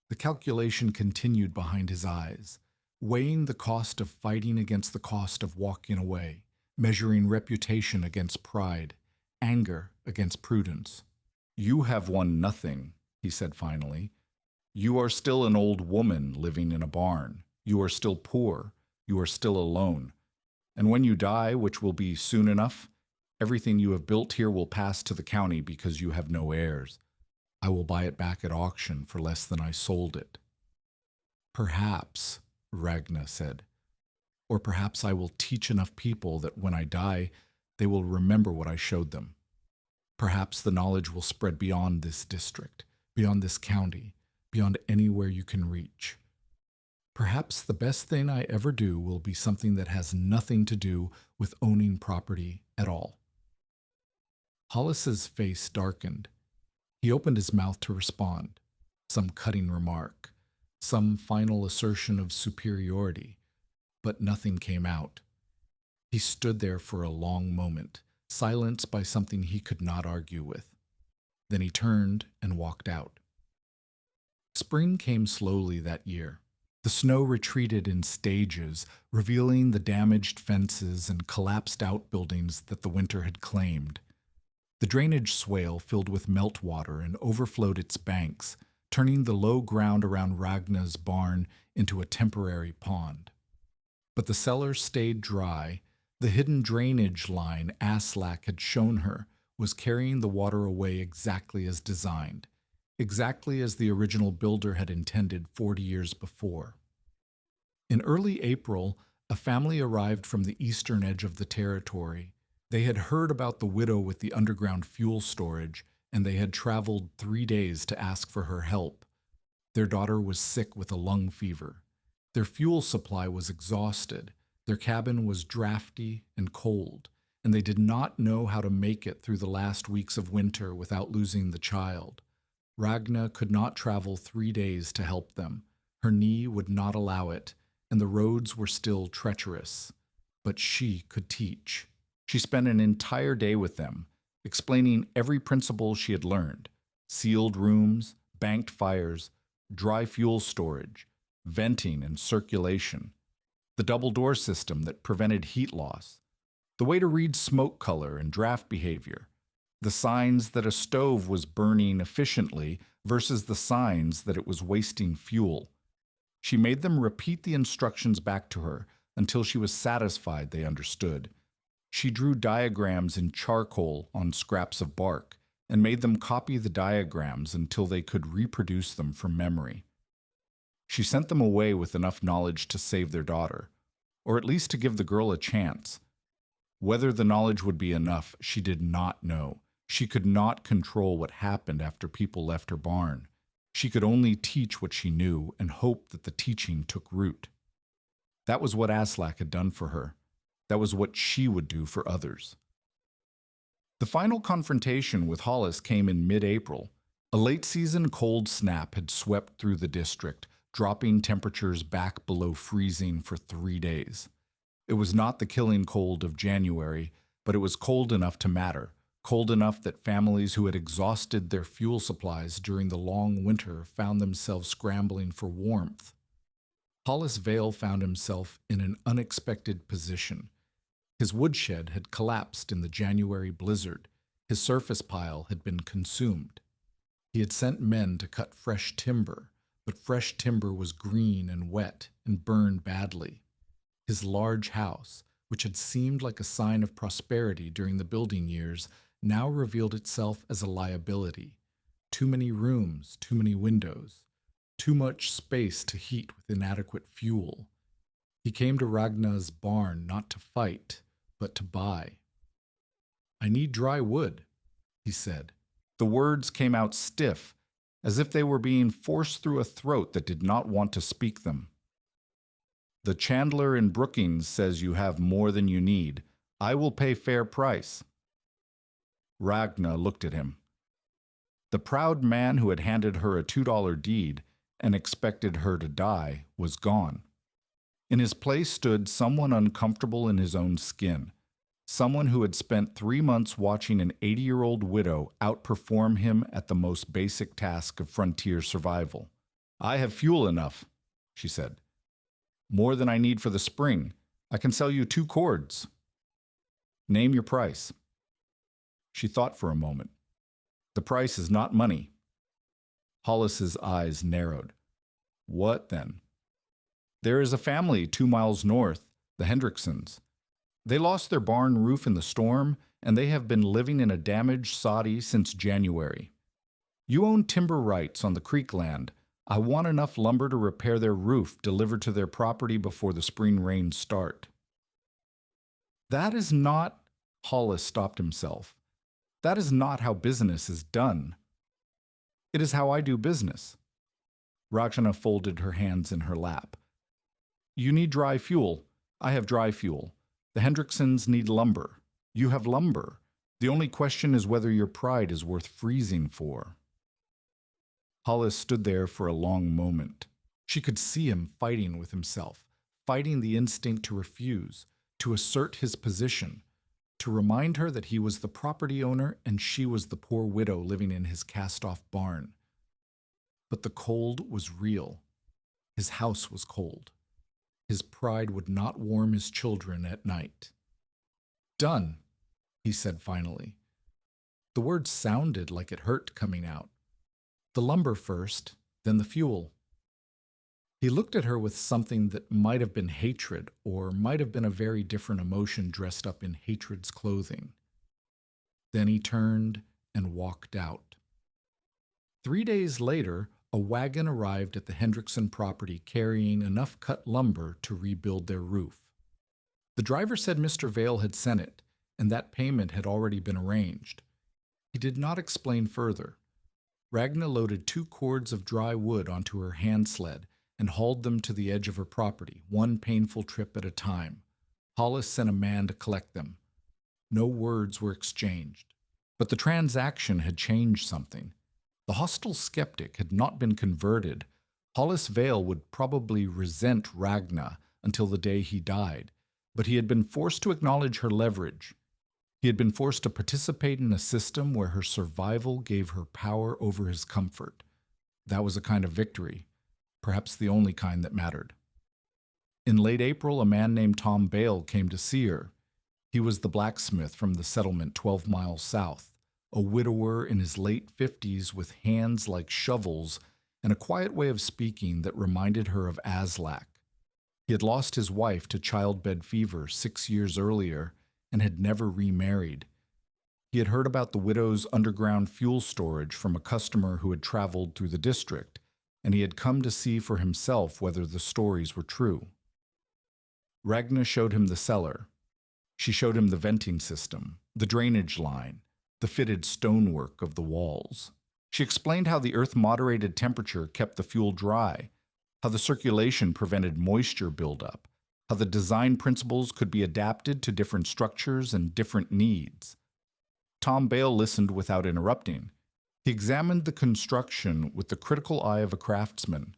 The calculation continued behind his eyes, weighing the cost of fighting against the cost of walking away, measuring reputation against pride, anger against prudence. You have won nothing, he said finally. You are still an old woman living in a barn. You are still poor. You are still alone. And when you die, which will be soon enough, everything you have built here will pass to the county because you have no heirs. I will buy it back at auction for less than I sold it. Perhaps, Ragna said, or perhaps I will teach enough people that when I die, they will remember what I showed them. Perhaps the knowledge will spread beyond this district, beyond this county, beyond anywhere you can reach. Perhaps the best thing I ever do will be something that has nothing to do with owning property at all. Hollis's face darkened. He opened his mouth to respond, some cutting remark, some final assertion of superiority, but nothing came out. He stood there for a long moment, silenced by something he could not argue with. Then he turned and walked out. Spring came slowly that year. The snow retreated in stages, revealing the damaged fences and collapsed outbuildings that the winter had claimed. The drainage swale filled with meltwater and overflowed its banks, turning the low ground around Ragna's barn into a temporary pond. But the cellar stayed dry. The hidden drainage line Aslak had shown her was carrying the water away exactly as designed, exactly as the original builder had intended 40 years before. In early April, a family arrived from the eastern edge of the territory. They had heard about the widow with the underground fuel storage, and they had traveled 3 days to ask for her help. Their daughter was sick with a lung fever. Their fuel supply was exhausted. Their cabin was drafty and cold, and they did not know how to make it through the last weeks of winter without losing the child. Ragna could not travel 3 days to help them. Her knee would not allow it, and the roads were still treacherous. But she could teach. She spent an entire day with them, explaining every principle she had learned: sealed rooms, banked fires, dry fuel storage, venting and circulation, the double door system that prevented heat loss, the way to read smoke color and draft behavior, the signs that a stove was burning efficiently versus the signs that it was wasting fuel. She made them repeat the instructions back to her until she was satisfied they understood. She drew diagrams in charcoal on scraps of bark and made them copy the diagrams until they could reproduce them from memory. She sent them away with enough knowledge to save their daughter, or at least to give the girl a chance. Whether the knowledge would be enough, she did not know. She could not control what happened after people left her barn. She could only teach what she knew and hope that the teaching took root. That was what Aslak had done for her. That was what she would do for others. The final confrontation with Hollis came in mid-April. A late-season cold snap had swept through the district, dropping temperatures back below freezing for 3 days. It was not the killing cold of January, but it was cold enough to matter, cold enough that families who had exhausted their fuel supplies during the long winter found themselves scrambling for warmth. Hollis Vale found himself in an unexpected position. His woodshed had collapsed in the January blizzard. His surface pile had been consumed. He had sent men to cut fresh timber, but fresh timber was green and wet and burned badly. His large house, which had seemed like a sign of prosperity during the building years, now revealed itself as a liability. Too many rooms, too many windows, too much space to heat with inadequate fuel. He came to Ragnar's barn not to fight, but to buy. "I need dry wood," he said. The words came out stiff, as if they were being forced through a throat that did not want to speak them. "The chandler in Brookings says you have more than you need. I will pay fair price." Ragnar looked at him. The proud man who had handed her a $2 deed and expected her to die was gone. In his place stood someone uncomfortable in his own skin, someone who had spent 3 months watching an 80-year-old widow outperform him at the most basic task of frontier survival. "I have fuel enough," she said. "More than I need for the spring. I can sell you 2 cords. Name your price." She thought for a moment. "The price is not money." Hollis's eyes narrowed. "What then?" "There is a family 2 miles north, the Hendricksons. They lost their barn roof in the storm, and they have been living in a damaged soddy since January. You own timber rights on the creek land. I want enough lumber to repair their roof delivered to their property before the spring rains start." "That is not—" Hollis stopped himself. "That is not how business is done." "It is how I do business." Ragna folded her hands in her lap. "You need dry fuel. I have dry fuel. The Hendricksons need lumber. You have lumber. The only question is whether your pride is worth freezing for." Hollis stood there for a long moment. She could see him fighting with himself, fighting the instinct to refuse, to assert his position, to remind her that he was the property owner and she was the poor widow living in his cast-off barn. But the cold was real. His house was cold. His pride would not warm his children at night. "Done," he said finally. The word sounded like it hurt coming out. "The lumber first, then the fuel." He looked at her with something that might have been hatred, or might have been a very different emotion dressed up in hatred's clothing. Then he turned and walked out. 3 days later, a wagon arrived at the Hendrickson property carrying enough cut lumber to rebuild their roof. The driver said Mr. Vale had sent it, and that payment had already been arranged. He did not explain further. Ragna loaded 2 cords of dry wood onto her hand sled and hauled them to the edge of her property, one painful trip at a time. Hollis sent a man to collect them. No words were exchanged. But the transaction had changed something. The hostile skeptic had not been converted. Hollis Vale would probably resent Ragna until the day he died, but he had been forced to acknowledge her leverage. He had been forced to participate in a system where her survival gave her power over his comfort. That was a kind of victory, perhaps the only kind that mattered. In late April, a man named Tom Bale came to see her. He was the blacksmith from the settlement 12 miles south, a widower in his late 50s with hands like shovels and a quiet way of speaking that reminded her of Aslak. He had lost his wife to childbed fever 6 years earlier and had never remarried. He had heard about the widow's underground fuel storage from a customer who had traveled through the district, and he had come to see for himself whether the stories were true. Ragna showed him the cellar. She showed him the venting system, the drainage line, the fitted stonework of the walls. She explained how the earth-moderated temperature kept the fuel dry, how the circulation prevented moisture buildup, how the design principles could be adapted to different structures and different needs. Tom Bale listened without interrupting. He examined the construction with the critical eye of a craftsman.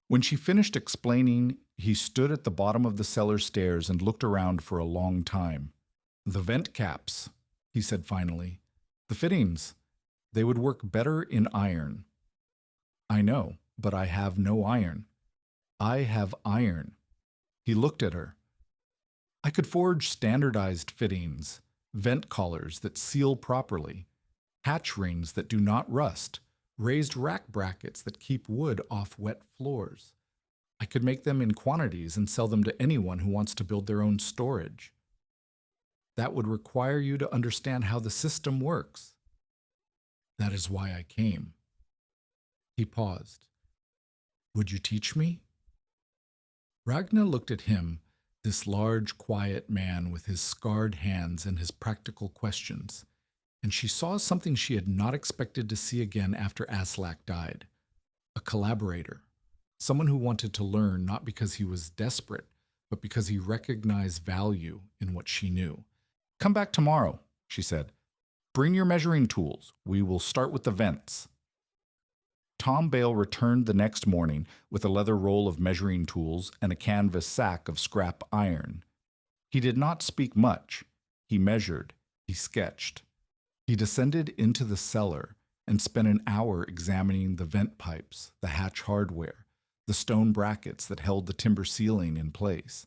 When she finished explaining, he stood at the bottom of the cellar stairs and looked around for a long time. "The vent caps," he said finally. "The fittings. They would work better in iron." "I know, but I have no iron." "I have iron." He looked at her. "I could forge standardized fittings, vent collars that seal properly, hatch rings that do not rust, raised rack brackets that keep wood off wet floors. I could make them in quantities and sell them to anyone who wants to build their own storage. That would require you to understand how the system works. That is why I came." He paused. "Would you teach me?" Ragna looked at him, this large, quiet man with his scarred hands and his practical questions, and she saw something she had not expected to see again after Aslak died. A collaborator, someone who wanted to learn not because he was desperate, but because he recognized value in what she knew. "Come back tomorrow," she said. "Bring your measuring tools. We will start with the vents." Tom Bale returned the next morning with a leather roll of measuring tools and a canvas sack of scrap iron. He did not speak much. He measured. He sketched. He descended into the cellar and spent an hour examining the vent pipes, the hatch hardware, the stone brackets that held the timber ceiling in place.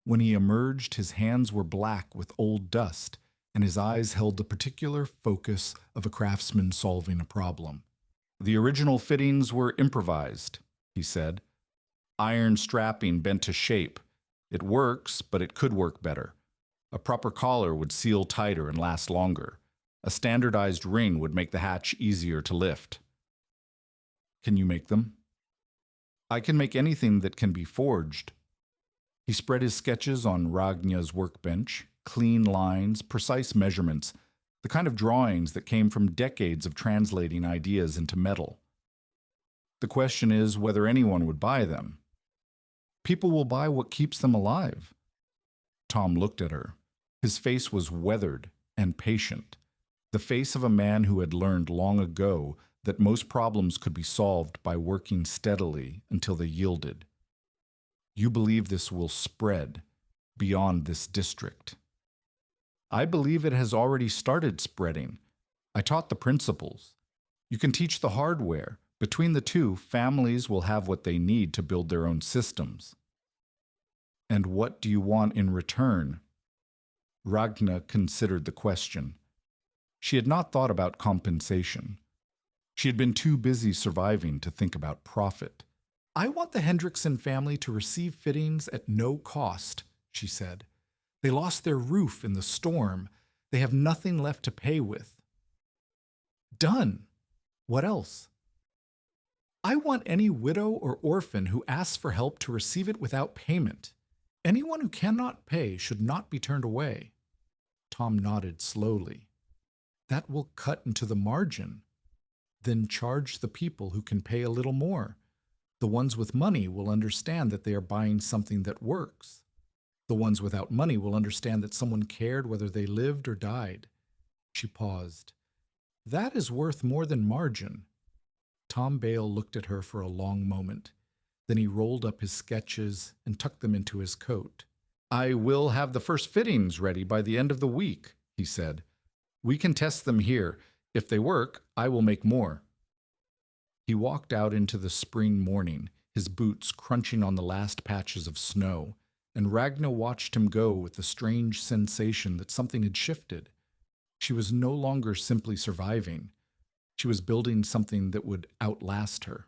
When he emerged, his hands were black with old dust, and his eyes held the particular focus of a craftsman solving a problem. "The original fittings were improvised," he said. "Iron strapping bent to shape. It works, but it could work better. A proper collar would seal tighter and last longer. A standardized ring would make the hatch easier to lift." "Can you make them?" "I can make anything that can be forged." He spread his sketches on Ragna's workbench, clean lines, precise measurements, the kind of drawings that came from decades of translating ideas into metal. "The question is whether anyone would buy them." "People will buy what keeps them alive." Tom looked at her. His face was weathered and patient, the face of a man who had learned long ago that most problems could be solved by working steadily until they yielded. "You believe this will spread beyond this district." "I believe it has already started spreading. I taught the principles. You can teach the hardware. Between the two, families will have what they need to build their own systems." "And what do you want in return?" Ragna considered the question. She had not thought about compensation. She had been too busy surviving to think about profit. "I want the Hendrickson family to receive fittings at no cost," she said. "They lost their roof in the storm. They have nothing left to pay with." "Done. What else?" "I want any widow or orphan who asks for help to receive it without payment. Anyone who cannot pay should not be turned away." Tom nodded slowly. "That will cut into the margin. Then charge the people who can pay a little more. The ones with money will understand that they are buying something that works. The ones without money will understand that someone cared whether they lived or died." She paused. "That is worth more than margin." Tom Bale looked at her for a long moment. Then he rolled up his sketches and tucked them into his coat. "I will have the first fittings ready by the end of the week," he said. "We can test them here. If they work, I will make more." He walked out into the spring morning, his boots crunching on the last patches of snow, and Ragna watched him go with the strange sensation that something had shifted. She was no longer simply surviving. She was building something that would outlast her.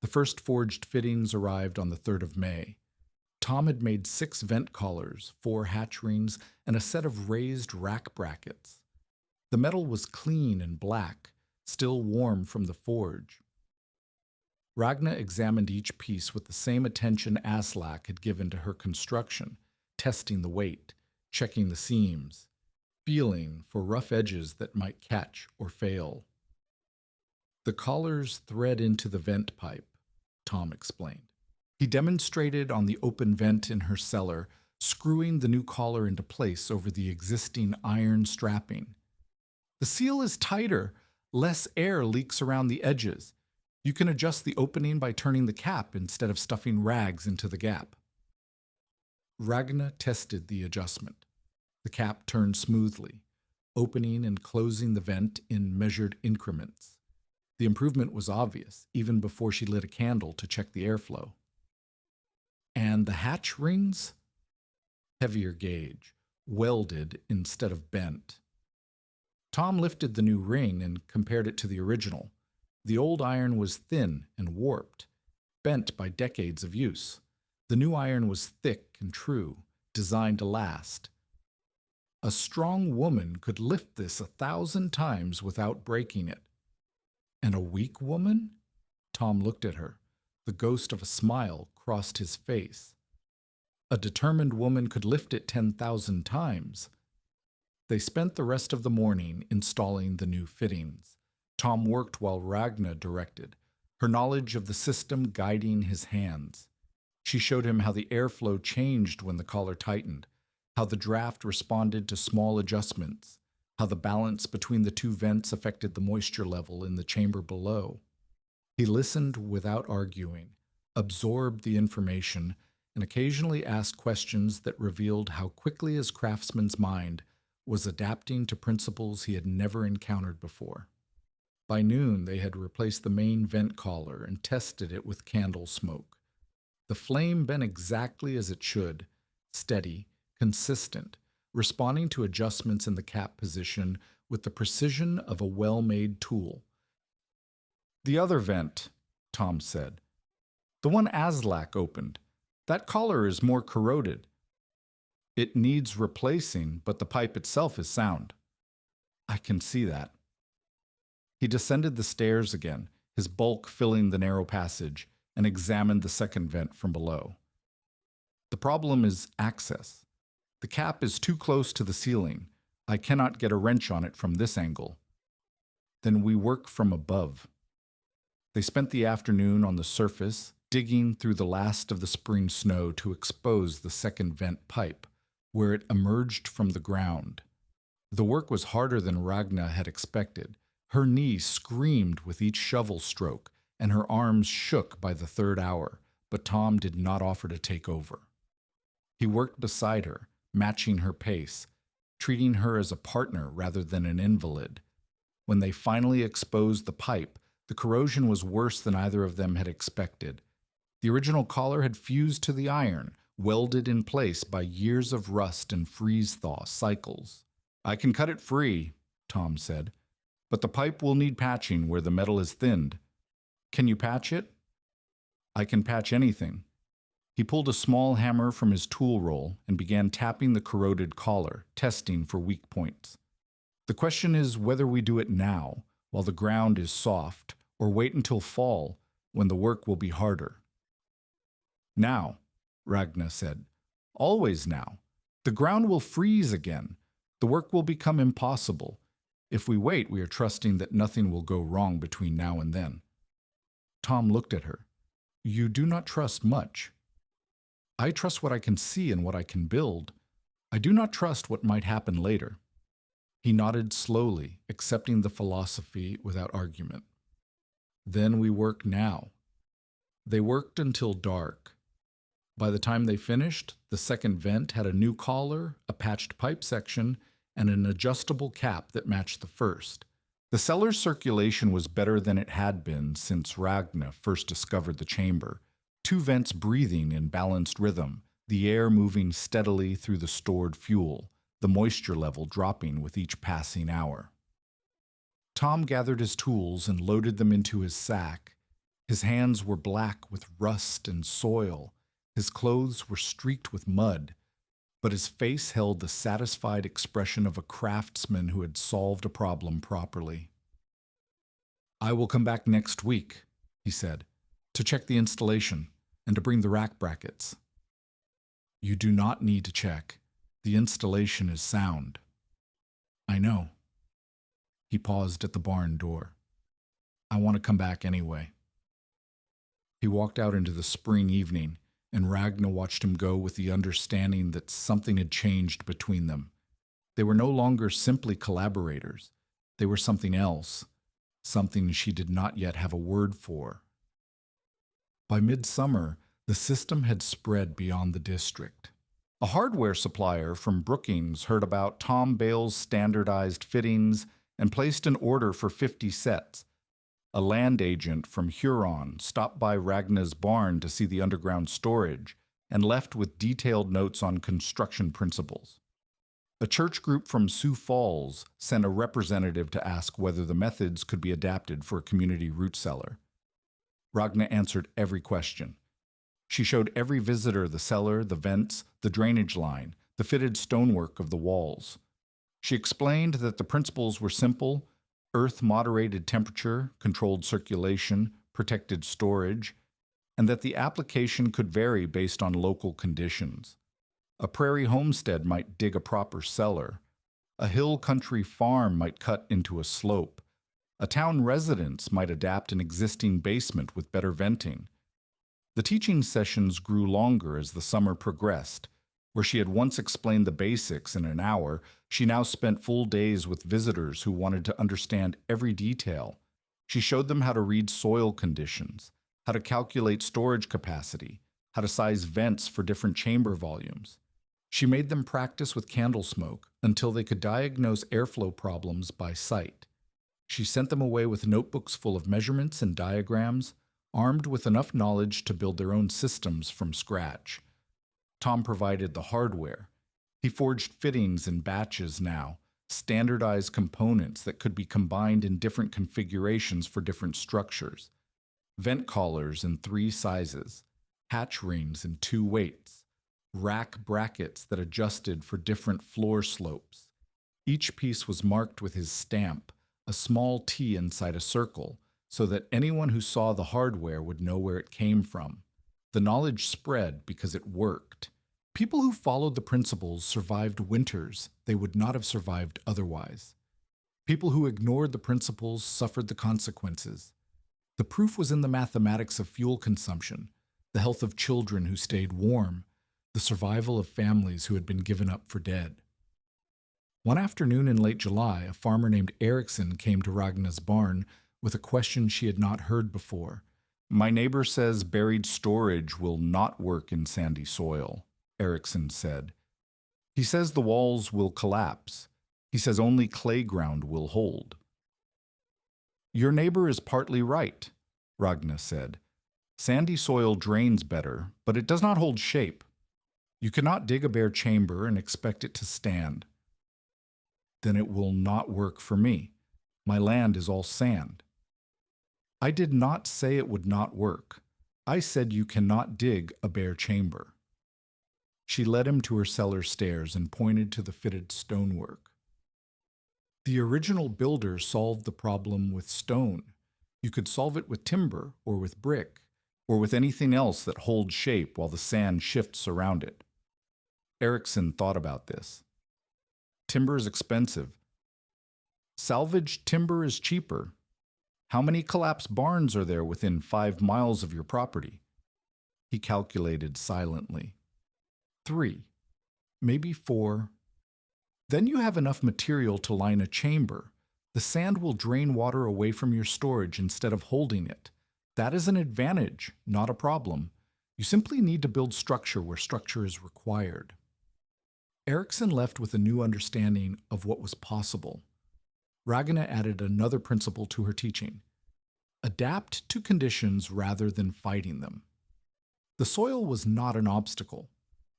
The first forged fittings arrived on the 3rd of May. Tom had made 6 vent collars, 4 hatch rings, and a set of raised rack brackets. The metal was clean and black, still warm from the forge. Ragna examined each piece with the same attention Aslak had given to her construction, testing the weight, checking the seams, feeling for rough edges that might catch or fail. The collars thread into the vent pipe, Tom explained. He demonstrated on the open vent in her cellar, screwing the new collar into place over the existing iron strapping. The seal is tighter, less air leaks around the edges. You can adjust the opening by turning the cap instead of stuffing rags into the gap. Ragna tested the adjustment. The cap turned smoothly, opening and closing the vent in measured increments. The improvement was obvious, even before she lit a candle to check the airflow. And the hatch rings? Heavier gauge, welded instead of bent. Tom lifted the new ring and compared it to the original. The old iron was thin and warped, bent by decades of use. The new iron was thick and true, designed to last. A strong woman could lift this 1,000 times without breaking it. And a weak woman? Tom looked at her. The ghost of a smile crossed his face. A determined woman could lift it 10,000 times. They spent the rest of the morning installing the new fittings. Tom worked while Ragna directed, her knowledge of the system guiding his hands. She showed him how the airflow changed when the collar tightened, how the draft responded to small adjustments, how the balance between the 2 vents affected the moisture level in the chamber below. He listened without arguing, absorbed the information, and occasionally asked questions that revealed how quickly his craftsman's mind was adapting to principles he had never encountered before. By noon, they had replaced the main vent collar and tested it with candle smoke. The flame bent exactly as it should, steady, consistent, responding to adjustments in the cap position with the precision of a well-made tool. "The other vent," Tom said. "The one Aslak opened. That collar is more corroded. It needs replacing, but the pipe itself is sound." "I can see that." He descended the stairs again, his bulk filling the narrow passage, and examined the second vent from below. "The problem is access. The cap is too close to the ceiling. I cannot get a wrench on it from this angle." "Then we work from above." They spent the afternoon on the surface, digging through the last of the spring snow to expose the second vent pipe, where it emerged from the ground. The work was harder than Ragna had expected. Her knee screamed with each shovel stroke, and her arms shook by the 3rd hour, but Tom did not offer to take over. He worked beside her, matching her pace, treating her as a partner rather than an invalid. When they finally exposed the pipe, the corrosion was worse than either of them had expected. The original collar had fused to the iron, welded in place by years of rust and freeze-thaw cycles. "I can cut it free," Tom said, "but the pipe will need patching where the metal is thinned." "Can you patch it?" "I can patch anything." He pulled a small hammer from his tool roll and began tapping the corroded collar, testing for weak points. "The question is whether we do it now, while the ground is soft, or wait until fall, when the work will be harder." "Now," Ragna said. "Always now. The ground will freeze again. The work will become impossible. If we wait, we are trusting that nothing will go wrong between now and then." Tom looked at her. "You do not trust much." "I trust what I can see and what I can build. I do not trust what might happen later." He nodded slowly, accepting the philosophy without argument. "Then we work now." They worked until dark. By the time they finished, the second vent had a new collar, a patched pipe section, and an adjustable cap that matched the first. The cellar's circulation was better than it had been since Ragna first discovered the chamber. 2 vents breathing in balanced rhythm, the air moving steadily through the stored fuel, the moisture level dropping with each passing hour. Tom gathered his tools and loaded them into his sack. His hands were black with rust and soil, His clothes were streaked with mud, but his face held the satisfied expression of a craftsman who had solved a problem properly. "I will come back next week," he said, "to check the installation and to bring the rack brackets." "You do not need to check. The installation is sound." "I know." He paused at the barn door. "I want to come back anyway." He walked out into the spring evening, and Ragna watched him go with the understanding that something had changed between them. They were no longer simply collaborators. They were something else, something she did not yet have a word for. By midsummer, the system had spread beyond the district. A hardware supplier from Brookings heard about Tom Bale's standardized fittings and placed an order for 50 sets. A land agent from Huron stopped by Ragna's barn to see the underground storage and left with detailed notes on construction principles. A church group from Sioux Falls sent a representative to ask whether the methods could be adapted for a community root cellar. Ragna answered every question. She showed every visitor the cellar, the vents, the drainage line, the fitted stonework of the walls. She explained that the principles were simple: earth-moderated temperature, controlled circulation, protected storage, and that the application could vary based on local conditions. A prairie homestead might dig a proper cellar. A hill country farm might cut into a slope. A town residence might adapt an existing basement with better venting. The teaching sessions grew longer as the summer progressed. Where she had once explained the basics in an hour, she now spent full days with visitors who wanted to understand every detail. She showed them how to read soil conditions, how to calculate storage capacity, how to size vents for different chamber volumes. She made them practice with candle smoke until they could diagnose airflow problems by sight. She sent them away with notebooks full of measurements and diagrams, armed with enough knowledge to build their own systems from scratch. Tom provided the hardware. He forged fittings in batches now, standardized components that could be combined in different configurations for different structures. Vent collars in 3 sizes, hatch rings in 2 weights, rack brackets that adjusted for different floor slopes. Each piece was marked with his stamp, a small T inside a circle, so that anyone who saw the hardware would know where it came from. The knowledge spread because it worked. People who followed the principles survived winters they would not have survived otherwise. People who ignored the principles suffered the consequences. The proof was in the mathematics of fuel consumption, the health of children who stayed warm, the survival of families who had been given up for dead. One afternoon in late July, a farmer named Erickson came to Ragna's barn with a question she had not heard before. "My neighbor says buried storage will not work in sandy soil," Erickson said. "He says the walls will collapse. He says only clay ground will hold." "Your neighbor is partly right," Ragna said. "Sandy soil drains better, but it does not hold shape. You cannot dig a bare chamber and expect it to stand." "Then it will not work for me. My land is all sand." "I did not say it would not work. I said you cannot dig a bare chamber." She led him to her cellar stairs and pointed to the fitted stonework. The original builder solved the problem with stone. You could solve it with timber or with brick or with anything else that holds shape while the sand shifts around it. Erickson thought about this. "Timber is expensive. Salvaged timber is cheaper. How many collapsed barns are there within 5 miles of your property?" He calculated silently. 3, maybe 4. Then you have enough material to line a chamber. The sand will drain water away from your storage instead of holding it. That is an advantage, not a problem. You simply need to build structure where structure is required. Erickson left with a new understanding of what was possible. Ragna added another principle to her teaching: adapt to conditions rather than fighting them. The soil was not an obstacle.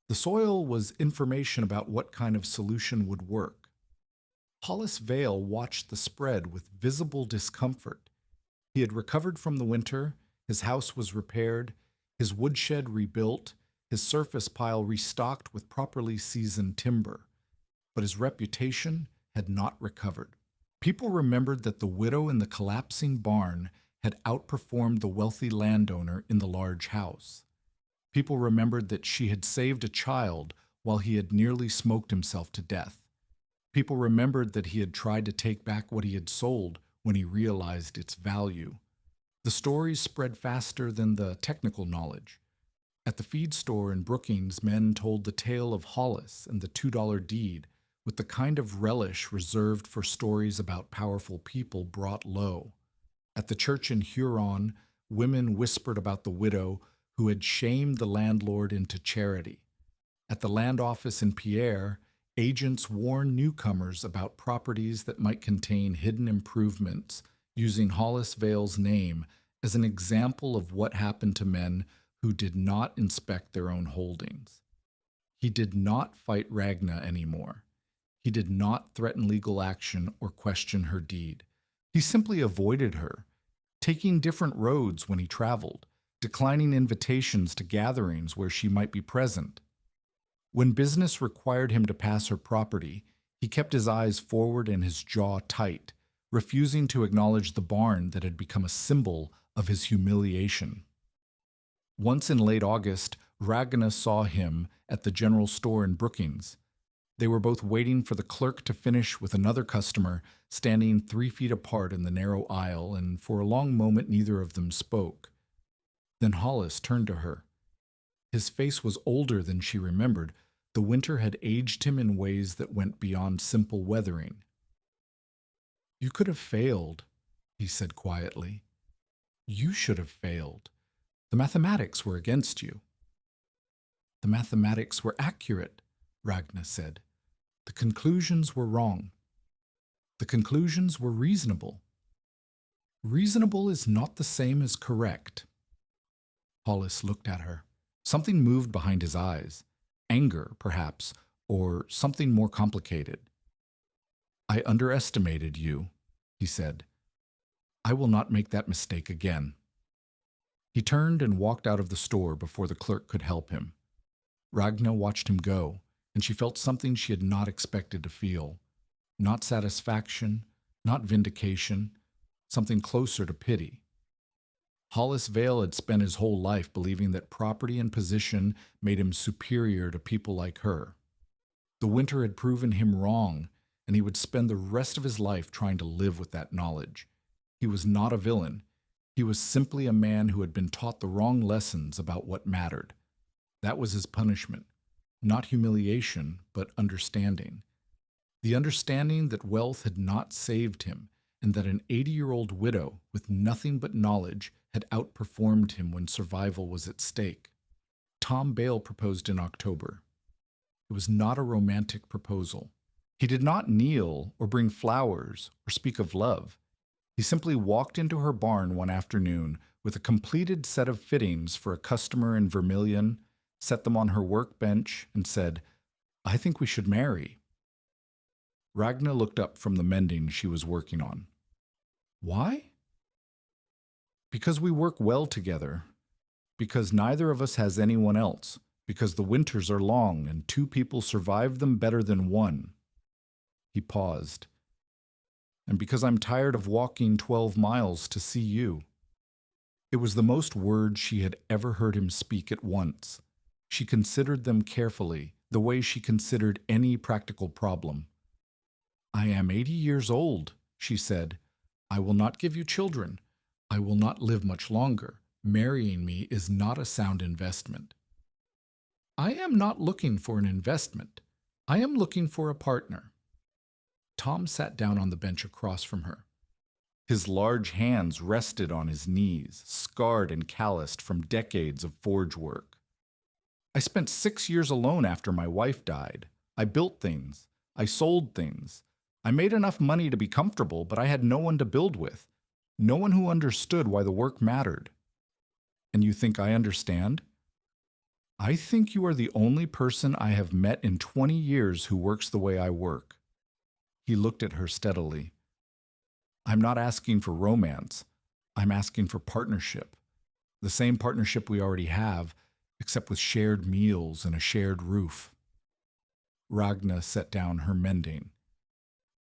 The soil was information about what kind of solution would work. Hollis Vale watched the spread with visible discomfort. He had recovered from the winter, his house was repaired, his woodshed rebuilt, his surface pile restocked with properly seasoned timber, but his reputation had not recovered. People remembered that the widow in the collapsing barn had outperformed the wealthy landowner in the large house. People remembered that she had saved a child while he had nearly smoked himself to death. People remembered that he had tried to take back what he had sold when he realized its value. The stories spread faster than the technical knowledge. At the feed store in Brookings, men told the tale of Hollis and the $2 deed with the kind of relish reserved for stories about powerful people brought low. At the church in Huron, women whispered about the widow who had shamed the landlord into charity. At the land office in Pierre, agents warned newcomers about properties that might contain hidden improvements, using Hollis Vale's name as an example of what happened to men who did not inspect their own holdings. He did not fight Ragna anymore. He did not threaten legal action or question her deed. He simply avoided her, taking different roads when he traveled, declining invitations to gatherings where she might be present. When business required him to pass her property, he kept his eyes forward and his jaw tight, refusing to acknowledge the barn that had become a symbol of his humiliation. Once in late August, Ragna saw him at the general store in Brookings. They were both waiting for the clerk to finish with another customer, standing 3 feet apart in the narrow aisle, and for a long moment neither of them spoke. Then Hollis turned to her. His face was older than she remembered. The winter had aged him in ways that went beyond simple weathering. "You could have failed," he said quietly. "You should have failed. The mathematics were against you." "The mathematics were accurate," Ragna said. "The conclusions were wrong. The conclusions were reasonable." "Reasonable is not the same as correct." Hollis looked at her. Something moved behind his eyes. Anger, perhaps, or something more complicated. "I underestimated you," he said. "I will not make that mistake again." He turned and walked out of the store before the clerk could help him. Ragna watched him go, and she felt something she had not expected to feel. Not satisfaction, not vindication, something closer to pity. Hollis Vale had spent his whole life believing that property and position made him superior to people like her. The winter had proven him wrong, and he would spend the rest of his life trying to live with that knowledge. He was not a villain. He was simply a man who had been taught the wrong lessons about what mattered. That was his punishment. Not humiliation, but understanding. The understanding that wealth had not saved him, and that an 80-year-old widow with nothing but knowledge had outperformed him when survival was at stake. Tom Bale proposed in October. It was not a romantic proposal. He did not kneel or bring flowers or speak of love. He simply walked into her barn one afternoon with a completed set of fittings for a customer in Vermilion, set them on her workbench, and said, "I think we should marry." Ragna looked up from the mending she was working on. "Why?" "Because we work well together. Because neither of us has anyone else. Because the winters are long and 2 people survive them better than 1. He paused. "And because I'm tired of walking 12 miles to see you." It was the most words she had ever heard him speak at once. She considered them carefully, the way she considered any practical problem. "I am 80 years old," she said. "I will not give you children. I will not live much longer. Marrying me is not a sound investment." "I am not looking for an investment. I am looking for a partner." Tom sat down on the bench across from her. His large hands rested on his knees, scarred and calloused from decades of forge work. "I spent 6 years alone after my wife died. I built things. I sold things. I made enough money to be comfortable, but I had no one to build with. No one who understood why the work mattered." "And you think I understand?" "I think you are the only person I have met in 20 years who works the way I work." He looked at her steadily. "I'm not asking for romance. I'm asking for partnership. The same partnership we already have, except with shared meals and a shared roof. Ragna set down her mending.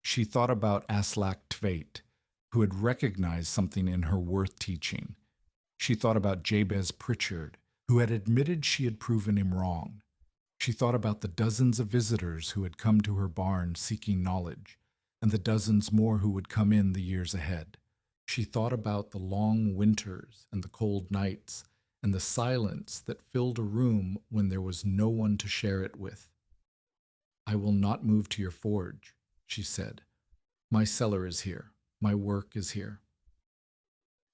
She thought about Aslak Tveit, who had recognized something in her worth teaching. She thought about Jabez Pritchard, who had admitted she had proven him wrong. She thought about the dozens of visitors who had come to her barn seeking knowledge, and the dozens more who would come in the years ahead. She thought about the long winters and the cold nights, and the silence that filled a room when there was no one to share it with. "I will not move to your forge," she said. "My cellar is here. My work is here."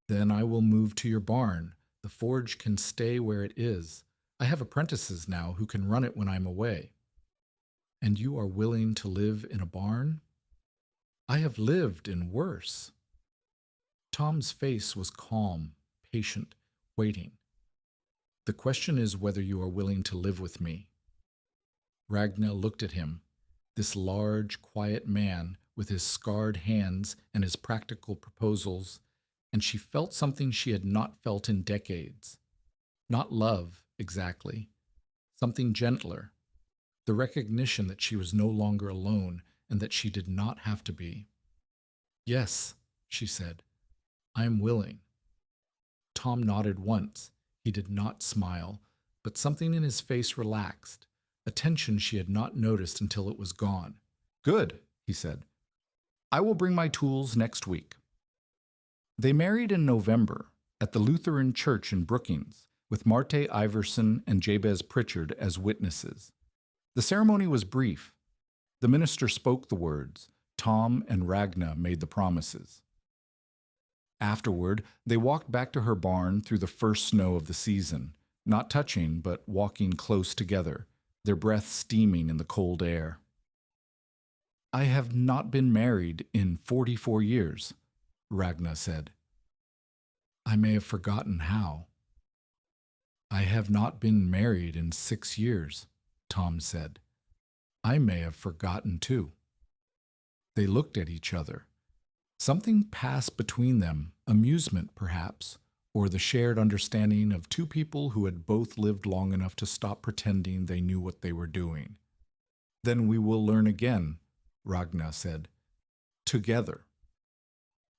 "Then I will move to your barn. The forge can stay where it is. I have apprentices now who can run it when I'm away." "And you are willing to live in a barn?" "I have lived in worse." Tom's face was calm, patient, waiting. "The question is whether you are willing to live with me." Ragna looked at him, this large, quiet man with his scarred hands and his practical proposals, and she felt something she had not felt in decades. Not love, exactly. Something gentler. The recognition that she was no longer alone and that she did not have to be. "Yes," she said, "I am willing." Tom nodded once. He did not smile, but something in his face relaxed, a tension she had not noticed until it was gone. "Good," he said. "I will bring my tools next week." They married in November at the Lutheran Church in Brookings, with Marte Iverson and Jabez Pritchard as witnesses. The ceremony was brief. The minister spoke the words. Tom and Ragna made the promises. Afterward, they walked back to her barn through the first snow of the season, not touching, but walking close together, their breath steaming in the cold air. "I have not been married in 44 years, Ragna said. "I may have forgotten how." "I have not been married in 6 years, Tom said. "I may have forgotten too." They looked at each other. Something passed between them, amusement perhaps, or the shared understanding of two people who had both lived long enough to stop pretending they knew what they were doing. "Then we will learn again," Ragna said. "Together."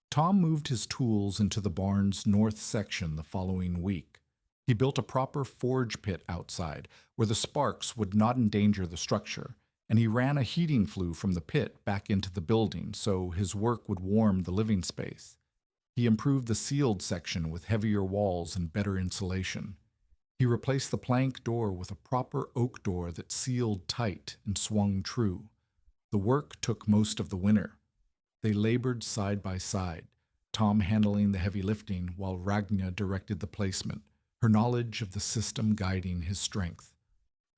Tom moved his tools into the barn's north section the following week. He built a proper forge pit outside, where the sparks would not endanger the structure, and he ran a heating flue from the pit back into the building so his work would warm the living space. He improved the sealed section with heavier walls and better insulation. He replaced the plank door with a proper oak door that sealed tight and swung true. The work took most of the winter. They labored side by side, Tom handling the heavy lifting while Ragna directed the placement, her knowledge of the system guiding his strength.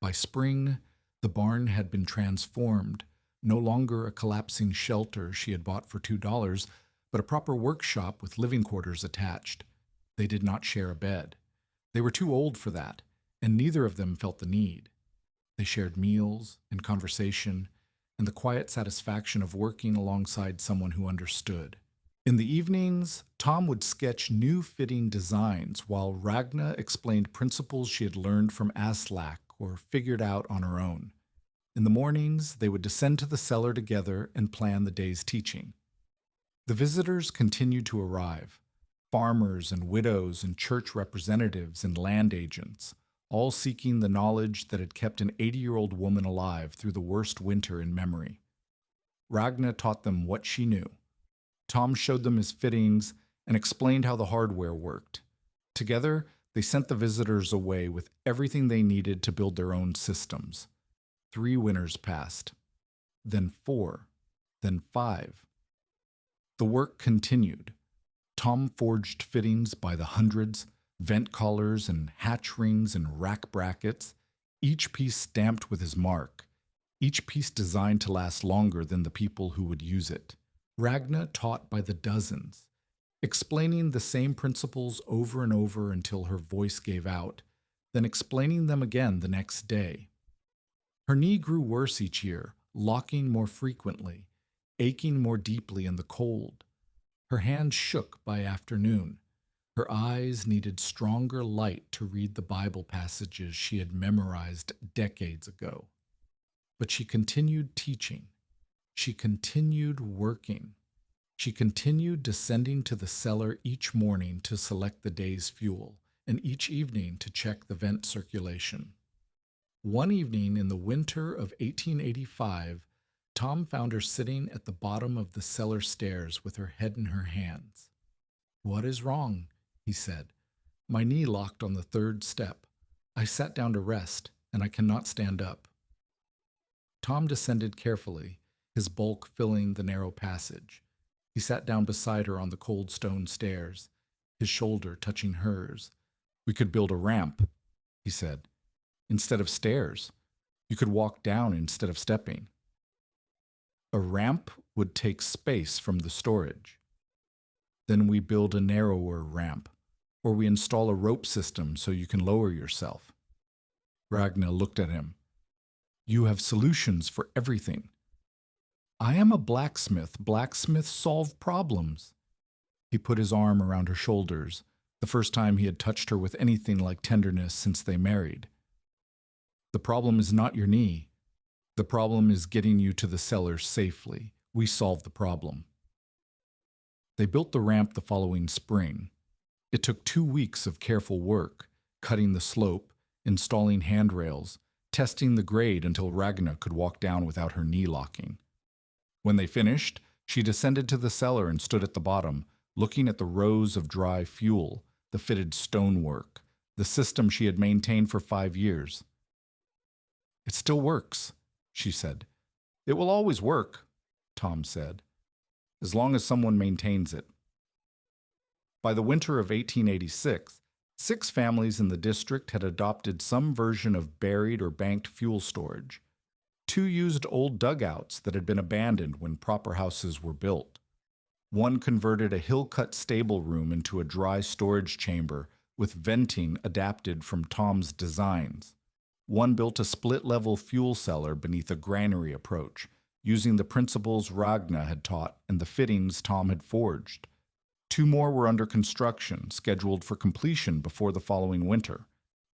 By spring, the barn had been transformed, no longer a collapsing shelter she had bought for $2, but a proper workshop with living quarters attached. They did not share a bed. They were too old for that, and neither of them felt the need. They shared meals and conversation, and the quiet satisfaction of working alongside someone who understood. In the evenings, Tom would sketch new fitting designs while Ragna explained principles she had learned from Aslak or figured out on her own. In the mornings, they would descend to the cellar together and plan the day's teaching. The visitors continued to arrive, farmers and widows and church representatives and land agents, all seeking the knowledge that had kept an 80-year-old woman alive through the worst winter in memory. Ragna taught them what she knew. Tom showed them his fittings and explained how the hardware worked. Together, they sent the visitors away with everything they needed to build their own systems. 3 winters passed, then 4, then 5. The work continued. Tom forged fittings by the hundreds, vent collars and hatch rings and rack brackets, each piece stamped with his mark, each piece designed to last longer than the people who would use it. Ragna taught by the dozens, explaining the same principles over and over until her voice gave out, then explaining them again the next day. Her knee grew worse each year, locking more frequently, aching more deeply in the cold. Her hands shook by afternoon. Her eyes needed stronger light to read the Bible passages she had memorized decades ago. But she continued teaching. She continued working. She continued descending to the cellar each morning to select the day's fuel, and each evening to check the vent circulation. One evening in the winter of 1885, Tom found her sitting at the bottom of the cellar stairs with her head in her hands. "What is wrong?" he said. "My knee locked on the third step. I sat down to rest, and I cannot stand up." Tom descended carefully, his bulk filling the narrow passage. He sat down beside her on the cold stone stairs, his shoulder touching hers. "We could build a ramp," he said, "instead of stairs. You could walk down instead of stepping." "A ramp would take space from the storage." "Then we build a narrower ramp, or we install a rope system so you can lower yourself." Ragna looked at him. "You have solutions for everything." "I am a blacksmith. Blacksmiths solve problems." He put his arm around her shoulders, the first time he had touched her with anything like tenderness since they married. "The problem is not your knee. The problem is getting you to the cellar safely. We solve the problem." They built the ramp the following spring. It took 2 weeks of careful work, cutting the slope, installing handrails, testing the grade until Ragna could walk down without her knee locking. When they finished, she descended to the cellar and stood at the bottom, looking at the rows of dry fuel, the fitted stonework, the system she had maintained for 5 years. "It still works," she said. "It will always work," Tom said, "as long as someone maintains it." By the winter of 1886, 6 families in the district had adopted some version of buried or banked fuel storage. 2 used old dugouts that had been abandoned when proper houses were built. 1 converted a hill-cut stable room into a dry storage chamber with venting adapted from Tom's designs. 1 built a split-level fuel cellar beneath a granary approach, using the principles Ragna had taught and the fittings Tom had forged. 2 more were under construction, scheduled for completion before the following winter.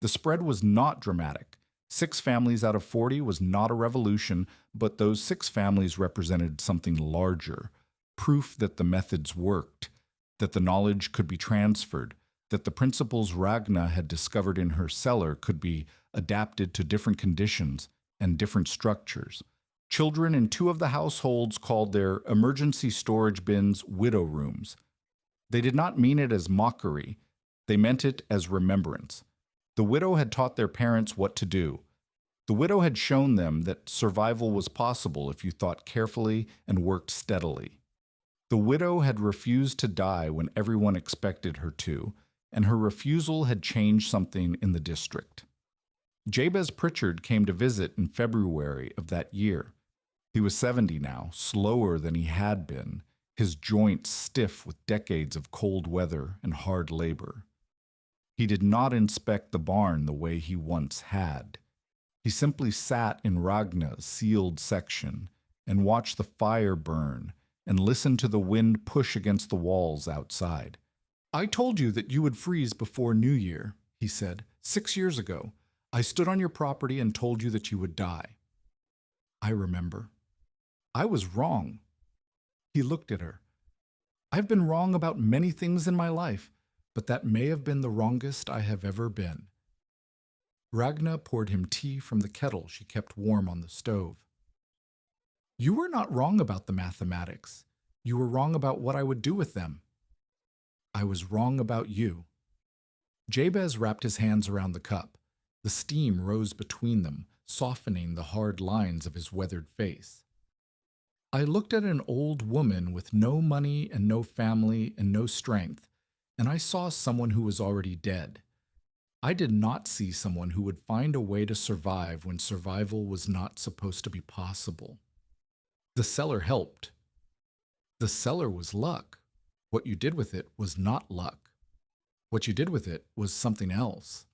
The spread was not dramatic. 6 families out of 40 was not a revolution, but those 6 families represented something larger, proof that the methods worked, that the knowledge could be transferred, that the principles Ragna had discovered in her cellar could be adapted to different conditions and different structures. Children in 2 of the households called their emergency storage bins widow rooms. They did not mean it as mockery. They meant it as remembrance. The widow had taught their parents what to do. The widow had shown them that survival was possible if you thought carefully and worked steadily. The widow had refused to die when everyone expected her to, and her refusal had changed something in the district. Jabez Pritchard came to visit in February of that year. He was 70 now, slower than he had been, his joints stiff with decades of cold weather and hard labor. He did not inspect the barn the way he once had. He simply sat in Ragna's sealed section and watched the fire burn and listened to the wind push against the walls outside. "I told you that you would freeze before New Year," he said. "6 years ago, I stood on your property and told you that you would die." "I remember. I was wrong." He looked at her. "I've been wrong about many things in my life, but that may have been the wrongest I have ever been." Ragna poured him tea from the kettle she kept warm on the stove. "You were not wrong about the mathematics. You were wrong about what I would do with them." "I was wrong about you." Jabez wrapped his hands around the cup. The steam rose between them, softening the hard lines of his weathered face. "I looked at an old woman with no money and no family and no strength, and I saw someone who was already dead. I did not see someone who would find a way to survive when survival was not supposed to be possible. The cellar helped. The cellar was luck. What you did with it was not luck. What you did with it was something else."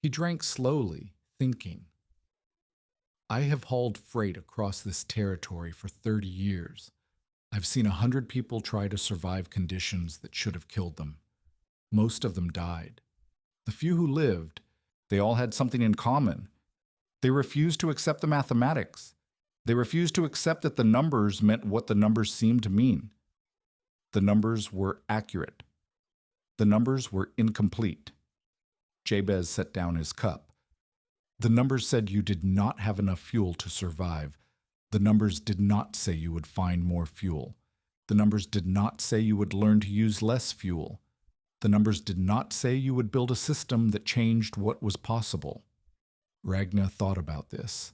He drank slowly, thinking. "I have hauled freight across this territory for 30 years. I've seen 100 people try to survive conditions that should have killed them. Most of them died. The few who lived, they all had something in common. They refused to accept the mathematics. They refused to accept that the numbers meant what the numbers seemed to mean. The numbers were accurate. The numbers were incomplete. Jabez set down his cup. The numbers said you did not have enough fuel to survive. The numbers did not say you would find more fuel. The numbers did not say you would learn to use less fuel. The numbers did not say you would build a system that changed what was possible. Ragna thought about this.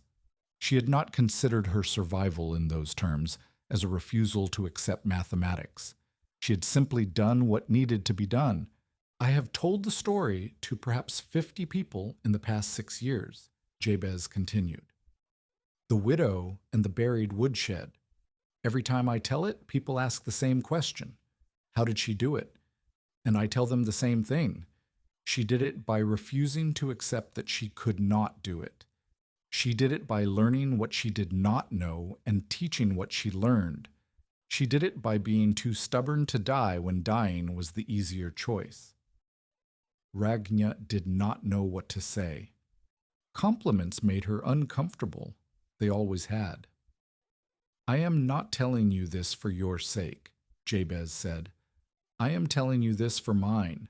She had not considered her survival in those terms as a refusal to accept mathematics. She had simply done what needed to be done. I have told the story to perhaps 50 people in the past 6 years, Jabez continued. The widow and the buried woodshed. Every time I tell it, people ask the same question. How did she do it? And I tell them the same thing. She did it by refusing to accept that she could not do it. She did it by learning what she did not know and teaching what she learned. She did it by being too stubborn to die when dying was the easier choice. Ragna did not know what to say. Compliments made her uncomfortable. They always had. I am not telling you this for your sake, Jabez said. I am telling you this for mine.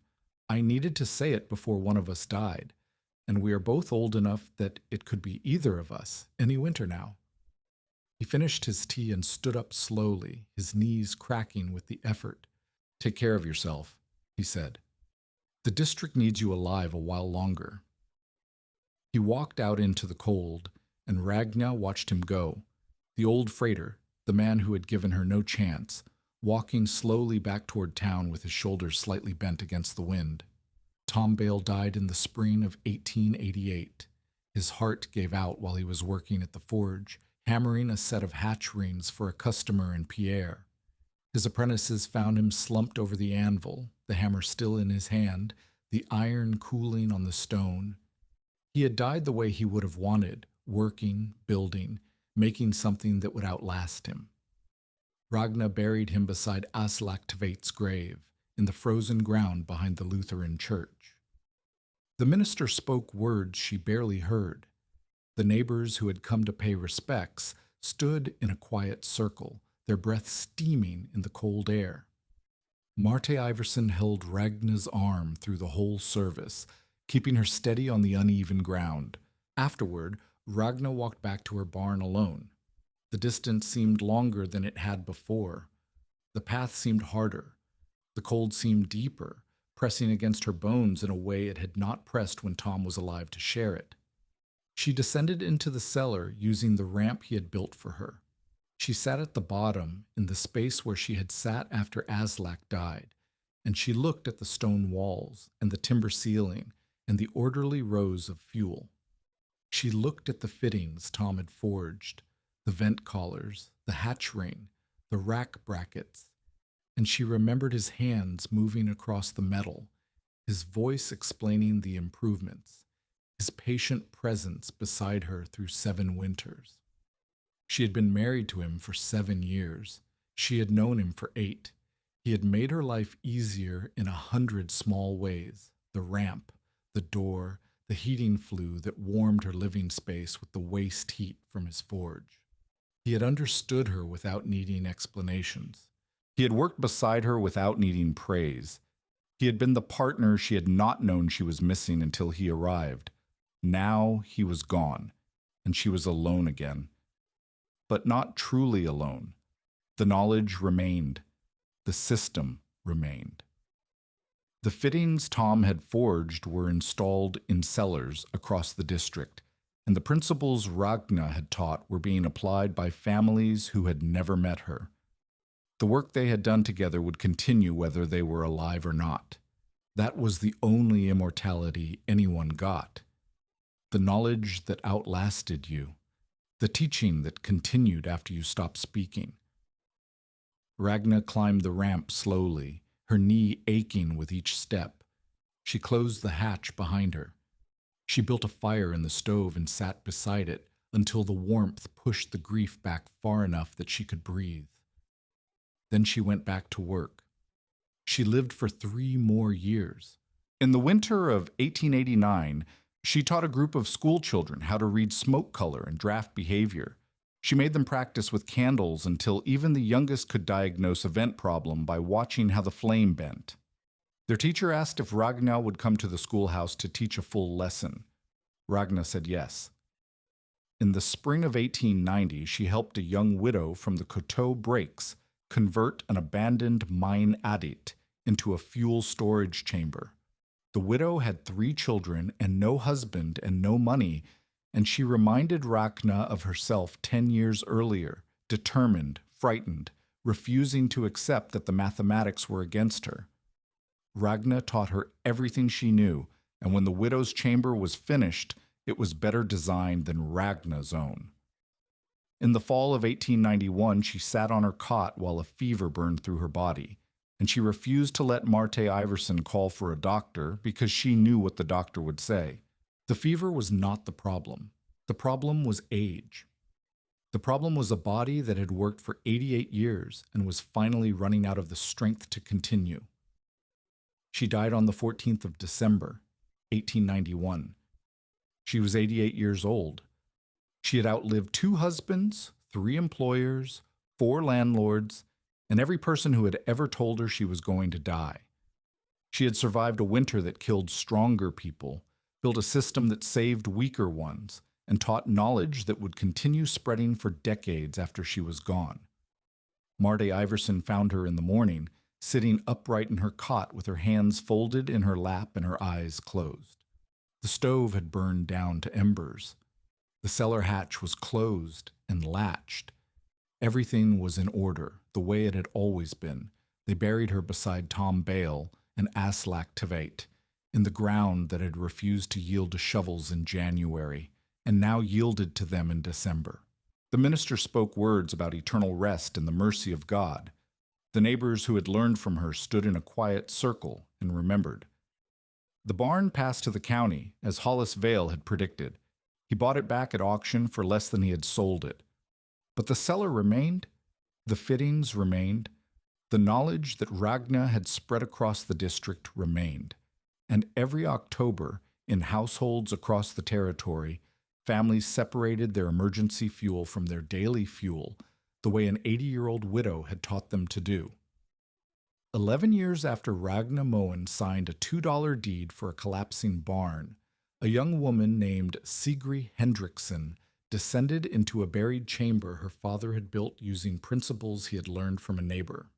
I needed to say it before one of us died, and we are both old enough that it could be either of us any winter now. He finished his tea and stood up slowly, his knees cracking with the effort. Take care of yourself, he said. The district needs you alive a while longer. He walked out into the cold, and Ragna watched him go. The old freighter, the man who had given her no chance, walking slowly back toward town with his shoulders slightly bent against the wind. Tom Bale died in the spring of 1888. His heart gave out while he was working at the forge, hammering a set of hatch rings for a customer in Pierre. His apprentices found him slumped over the anvil, the hammer still in his hand, the iron cooling on the stone. He had died the way he would have wanted, working, building, making something that would outlast him. Ragna buried him beside Aslak Tveit's grave, in the frozen ground behind the Lutheran church. The minister spoke words she barely heard. The neighbors who had come to pay respects stood in a quiet circle, their breath steaming in the cold air. Marte Iverson held Ragna's arm through the whole service, keeping her steady on the uneven ground. Afterward, Ragna walked back to her barn alone. The distance seemed longer than it had before. The path seemed harder. The cold seemed deeper, pressing against her bones in a way it had not pressed when Tom was alive to share it. She descended into the cellar using the ramp he had built for her. She sat at the bottom, in the space where she had sat after Aslak died, and she looked at the stone walls and the timber ceiling and the orderly rows of fuel. She looked at the fittings Tom had forged, the vent collars, the hatch ring, the rack brackets, and she remembered his hands moving across the metal, his voice explaining the improvements, his patient presence beside her through 7 winters. She had been married to him for 7 years. She had known him for 8. He had made her life easier in 100 small ways, the ramp, the door, the heating flue that warmed her living space with the waste heat from his forge. He had understood her without needing explanations. He had worked beside her without needing praise. He had been the partner she had not known she was missing until he arrived. Now he was gone, and she was alone again. But not truly alone. The knowledge remained. The system remained. The fittings Tom had forged were installed in cellars across the district, and the principles Ragna had taught were being applied by families who had never met her. The work they had done together would continue whether they were alive or not. That was the only immortality anyone got. The knowledge that outlasted you. The teaching that continued after you stopped speaking. Ragna climbed the ramp slowly, her knee aching with each step. She closed the hatch behind her. She built a fire in the stove and sat beside it until the warmth pushed the grief back far enough that she could breathe. Then she went back to work. She lived for 3 more years. In the winter of 1889, she taught a group of school children how to read smoke color and draft behavior. She made them practice with candles until even the youngest could diagnose a vent problem by watching how the flame bent. Their teacher asked if Ragna would come to the schoolhouse to teach a full lesson. Ragna said yes. In the spring of 1890, she helped a young widow from the Coteau Breaks convert an abandoned mine adit into a fuel storage chamber. The widow had 3 children and no husband and no money, and she reminded Ragna of herself 10 years earlier, determined, frightened, refusing to accept that the mathematics were against her. Ragna taught her everything she knew, and when the widow's chamber was finished, it was better designed than Ragna's own. In the fall of 1891, she sat on her cot while a fever burned through her body, and she refused to let Marte Iverson call for a doctor because she knew what the doctor would say. The fever was not the problem. The problem was age. The problem was a body that had worked for 88 years and was finally running out of the strength to continue. She died on the 14th of December, 1891. She was 88 years old. She had outlived 2 husbands, 3 employers, 4 landlords, and every person who had ever told her she was going to die. She had survived a winter that killed stronger people, built a system that saved weaker ones, and taught knowledge that would continue spreading for decades after she was gone. Marte Iverson found her in the morning, sitting upright in her cot with her hands folded in her lap and her eyes closed. The stove had burned down to embers. The cellar hatch was closed and latched. Everything was in order, the way it had always been. They buried her beside Tom Bale and Aslak Tveit, in the ground that had refused to yield to shovels in January, and now yielded to them in December. The minister spoke words about eternal rest and the mercy of God. The neighbors who had learned from her stood in a quiet circle and remembered. The barn passed to the county, as Hollis Vale had predicted. He bought it back at auction for less than he had sold it. But the cellar remained, the fittings remained, the knowledge that Ragna had spread across the district remained. And every October, in households across the territory, families separated their emergency fuel from their daily fuel, the way an 80-year-old widow had taught them to do. 11 years after Ragna Moen signed a $2 deed for a collapsing barn, a young woman named Sigrid Hendrickson descended into a buried chamber her father had built using principles he had learned from a neighbor.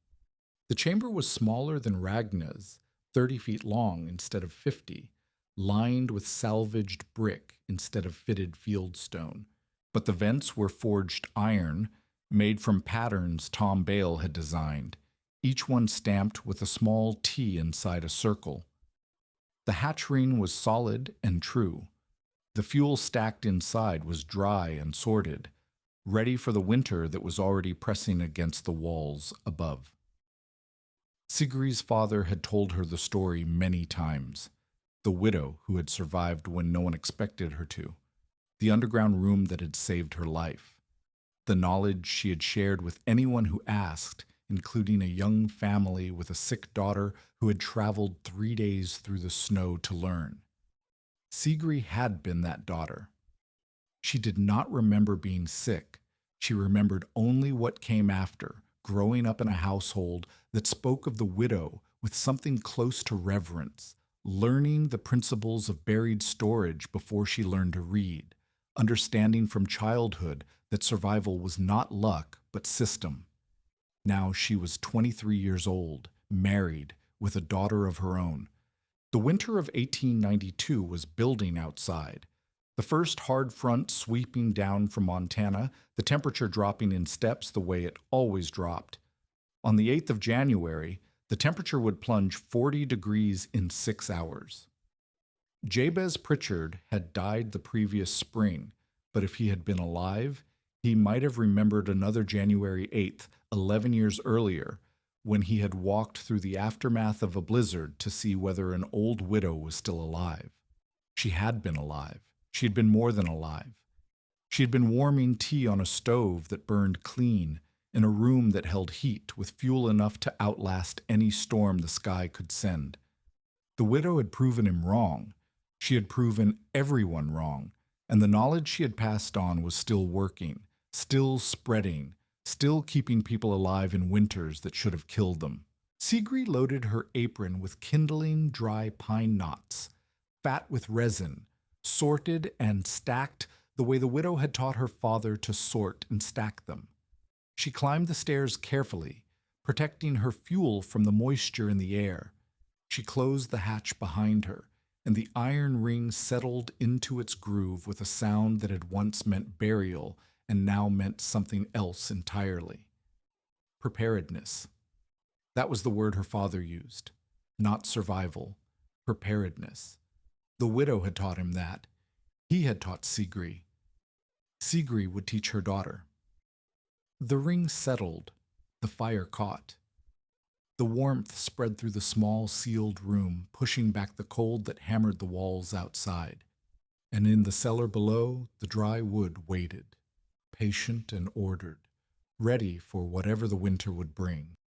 The chamber was smaller than Ragna's, 30 feet long instead of 50, lined with salvaged brick instead of fitted fieldstone. But the vents were forged iron, made from patterns Tom Bale had designed, each one stamped with a small T inside a circle. The hatchring was solid and true. The fuel stacked inside was dry and sorted, ready for the winter that was already pressing against the walls above. Sigrid's father had told her the story many times. The widow who had survived when no one expected her to. The underground room that had saved her life. The knowledge she had shared with anyone who asked, including a young family with a sick daughter who had traveled 3 days through the snow to learn. Sigrid had been that daughter. She did not remember being sick. She remembered only what came after, growing up in a household that spoke of the widow with something close to reverence, learning the principles of buried storage before she learned to read, understanding from childhood that survival was not luck but system. Now she was 23 years old, married, with a daughter of her own. The winter of 1892 was building outside. The first hard front sweeping down from Montana, the temperature dropping in steps the way it always dropped. On the 8th of January, the temperature would plunge 40 degrees in 6 hours. Jabez Pritchard had died the previous spring, but if he had been alive, he might have remembered another January 8th, 11 years earlier, when he had walked through the aftermath of a blizzard to see whether an old widow was still alive. She had been alive. She had been more than alive. She had been warming tea on a stove that burned clean, in a room that held heat with fuel enough to outlast any storm the sky could send. The widow had proven him wrong. She had proven everyone wrong, and the knowledge she had passed on was still working, still spreading, still keeping people alive in winters that should have killed them. Sigrid loaded her apron with kindling dry pine knots, fat with resin, sorted and stacked the way the widow had taught her father to sort and stack them. She climbed the stairs carefully, protecting her fuel from the moisture in the air. She closed the hatch behind her, and the iron ring settled into its groove with a sound that had once meant burial and now meant something else entirely. Preparedness. That was the word her father used. Not survival. Preparedness. The widow had taught him that. He had taught Sigrid. Sigrid would teach her daughter. The ring settled. The fire caught. The warmth spread through the small, sealed room, pushing back the cold that hammered the walls outside. And in the cellar below, the dry wood waited, patient and ordered, ready for whatever the winter would bring.